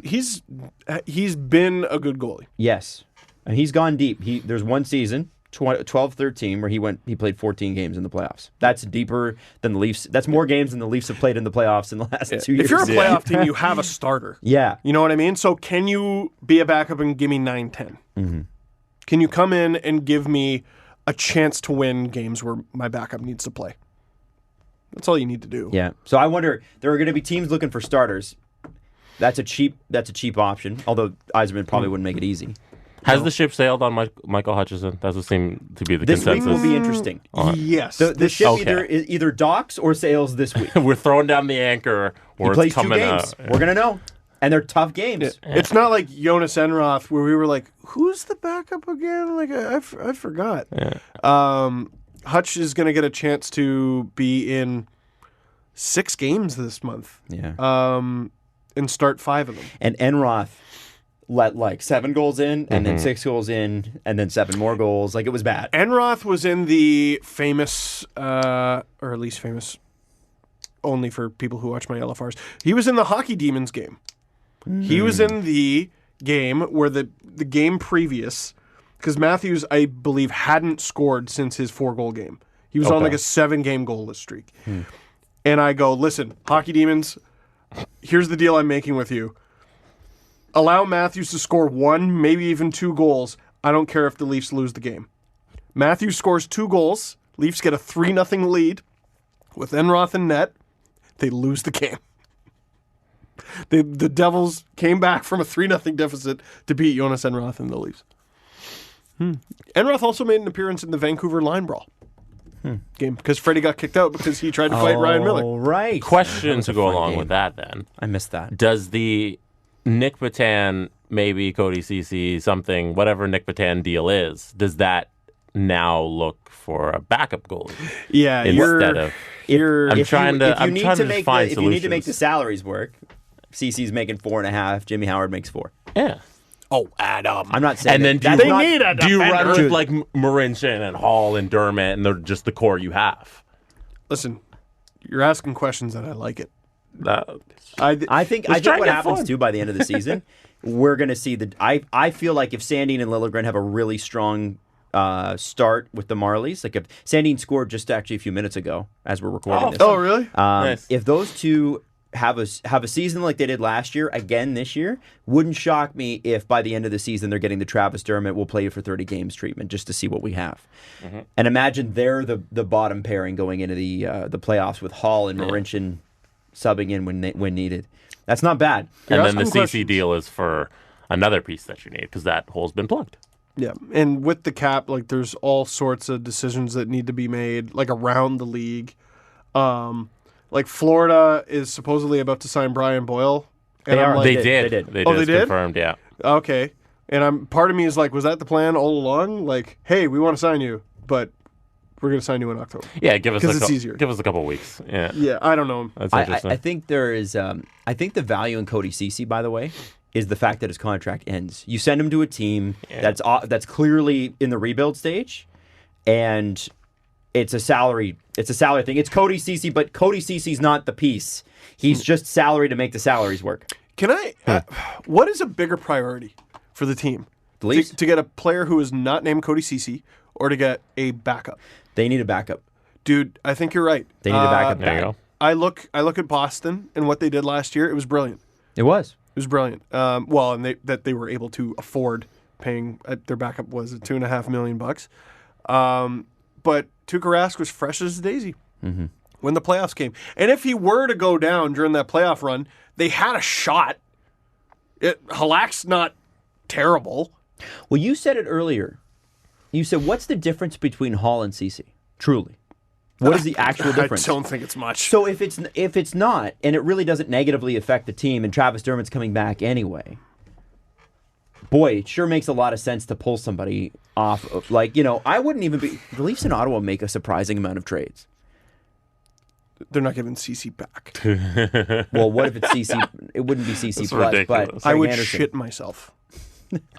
He's been a good goalie. Yes. And he's gone deep. There's one season, 12-13, where he played 14 games in the playoffs. That's deeper than the Leafs. That's more games than the Leafs have played in the playoffs in the last 2 years. If you're a playoff team, you have a starter. Yeah. You know what I mean? So can you be a backup and give me 9-10? Mm-hmm. Can you come in and give me a chance to win games where my backup needs to play? That's all you need to do. Yeah. So I wonder, there are going to be teams looking for starters. That's a cheap option, although Yzerman probably wouldn't make it easy. Has the ship sailed on Michael Hutchison? That would seem to be the This consensus. week will be interesting. Yes. The ship Okay. either docks or sails this week. We're throwing down the anchor, or He plays it's 2 coming games. out. We're going to know. And they're tough games. It's not like Jonas Enroth where we were like, who's the backup again? Like, I forgot. Yeah. Hutch is going to get a chance to be in 6 games this month. Yeah. And start 5 of them. And Enroth let like 7 goals in, and then 6 goals in, and then 7 more goals. Like, it was bad. Enroth was in the famous, or at least famous only for people who watch my LFRs. He was in the Hockey Demons game. He was in the game where the game previous, because Matthews, I believe, hadn't scored since his 4-goal game. He was on like a 7-game goalless streak. And I go, listen, Hockey Demons, here's the deal I'm making with you. Allow Matthews to score 1, maybe even 2 goals. I don't care if the Leafs lose the game. Matthews scores 2 goals. Leafs get a 3-0 lead with Enroth in net. They lose the game. The Devils came back from a 3-0 deficit to beat Jonas Enroth and the Leafs. Enroth also made an appearance in the Vancouver line brawl game because Freddie got kicked out because he tried to fight Ryan Miller. Oh, right. Question to go along with that, then. I missed that. Does the Nick Patan, maybe Cody Ceci, something, whatever Nick Patan deal is, does that now look for a backup goalie? Yeah, instead of I'm trying to find solutions. If you need to make the salaries work, CC's making 4.5. Jimmy Howard makes 4. Yeah. Oh, Adam. I'm not saying. And then that's not, do you run with like Marincin and Hall and Dermott and they're just the core you have? Listen, you're asking questions that I like it. I think what happens fun. too by the end of the season, we're going to see I feel like if Sandin and Liljegren have a really strong start with the Marlies, like if Sandin scored just actually a few minutes ago as we're recording this. Oh, really? Nice. If those two have a season like they did last year again this year, wouldn't shock me if by the end of the season they're getting the Travis Dermott will play you for 30 games treatment just to see what we have. And imagine they're the bottom pairing going into the playoffs with Hall and Marincin subbing in when needed. That's not bad. And then the CC deal is for another piece that you need because that hole's been plugged. Yeah, and with the cap, like there's all sorts of decisions that need to be made, like around the league. Like Florida is supposedly about to sign Brian Boyle. And They did. They did? confirmed, yeah. Okay, and part of me is like, was that the plan all along? Like, hey, we want to sign you, but we're going to sign you in October. Yeah, give us it's easier. Give us a couple weeks. Yeah. Yeah, I don't know. That's interesting. I think there is. I think the value in Cody Ceci, by the way, is the fact that his contract ends. You send him to a team that's clearly in the rebuild stage, and it's a salary thing. It's Cody Ceci, but Cody Ceci's not the piece. He's just salary to make the salaries work. Can I? What is a bigger priority for the team? The Leafs? To get a player who is not named Cody Ceci, or to get a backup? They need a backup. Dude, I think you're right. They need a backup. There you go. I look at Boston and what they did last year. It was brilliant. It was. It was brilliant. And they were able to afford paying their backup was $2.5 million. but Tuukka Rask was fresh as a daisy when the playoffs came. And if he were to go down during that playoff run, they had a shot. Halak's not terrible. Well, you said it earlier. You said, what's the difference between Hall and Ceci? Truly. What is the actual difference? I don't think it's much. So if it's not, and it really doesn't negatively affect the team, and Travis Dermott's coming back anyway, boy, it sure makes a lot of sense to pull somebody off. I wouldn't even be... The Leafs in Ottawa make a surprising amount of trades. They're not giving Ceci back. Well, what if it's Ceci? It wouldn't be Ceci That's plus, ridiculous. but I would Anderson. shit myself.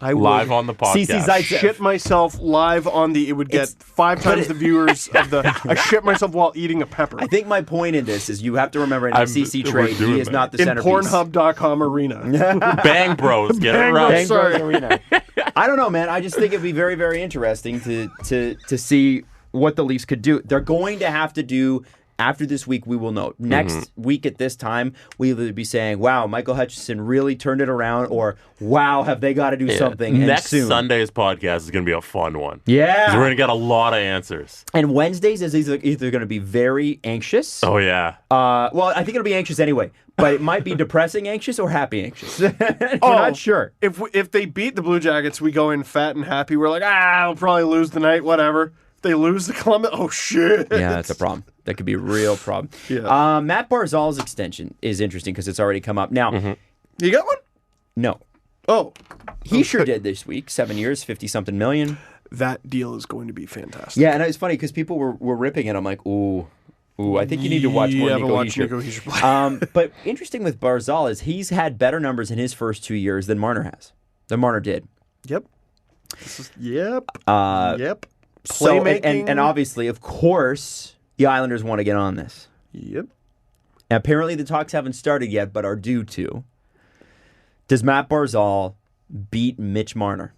Live on the podcast. Ceci Zaitsev. Shit myself live on the... It would get 5 times the viewers of the... I shit myself while eating a pepper. I think my point in this is you have to remember in the CC trade, doing he is that. not the in centerpiece. Pornhub.com arena. Bang Bros, get it Bang right. Bros. Sorry. Arena. I don't know, man. I just think it'd be very, very interesting to see what the Leafs could do. They're going to have to do... After this week, we will know. Next week at this time, we'll either be saying, wow, Michael Hutchinson really turned it around, or wow, have they got to do something Next soon. Sunday's podcast is going to be a fun one. Yeah. 'Cause we're going to get a lot of answers. And Wednesdays is either going to be very anxious. Oh, yeah. Well, I think it'll be anxious anyway, but it might be depressing anxious or happy anxious. We're not sure. If they beat the Blue Jackets, we go in fat and happy. We're like, we'll probably lose tonight, whatever. If they lose the Columbus, oh, shit. Yeah, that's a problem. That could be a real problem. Yeah. Matt Barzal's extension is interesting because it's already come up. Now, You got one? no. Oh. He sure did this week. 7 years, 50-something million. That deal is going to be fantastic. Yeah, and it's funny because people were ripping it. I'm like, ooh, I think you need to watch more Nico Hischier. play. But interesting with Barzal is he's had better numbers in his first 2 years than Marner has. Than Marner did. Yep. Yep. So, Playmaking. and obviously, of course, the Islanders want to get on this. Yep. And apparently the talks haven't started yet, but are due to. Does Matt Barzal beat Mitch Marner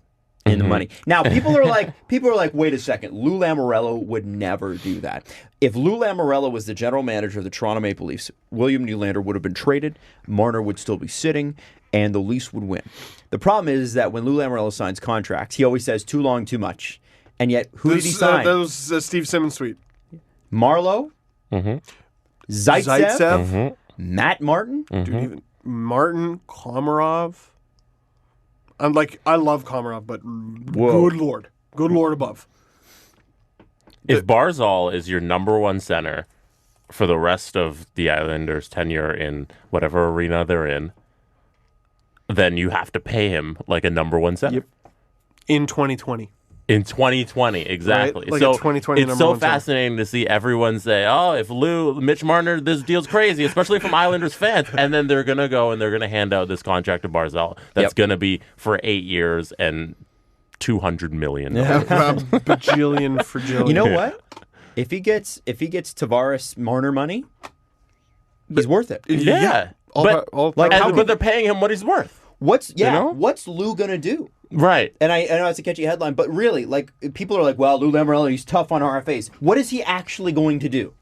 in the money? Now, people are like, wait a second, Lou Lamoriello would never do that. If Lou Lamoriello was the general manager of the Toronto Maple Leafs, William Nylander would have been traded, Marner would still be sitting, and the Leafs would win. The problem is that when Lou Lamoriello signs contracts, he always says too long, too much. And yet, who did he sign? That was Steve Simmons' tweet. Marlowe, Zaitsev, Matt Martin. Dude, even Martin, Komarov. I love Komarov, but good lord above. If Barzal is your number one center for the rest of the Islanders' tenure in whatever arena they're in, then you have to pay him like a number one center. Yep. In 2020. In 2020, exactly. Right? Like so a 2020 it's number so one center. fascinating to see everyone say, "Oh, if Mitch Marner, this deal's crazy," especially from Islanders fans. And then they're gonna go and they're gonna hand out this contract to Barzal. That's gonna be for 8 years and $200 million. Bajillion fragillion. You know what? If he gets Tavares Marner money, he's worth it. Yeah. But they're paying him what he's worth. What's Lou gonna do? Right. And I know it's a catchy headline, but really, people are like, well, Lou Lamoriello, he's tough on RFAs. What is he actually going to do?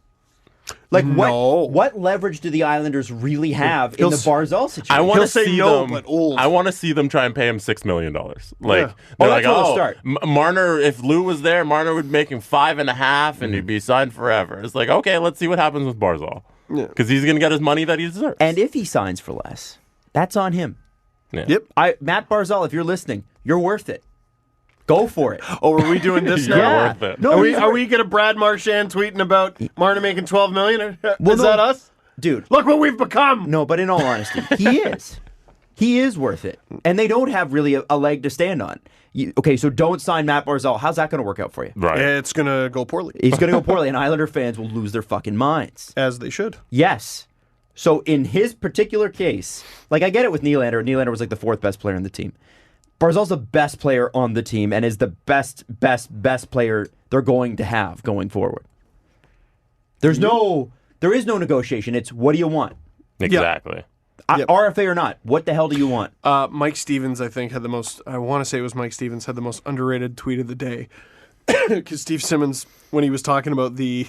What leverage do the Islanders really have in the Barzal situation? I want to say see no, them. but old. I want to see them try and pay him $6 million. They're that's like, where they'll start. Marner. If Lou was there, Marner would make him $5.5, and he'd be signed forever. It's like, okay, let's see what happens with Barzal, because he's gonna get his money that he deserves. And if he signs for less, that's on him. Yeah. Yep. Matt Barzal, if you're listening, you're worth it. Go for it. Oh, are we doing this You're now? worth it. No, Are we gonna Brad Marchand tweeting about Marner making $12 million? Well, Is that us? dude? Look what we've become. No, but in all honesty, he is. He is worth it. And they don't have really a leg to stand on. So don't sign Matt Barzal. How's that going to work out for you? Right. It's gonna go poorly, He's going to go poorly, and Islander fans will lose their fucking minds. as they should. Yes. So in his particular case, I get it with Nylander. Nylander was the fourth best player on the team. Barzal's the best player on the team and is the best player they're going to have going forward. There is no negotiation. It's what do you want? Exactly. RFA or not, what the hell do you want? Mike Stevens, I think, had the most. I want to say it was Mike Stevens had the most underrated tweet of the day, because Steve Simmons, when he was talking about the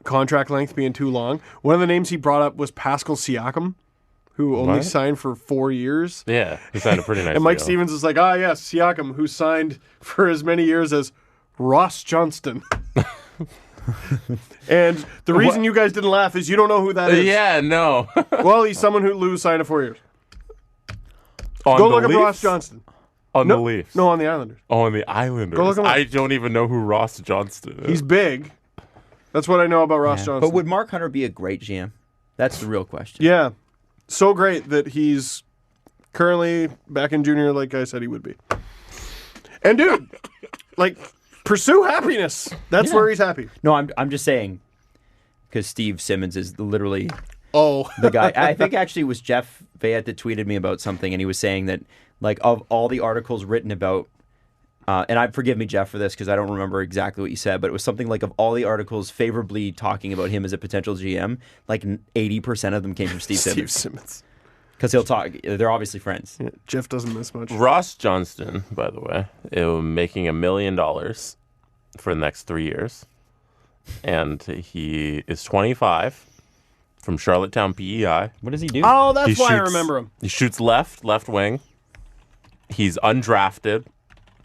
contract length being too long, one of the names he brought up was Pascal Siakam, who only signed for 4 years. Yeah, he signed a pretty nice And Mike deal. Stevens is like, yes, Siakam, who signed for as many years as Ross Johnston. And the reason you guys didn't laugh is you don't know who that is. Yeah, no. Well, he's someone who Lou signed it 4 years. On Go the look up Leafs? Ross Johnston. On the Leafs. No, on the Islanders. Oh, on the Islanders. Go look him up. I don't even know who Ross Johnston is. He's big. That's what I know about Ross Johnston. But would Mark Hunter be a great GM? That's the real question. Yeah. So great that he's currently back in junior like I said he would be. And dude, like, pursue happiness. That's where he's happy. No, I'm just saying, because Steve Simmons is literally Oh. the guy. I think actually it was Jeff Fayette that tweeted me about something, and he was saying that, like, of all the articles written about, and forgive me, Jeff, for this, because I don't remember exactly what you said, but it was something like of all the articles favorably talking about him as a potential GM, like 80% of them came from Steve Steve Simmons. Simmons. Because he'll talk. They're obviously friends. Yeah, Jeff doesn't miss much. Ross Johnston, by the way, making $1 million for the next 3 years. And he is 25 from Charlottetown, PEI. What does he do? Oh, that's He why I shoots- remember him. He shoots left wing. He's undrafted.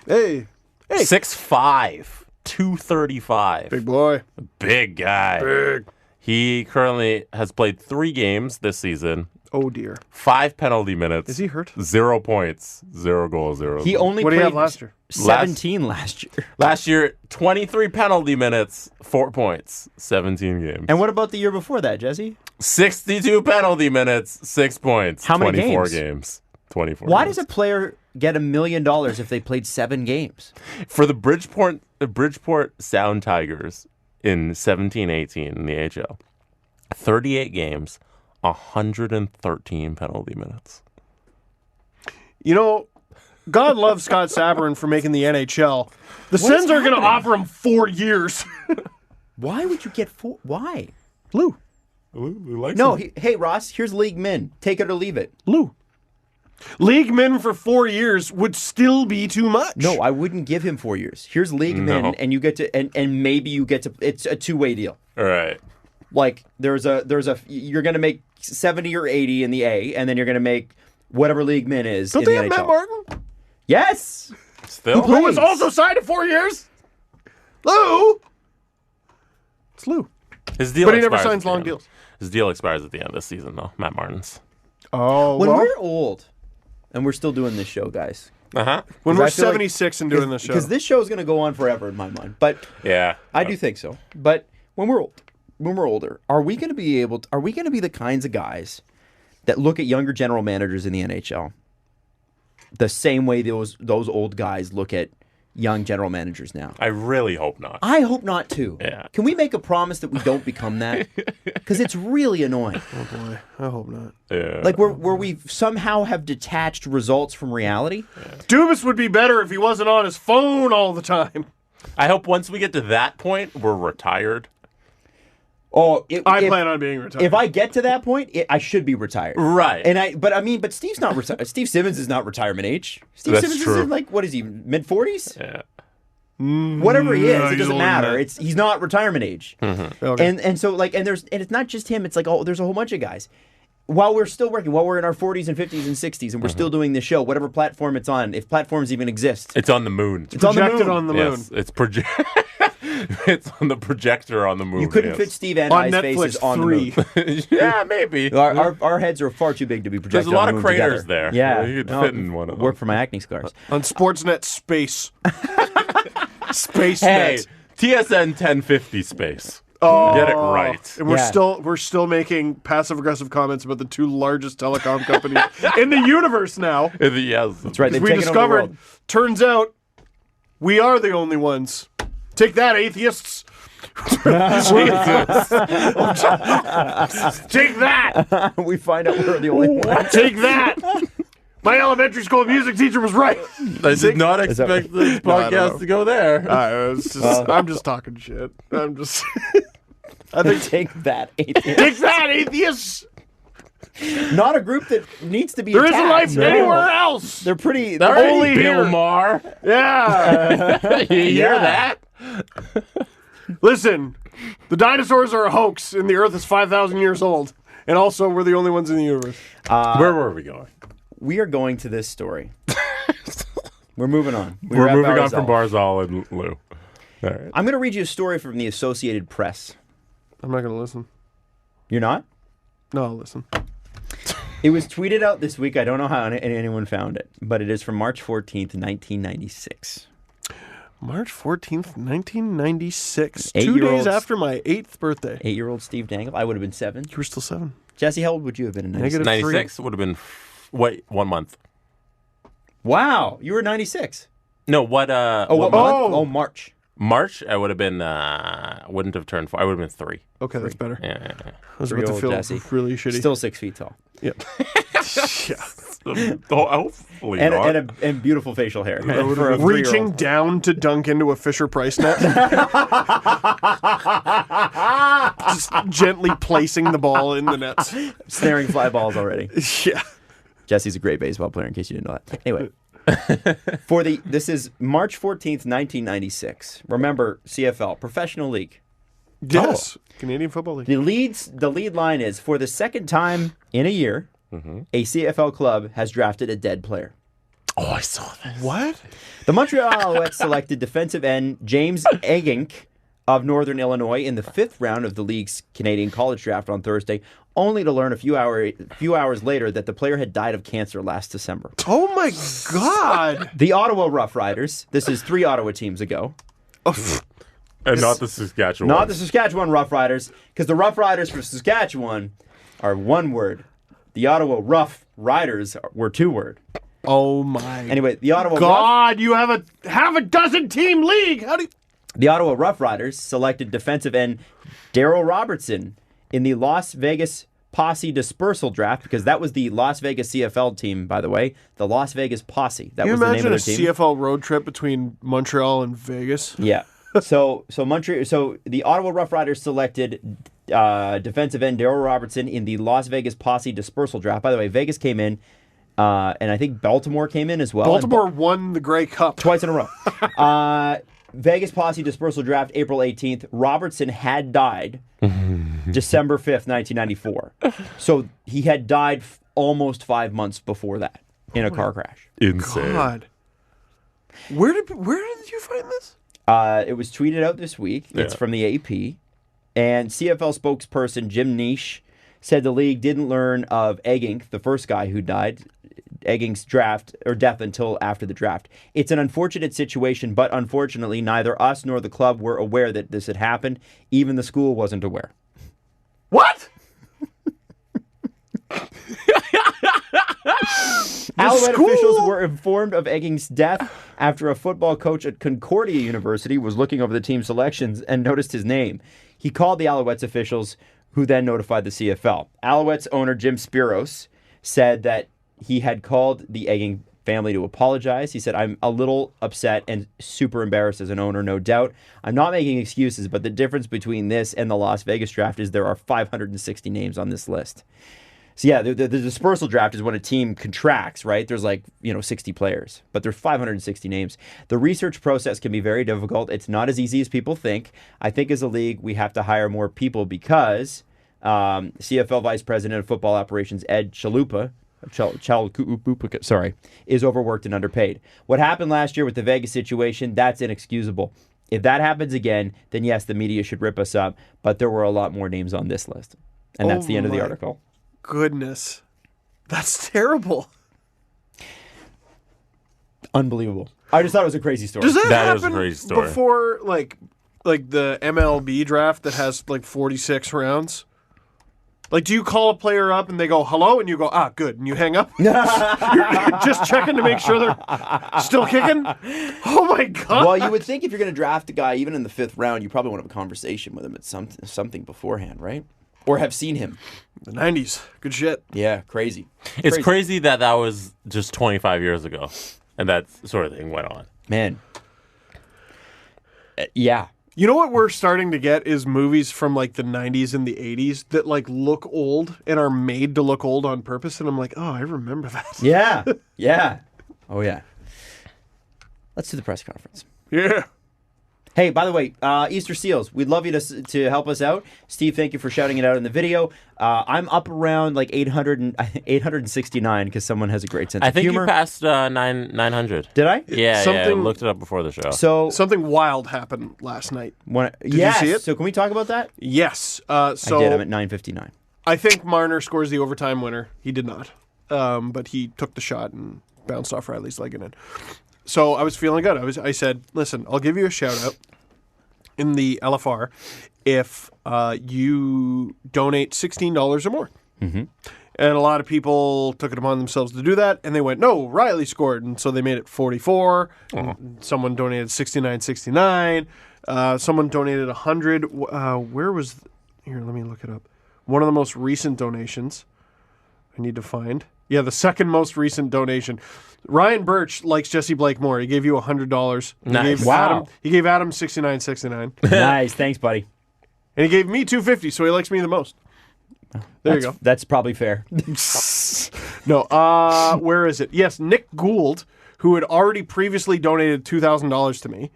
Hey. 6'5", 235. Big boy. Big guy. Big. He currently has played 3 games this season, Oh, dear. 5 penalty minutes. Is he hurt? 0 points, 0 goals, 0. He only What did played he have last year? 17 last year. Last year, 23 penalty minutes, 4 points, 17 games. And what about the year before that, Jesse? 62 penalty minutes, 6 points, How many 24 games? games. 24 Why games. does a player get $1 million if they played 7 games? For the Bridgeport Sound Tigers in 17-18 in the AHL, 38 games, 113 penalty minutes. You know, God loves Scott Sabourin for making the NHL. The Sens are going to offer him 4 years. Why would you get 4? Why? Lou. No, hey, Ross, here's League Min. Take it or leave it. Lou. League Min for 4 years would still be too much. No, I wouldn't give him 4 years. Here's League Min, and you get to, and maybe you get to, it's a 2-way deal. All right. Like, there's a, you're going to make 70 or 80 in the A, and then you're going to make whatever League Min is Don't in they the have NHL. Matt Martin? Yes! Still? Who was also signed to 4 years? Lou! It's Lou. His deal But he never expires signs at the long end. deals. His deal expires at the end of this season, though. Matt Martin's. Oh, When we're old, and we're still doing this show, guys. Uh-huh. when 'cause we're I feel like- 76 and doing this show. Because this show is going to go on forever in my mind. But Yeah. I do think so. But when we're older, are we going to be the kinds of guys that look at younger general managers in the NHL the same way those old guys look at young general managers now? I really hope not. I hope not too. Yeah. Can we make a promise that we don't become that? Because it's really annoying. Oh, boy. I hope not. Yeah. Like where we somehow have detached results from reality. Dubas would be better if he wasn't on his phone all the time. I hope once we get to that point, we're retired. Oh, I plan on being retired. If I get to that point, I should be retired. Right. But Steve's not retired. Steve Simmons is not retirement age. Steve That's Simmons true. is in, like, what is he, mid-40s? Yeah. Whatever he is, no, it he's doesn't older than matter. that. He's not retirement age. Okay. And so like and it's not just him. It's like there's a whole bunch of guys. While we're still working, while we're in our 40s and 50s and 60s, and we're still doing this show, whatever platform it's on, if platforms even exist, It's on the moon. it's on the Projected moon. on the moon. Yes, it's it's on the projector on the moon. You couldn't yes. fit Steve and On I's Netflix faces on 3. the moon. Yeah, maybe. Our heads are far too big to be projected. There's a lot on of the moon craters together. there. Yeah, You could fit in one of them. Work for my acne scars. On Sportsnet Space. Space Hey, Net. TSN 1050 space. Oh. Get it right. And we're Yeah. still making passive aggressive comments about the 2 largest telecom companies in the universe now. Yes. That's right. They've We taken over the discovered, world. turns out, we are the only ones. Take that, atheists. Take that. We find out we're the only one. Take that. My elementary school music teacher was right. I did not expect the podcast to go there. I'm just talking shit. I think Take that, atheist. take that, atheists. Not a group that needs to be There isn't attacked. life No. anywhere else. They're pretty. All right, only Bill here. Maher. Yeah. You hear Yeah. that? Listen, the dinosaurs are a hoax, and the Earth is 5,000 years old. And also, we're the only ones in the universe. Where were we going? We are going to this story. We're moving on. We're at moving on Barzal. from Barzal and Lou. All right. I'm going to read you a story from the Associated Press. I'm not going to listen. You're not? No, I'll listen. It was tweeted out this week. I don't know how anyone found it, but it is from March 14th, 1996. March 14th, 1996. 2 8-year-old days after my 8th birthday. 8-year-old Steve Dangle. I would have been 7. You were still 7. Jesse, how old would you have been in 96? Negative 96 would have been, 1 month. Wow, you were 96. No, what What month? Oh, March. March, I would have been, wouldn't have turned 4. I would have been 3. Okay, that's better. Yeah. I was about to 3-year-old feel Jesse. really shitty. Still 6 feet tall. Yep. Yeah. Hopefully And, not. and beautiful facial hair. For a 3-year-old. Reaching down to dunk into a Fisher-Price net. Just gently placing the ball in the nets. Snaring fly balls already. Yeah. Jesse's a great baseball player, in case you didn't know that. Anyway. This is March 14th, 1996. Remember, CFL, Professional League. Yes. Canadian Football League. The lead line is, for the second time in a year, a CFL club has drafted a dead player. Oh, I saw this. What? The Montreal Alouettes selected defensive end James Egink of Northern Illinois in the 5th round of the league's Canadian College Draft on Thursday, only to learn a few hours later that the player had died of cancer last December. Oh, my God. The Ottawa Rough Riders, this is 3 Ottawa teams ago, And not the Saskatchewan. not the Saskatchewan Rough Riders, because the Rough Riders for Saskatchewan are one word. The Ottawa Rough Riders were 2 word. Oh, my Anyway, the Ottawa God, you have a dozen team league. How do you... The Ottawa Rough Riders selected defensive end Daryl Robertson in the Las Vegas Posse Dispersal Draft, because that was the Las Vegas CFL team, by the way. The Las Vegas Posse. That Can you was the name imagine of a their team. CFL road trip between Montreal and Vegas? Yeah. So the Ottawa Rough Riders selected defensive end Daryl Robertson in the Las Vegas Posse Dispersal Draft. By the way, Vegas came in, and I think Baltimore came in as well. Baltimore won the Grey Cup. Twice in a row. Vegas Posse Dispersal Draft, April 18th. Robertson had died December 5th, 1994. So he had died almost 5 months before that in a car crash. Insane. God. Where did you find this? It was tweeted out this week. It's from the AP. And CFL spokesperson Jim Niche said the league didn't learn of Egink, the first guy who died, Egink's death until after the draft. It's an unfortunate situation, but unfortunately, neither us nor the club were aware that this had happened. Even the school wasn't aware. What? Alouette officials were informed of Egink's death after a football coach at Concordia University was looking over the team selections and noticed his name. He called the Alouettes officials, who then notified the CFL. Alouettes owner Jim Spiros said that he had called the Egink family to apologize. He said, "I'm a little upset and super embarrassed as an owner, no doubt. I'm not making excuses, but the difference between this and the Las Vegas draft is there are 560 names on this list." So yeah, the dispersal draft is when a team contracts, right? There's 60 players, but there's 560 names. The research process can be very difficult. It's not as easy as people think. I think as a league, we have to hire more people because CFL Vice President of Football Operations Ed Chalupa, is overworked and underpaid. What happened last year with the Vegas situation, that's inexcusable. If that happens again, then yes, the media should rip us up, but there were a lot more names on this list. And that's the end of the article. Goodness. That's terrible. Unbelievable. I just thought it was a crazy story. Does that That is happen a crazy story. before like the MLB draft that has 46 rounds? Like, do you call a player up and they go, hello? And you go, good. And you hang up? You're just checking to make sure they're still kicking? Oh, my God. Well, you would think if you're going to draft a guy, even in the 5th round, you probably want to have a conversation with him at something beforehand, right? Or have seen him. The 90s. Good shit. Yeah, crazy. It's crazy that was just 25 years ago, and that sort of thing went on. Man. Yeah. You know what we're starting to get is movies from the 90s and the 80s that look old and are made to look old on purpose. And I'm like, oh, I remember that. Yeah. Yeah. Oh, yeah. Let's do the press conference. Yeah. Hey, by the way, Easter Seals, we'd love you to help us out. Steve, thank you for shouting it out in the video. I'm up around like 869 because someone has a great sense of humor. I think you passed 900. Did I? Yeah, I looked it up before the show. So something wild happened last night. Did you see it? So can we talk about that? Yes. I did. I'm at 959. I think Marner scores the overtime winner. He did not. But he took the shot and bounced off Riley's leg and in. So I was feeling good. I said, listen, I'll give you a shout out in the LFR if you donate $16 or more. Mm-hmm. And a lot of people took it upon themselves to do that, and they went, no, Riley scored, and so they made it 44. Someone donated $69.69. Someone donated $100. Here, let me look it up. One of the most recent donations I need to find. Yeah, the second most recent donation. Ryan Birch likes Jesse Blake more. He gave you $100. Nice. He gave Adam $69.69. Nice, thanks, buddy. And he gave me $250, so he likes me the most. There you go. That's probably fair. No, where is it? Yes, Nick Gould, who had already previously donated $2,000 to me,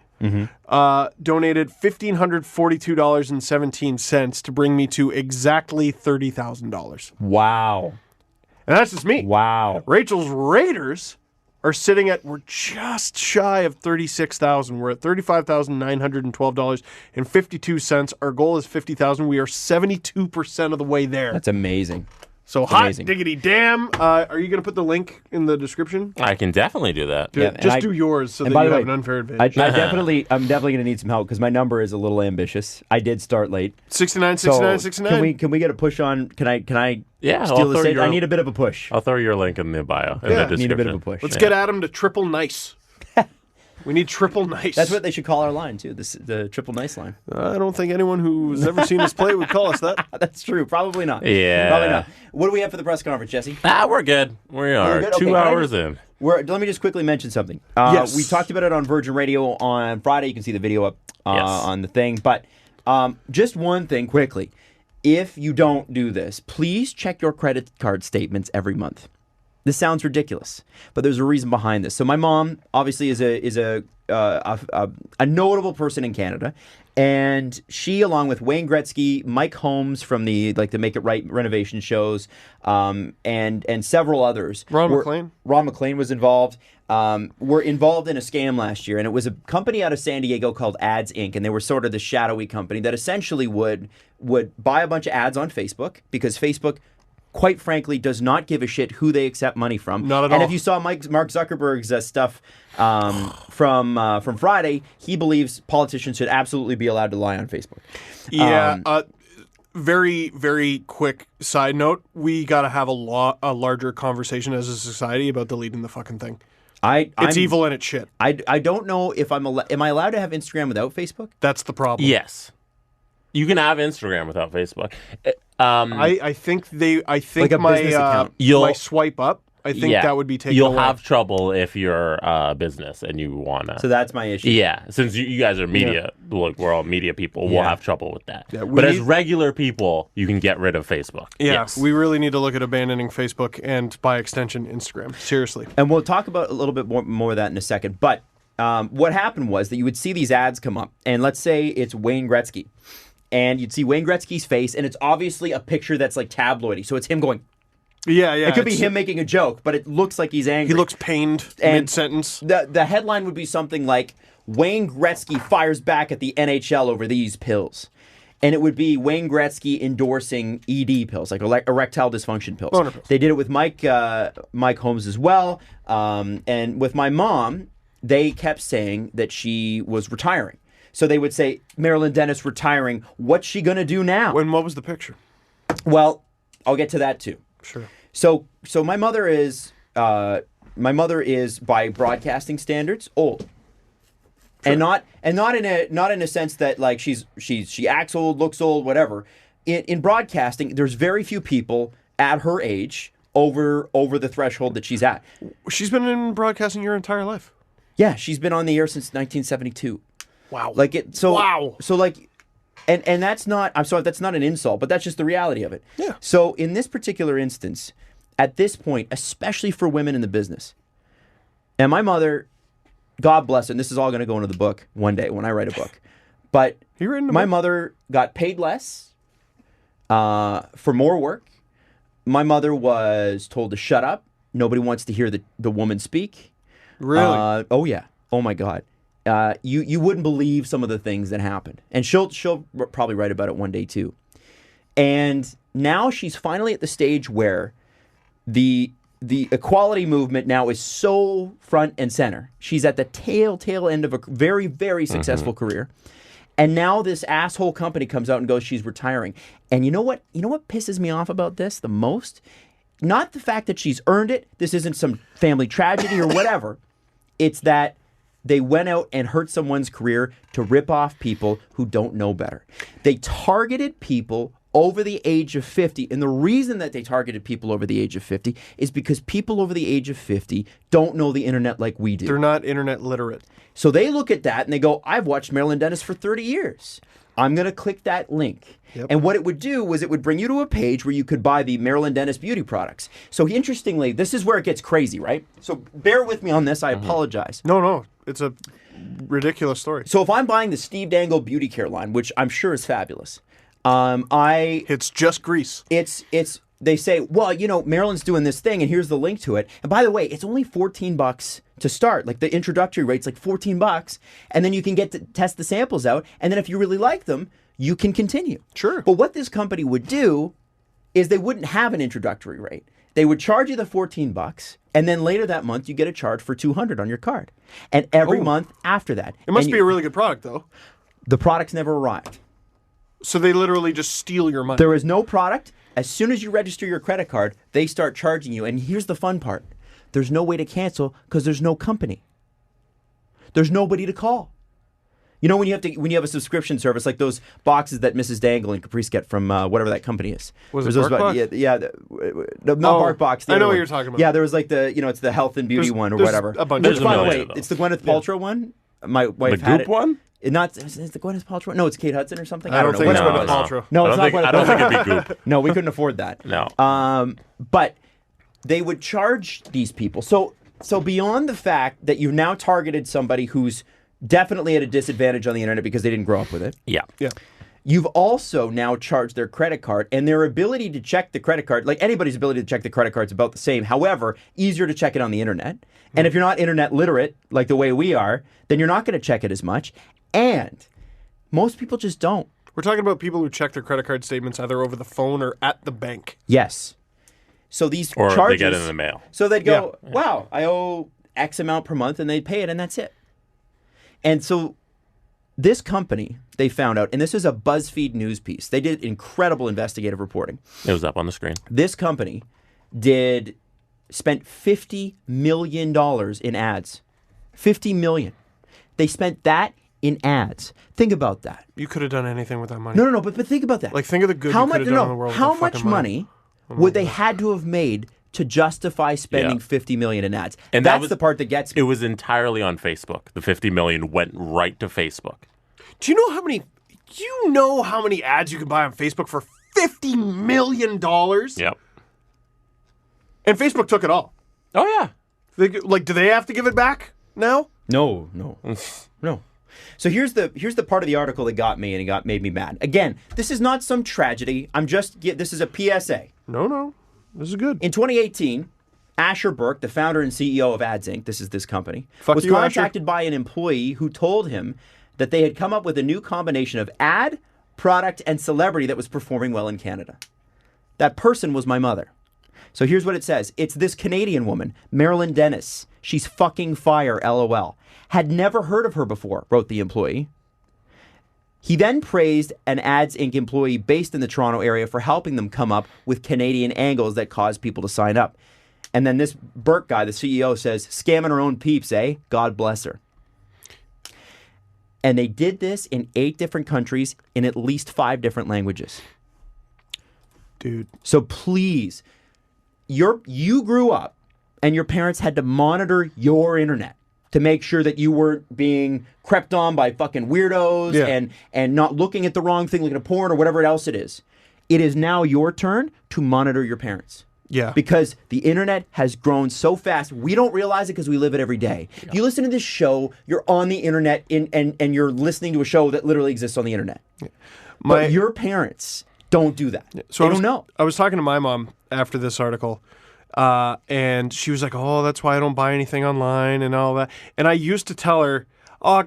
donated $1,542.17 to bring me to exactly $30,000. Wow. And that's just me. Wow. Rachel's Raiders are sitting at, we're just shy of $36,000. We're at $35,912.52. Our goal is $50,000. We are 72% of the way there. That's amazing. So hot diggity damn. Are you going to put the link in the description? I can definitely do that. Do yours so that you have an unfair advantage. I'm definitely going to need some help because my number is a little ambitious. I did start late. 69. Can we get a push on? Can I? Yeah, steal the stage? I need a bit of a push. I'll throw your link in the bio. In the description. Need a bit of a push. Let's get Adam to triple nice. We need triple nice. That's what they should call our line too. The triple nice line. I don't think anyone who's ever seen us play would call us that. That's true. Probably not. Yeah. Probably not. What do we have for the press conference, Jesse? We're good. We are good? 2 hours in. Let me just quickly mention something. Yes. We talked about it on Virgin Radio on Friday. You can see the video up on the thing. But just one thing quickly. If you don't do this, please check your credit card statements every month. This sounds ridiculous, but there's a reason behind this. So my mom obviously is a notable person in Canada, and she, along with Wayne Gretzky, Mike Holmes from the Make It Right renovation shows, and several others. Ron McLean was involved. Were involved in a scam last year, and it was a company out of San Diego called Ads Inc., and they were sort of the shadowy company that essentially would buy a bunch of ads on Facebook because Facebook, quite frankly, does not give a shit who they accept money from. Not at all. And if you saw Mark Zuckerberg's stuff from Friday, he believes politicians should absolutely be allowed to lie on Facebook. Yeah. Very, very quick side note. We got to have a larger conversation as a society about deleting the fucking thing. It's evil and it's shit. I don't know if am I allowed to have Instagram without Facebook? That's the problem. Yes. You can have Instagram without Facebook. I think like a business account. My swipe up. I think that would be taken away. You'll have trouble if you're a business and you wanna. So that's my issue. Yeah, since you guys are media, look, we're all media people. We'll have trouble with that. Yeah, but as regular people, you can get rid of Facebook. Yeah, yes. We really need to look at abandoning Facebook and, by extension, Instagram. Seriously. And we'll talk about a little bit more of that in a second. But what happened was that you would see these ads come up, and let's say it's Wayne Gretzky. And you'd see Wayne Gretzky's face, and it's obviously a picture that's like tabloidy. So it's him going... Yeah. It could be him making a joke, but it looks like he's angry. He looks pained mid-sentence. The headline would be something like, Wayne Gretzky fires back at the NHL over these pills. And it would be Wayne Gretzky endorsing ED pills, like erectile dysfunction pills. Wonderful. They did it with Mike Holmes as well. And with my mom, they kept saying that she was retiring. So they would say, Marilyn Dennis retiring, what's she going to do now? What was the picture? Well, I'll get to that too. Sure. So my mother is by broadcasting standards old. Sure. And not in a sense that like she acts old, looks old, whatever. In broadcasting, there's very few people at her age over the threshold that she's at. She's been in broadcasting your entire life. Yeah, she's been on the air since 1972. Wow. Wow. So like, and that's not. I'm sorry, that's not an insult, but that's just the reality of it. Yeah. So in this particular instance, at this point, especially for women in the business, and my mother, God bless her, and this is all going to go into the book one day when I write a book. But You're in the my book. mother got paid less for more work. My mother was told to shut up. Nobody wants to hear the woman speak. Really? Oh yeah. Oh my God. You wouldn't believe some of the things that happened, and she'll probably write about it one day too. And now she's finally at the stage where the equality movement now is so front and center. She's at the tail end of a very, very successful career. And now this asshole company comes out and goes, she's retiring. And you know what? You know what pisses me off about this the most? Not the fact that she's earned it. This isn't some family tragedy or whatever. It's that they went out and hurt someone's career to rip off people who don't know better. They targeted people over the age of 50. And the reason that they targeted people over the age of 50 is because people over the age of 50 don't know the internet like we do. They're not internet literate. So they look at that and they go, I've watched Marilyn Dennis for 30 years. I'm going to click that link. Yep. And what it would do was it would bring you to a page where you could buy the Marilyn Dennis beauty products. So interestingly, this is where it gets crazy, right? So bear with me on this. I apologize. No. It's a ridiculous story. So if I'm buying the Steve Dangle beauty care line, which I'm sure is fabulous, It's just grease. they say, well, you know, Marilyn's doing this thing and here's the link to it. And by the way, it's only $14 to start. Like the introductory rate's like $14, and then you can get to test the samples out. And then if you really like them, you can continue. Sure. But what this company would do is they wouldn't have an introductory rate. They would charge you the $14, and then later that month you get a charge for $200 on your card. And every month after that. It must be a really good product, though. The products never arrived. So they literally just steal your money. There is no product. As soon as you register your credit card, they start charging you. And here's the fun part. There's no way to cancel because there's no company. There's nobody to call. You know when you have a subscription service like those boxes that Mrs. Dangle and Caprice get from whatever that company is. Was it Those BarkBox? Not BarkBox. I know what you're talking about. Yeah, there was like it's the health and beauty one or there's whatever. a bunch Which, of by the them. way, it's the Gwyneth Paltrow one. My wife The had Goop it. one? Is the Gwyneth Paltrow? No, it's Kate Hudson or something. I don't know. think it's Whatever. Gwyneth Paltrow. No, it's not Gwyneth I don't think Paltrow. it'd be Goop. No, we couldn't afford that. No. But they would charge these people. So beyond the fact that you've now targeted somebody who's definitely at a disadvantage on the internet because they didn't grow up with it, Yeah. you've also now charged their credit card, and their ability to check the credit card, like anybody's ability to check the credit card is about the same. However, easier to check it on the internet. And if you're not internet literate, like the way we are, then you're not going to check it as much. And most people just don't. We're talking about people who check their credit card statements either over the phone or at the bank. Yes. So these Or charges, they get it in the mail. So they'd go, wow, I owe X amount per month, and they'd pay it, and that's it. And so this company, they found out, and this is a BuzzFeed news piece. They did incredible investigative reporting. It was up on the screen. This company spent $50 million in ads. $50 million. They spent that in ads. Think about that. You could have done anything with that money. No, but think about that. Like, think of the good you could have done in the world with How that much fucking money would they had to have made to justify spending $50 million in ads? And that's the part that gets me. It was entirely on Facebook. The $50 million went right to Facebook. Do you know how many ads you can buy on Facebook for $50 million? Yep. And Facebook took it all. Oh, yeah. Do they have to give it back now? No. So here's the part of the article that got me and made me mad. Again, this is not some tragedy. This is a PSA. No. This is good. In 2018, Asher Burke, the founder and CEO of Ads Inc., this is this company, Fuck was you, Asher. contacted by an employee who told him that they had come up with a new combination of ad, product, and celebrity that was performing well in Canada. That person was my mother. So here's what it says. It's this Canadian woman, Marilyn Dennis. She's fucking fire, LOL. Had never heard of her before, wrote the employee. He then praised an Ads Inc. employee based in the Toronto area for helping them come up with Canadian angles that caused people to sign up. And then this Burke guy, the CEO, says, scamming her own peeps, eh? God bless her. And they did this in 8 different countries in at least 5 different languages. Dude. So please, you grew up and your parents had to monitor your internet to make sure that you weren't being crept on by fucking weirdos and not looking at the wrong thing, looking at porn or whatever else it is. It is now your turn to monitor your parents. Yeah. Because the internet has grown so fast, we don't realize it because we live it every day. Yeah. If you listen to this show, you're on the internet and you're listening to a show that literally exists on the internet. Yeah. But your parents don't do that. Yeah. So they don't know. I was talking to my mom after this article, and she was like, "Oh, that's why I don't buy anything online and all that." And I used to tell her, "Oh,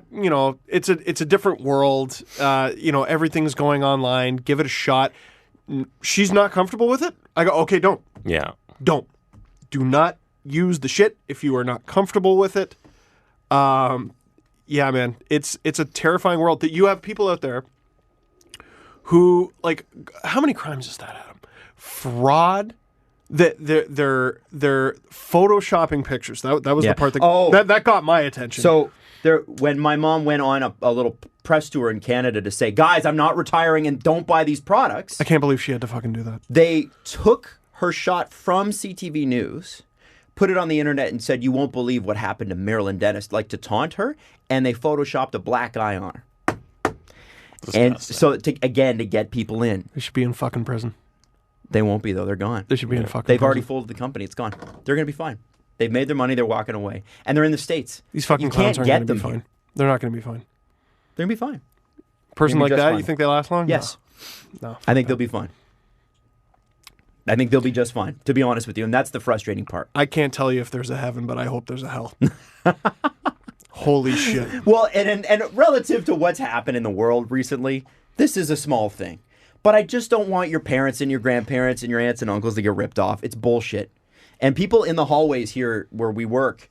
it's a different world. Everything's going online. Give it a shot." She's not comfortable with it. I go, "Okay, don't. Yeah. Don't. Do not use the shit if you are not comfortable with it." Yeah, man. It's a terrifying world that you have people out there who, like, how many crimes is that, Adam? Fraud. They're photoshopping pictures. That was the part that got my attention. So when my mom went on a little press tour in Canada to say, guys, I'm not retiring and don't buy these products. I can't believe she had to fucking do that. They took her shot from CTV News, put it on the internet and said, you won't believe what happened to Marilyn Dennis, like to taunt her, and they photoshopped a black eye on her. And so, to get people in. They should be in fucking prison. They won't be, though. They're gone. They should be in fucking They've prison. already folded the company. It's gone. They're going to be fine. They've made their money. They're walking away. And they're in the States. These fucking clowns aren't going to be fine. They're not going to be fine. They're going to be fine. Person like that, fine. You think they last long? Yes. No. I think they'll be fine. I think they'll be just fine, to be honest with you. And that's the frustrating part. I can't tell you if there's a heaven, but I hope there's a hell. Holy shit. Well, and relative to what's happened in the world recently, this is a small thing. But I just don't want your parents and your grandparents and your aunts and uncles to get ripped off. It's bullshit. And people in the hallways here where we work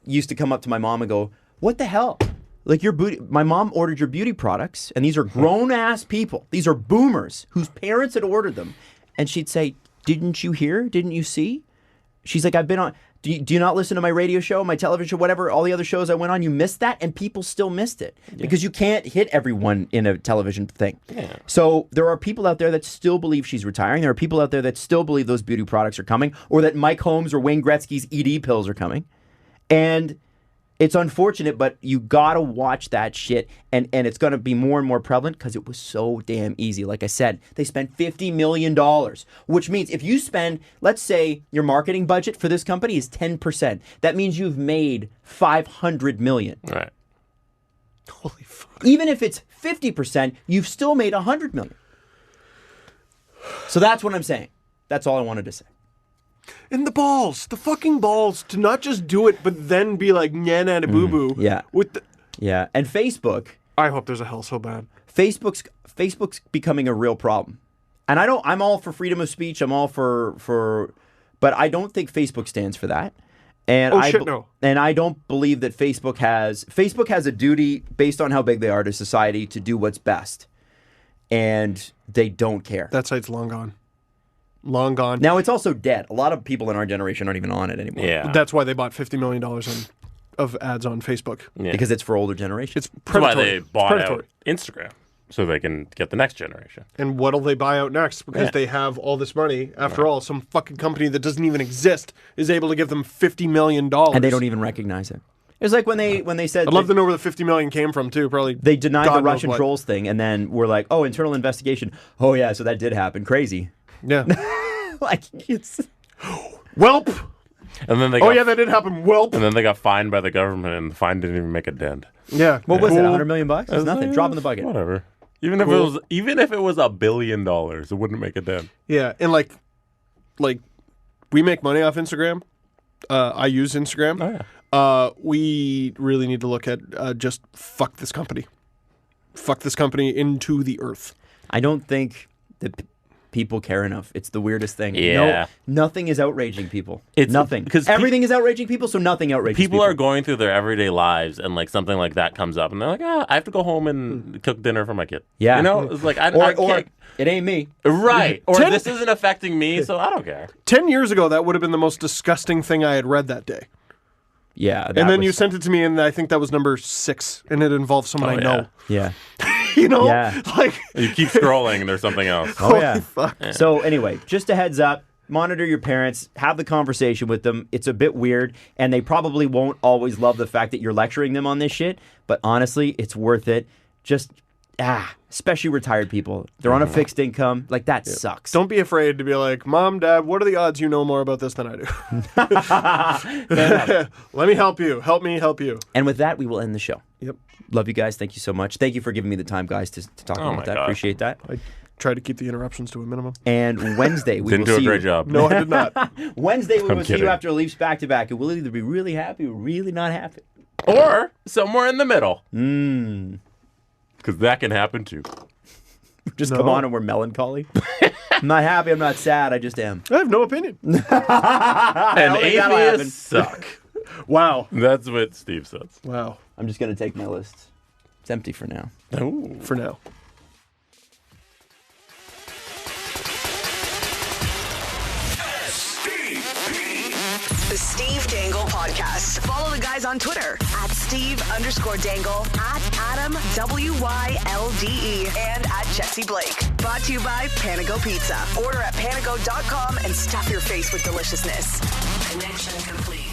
used to come up to my mom and go, what the hell? Like my mom ordered your beauty products, and these are grown-ass people. These are boomers whose parents had ordered them. And she'd say, didn't you hear? Didn't you see? She's like, I've been on... Do you not listen to my radio show, my television show, whatever, all the other shows I went on? You missed that, and people still missed it. Yeah. Because you can't hit everyone in a television thing. Yeah. So there are people out there that still believe she's retiring. There are people out there that still believe those beauty products are coming, or that Mike Holmes or Wayne Gretzky's ED pills are coming. And it's unfortunate, but you gotta watch that shit, and it's gonna be more and more prevalent because it was so damn easy. Like I said, they spent $50 million, which means if you spend, let's say your marketing budget for this company is 10%, that means you've made $500 million. Right. Holy fuck. Even if it's 50%, you've still made $100 million. So that's what I'm saying. That's all I wanted to say. And the fucking balls to not just do it, but then be like, nah, boo boo. Yeah. With yeah. And Facebook. I hope there's a hell so bad. Facebook's becoming a real problem. And I'm all for freedom of speech. I'm all for but I don't think Facebook stands for that. And no. And I don't believe that Facebook has a duty based on how big they are to society to do what's best. And they don't care. That site's long gone. Long gone. Now, it's also dead. A lot of people in our generation aren't even on it anymore. Yeah. That's why they bought $50 million of ads on Facebook. Yeah. Because it's for older generations. It's predatory. That's why they bought out Instagram, so they can get the next generation. And what'll they buy out next? Because they have all this money. After all, some fucking company that doesn't even exist is able to give them $50 million. And they don't even recognize it. It was like when they said... I'd love to know where the $50 million came from, too. Probably they denied the Russian trolls thing, and then we're like, oh, internal investigation. Oh, yeah, so that did happen. Crazy. Yeah. Like, it's... Welp! And then that did happen. Welp! And then they got fined by the government, and the fine didn't even make a dent. Yeah. What was it, $100 million? It was nothing. Drop in the bucket. Whatever. Even if it was $1 billion, it wouldn't make a dent. Yeah, and like we make money off Instagram. I use Instagram. Oh, yeah. We really need to look at just fuck this company. Fuck this company into the earth. I don't think that people care enough. It's the weirdest thing. Yeah. Nothing is outraging people. It's nothing. Because everything is outraging people, so nothing outrages people. People are going through their everyday lives, and like something like that comes up, and they're like, I have to go home and cook dinner for my kid. Yeah. You know? It's like, I can't. It ain't me. Right. Or this isn't affecting me, so I don't care. 10 years ago, that would have been the most disgusting thing I had read that day. Yeah. And then you sent it to me, and I think that was number 6, and it involved someone I know. Yeah. You know? Yeah. Like you keep scrolling, and there's something else. Oh, yeah. Fuck. So anyway, just a heads up. Monitor your parents. Have the conversation with them. It's a bit weird, and they probably won't always love the fact that you're lecturing them on this shit. But honestly, it's worth it. Just especially retired people. They're on a fixed income. Like, that sucks. Don't be afraid to be like, Mom, Dad, what are the odds you know more about this than I do? Let me help you. Help me help you. And with that, we will end the show. Yep. Love you guys. Thank you so much. Thank you for giving me the time, guys, to talk about that. God. Appreciate that. I tried to keep the interruptions to a minimum. And Wednesday, we Didn't will do a see great you. job. No, I did not. Wednesday, we will see you kidding. after a Leafs back-to-back, and we'll either be really happy or really not happy. Or somewhere in the middle. Because that can happen too. Just come on and we're melancholy. I'm not happy, I'm not sad, I just am. I have no opinion. And atheists suck. Wow. That's what Steve says. Wow. I'm just going to take my list. It's empty for now. Ooh. For now. The Steve Dangle Podcast. Follow the guys on Twitter at Steve_Dangle, at AdamWYLDE, and at Jesse Blake. Brought to you by Panago Pizza. Order at panago.com and stuff your face with deliciousness. Connection complete.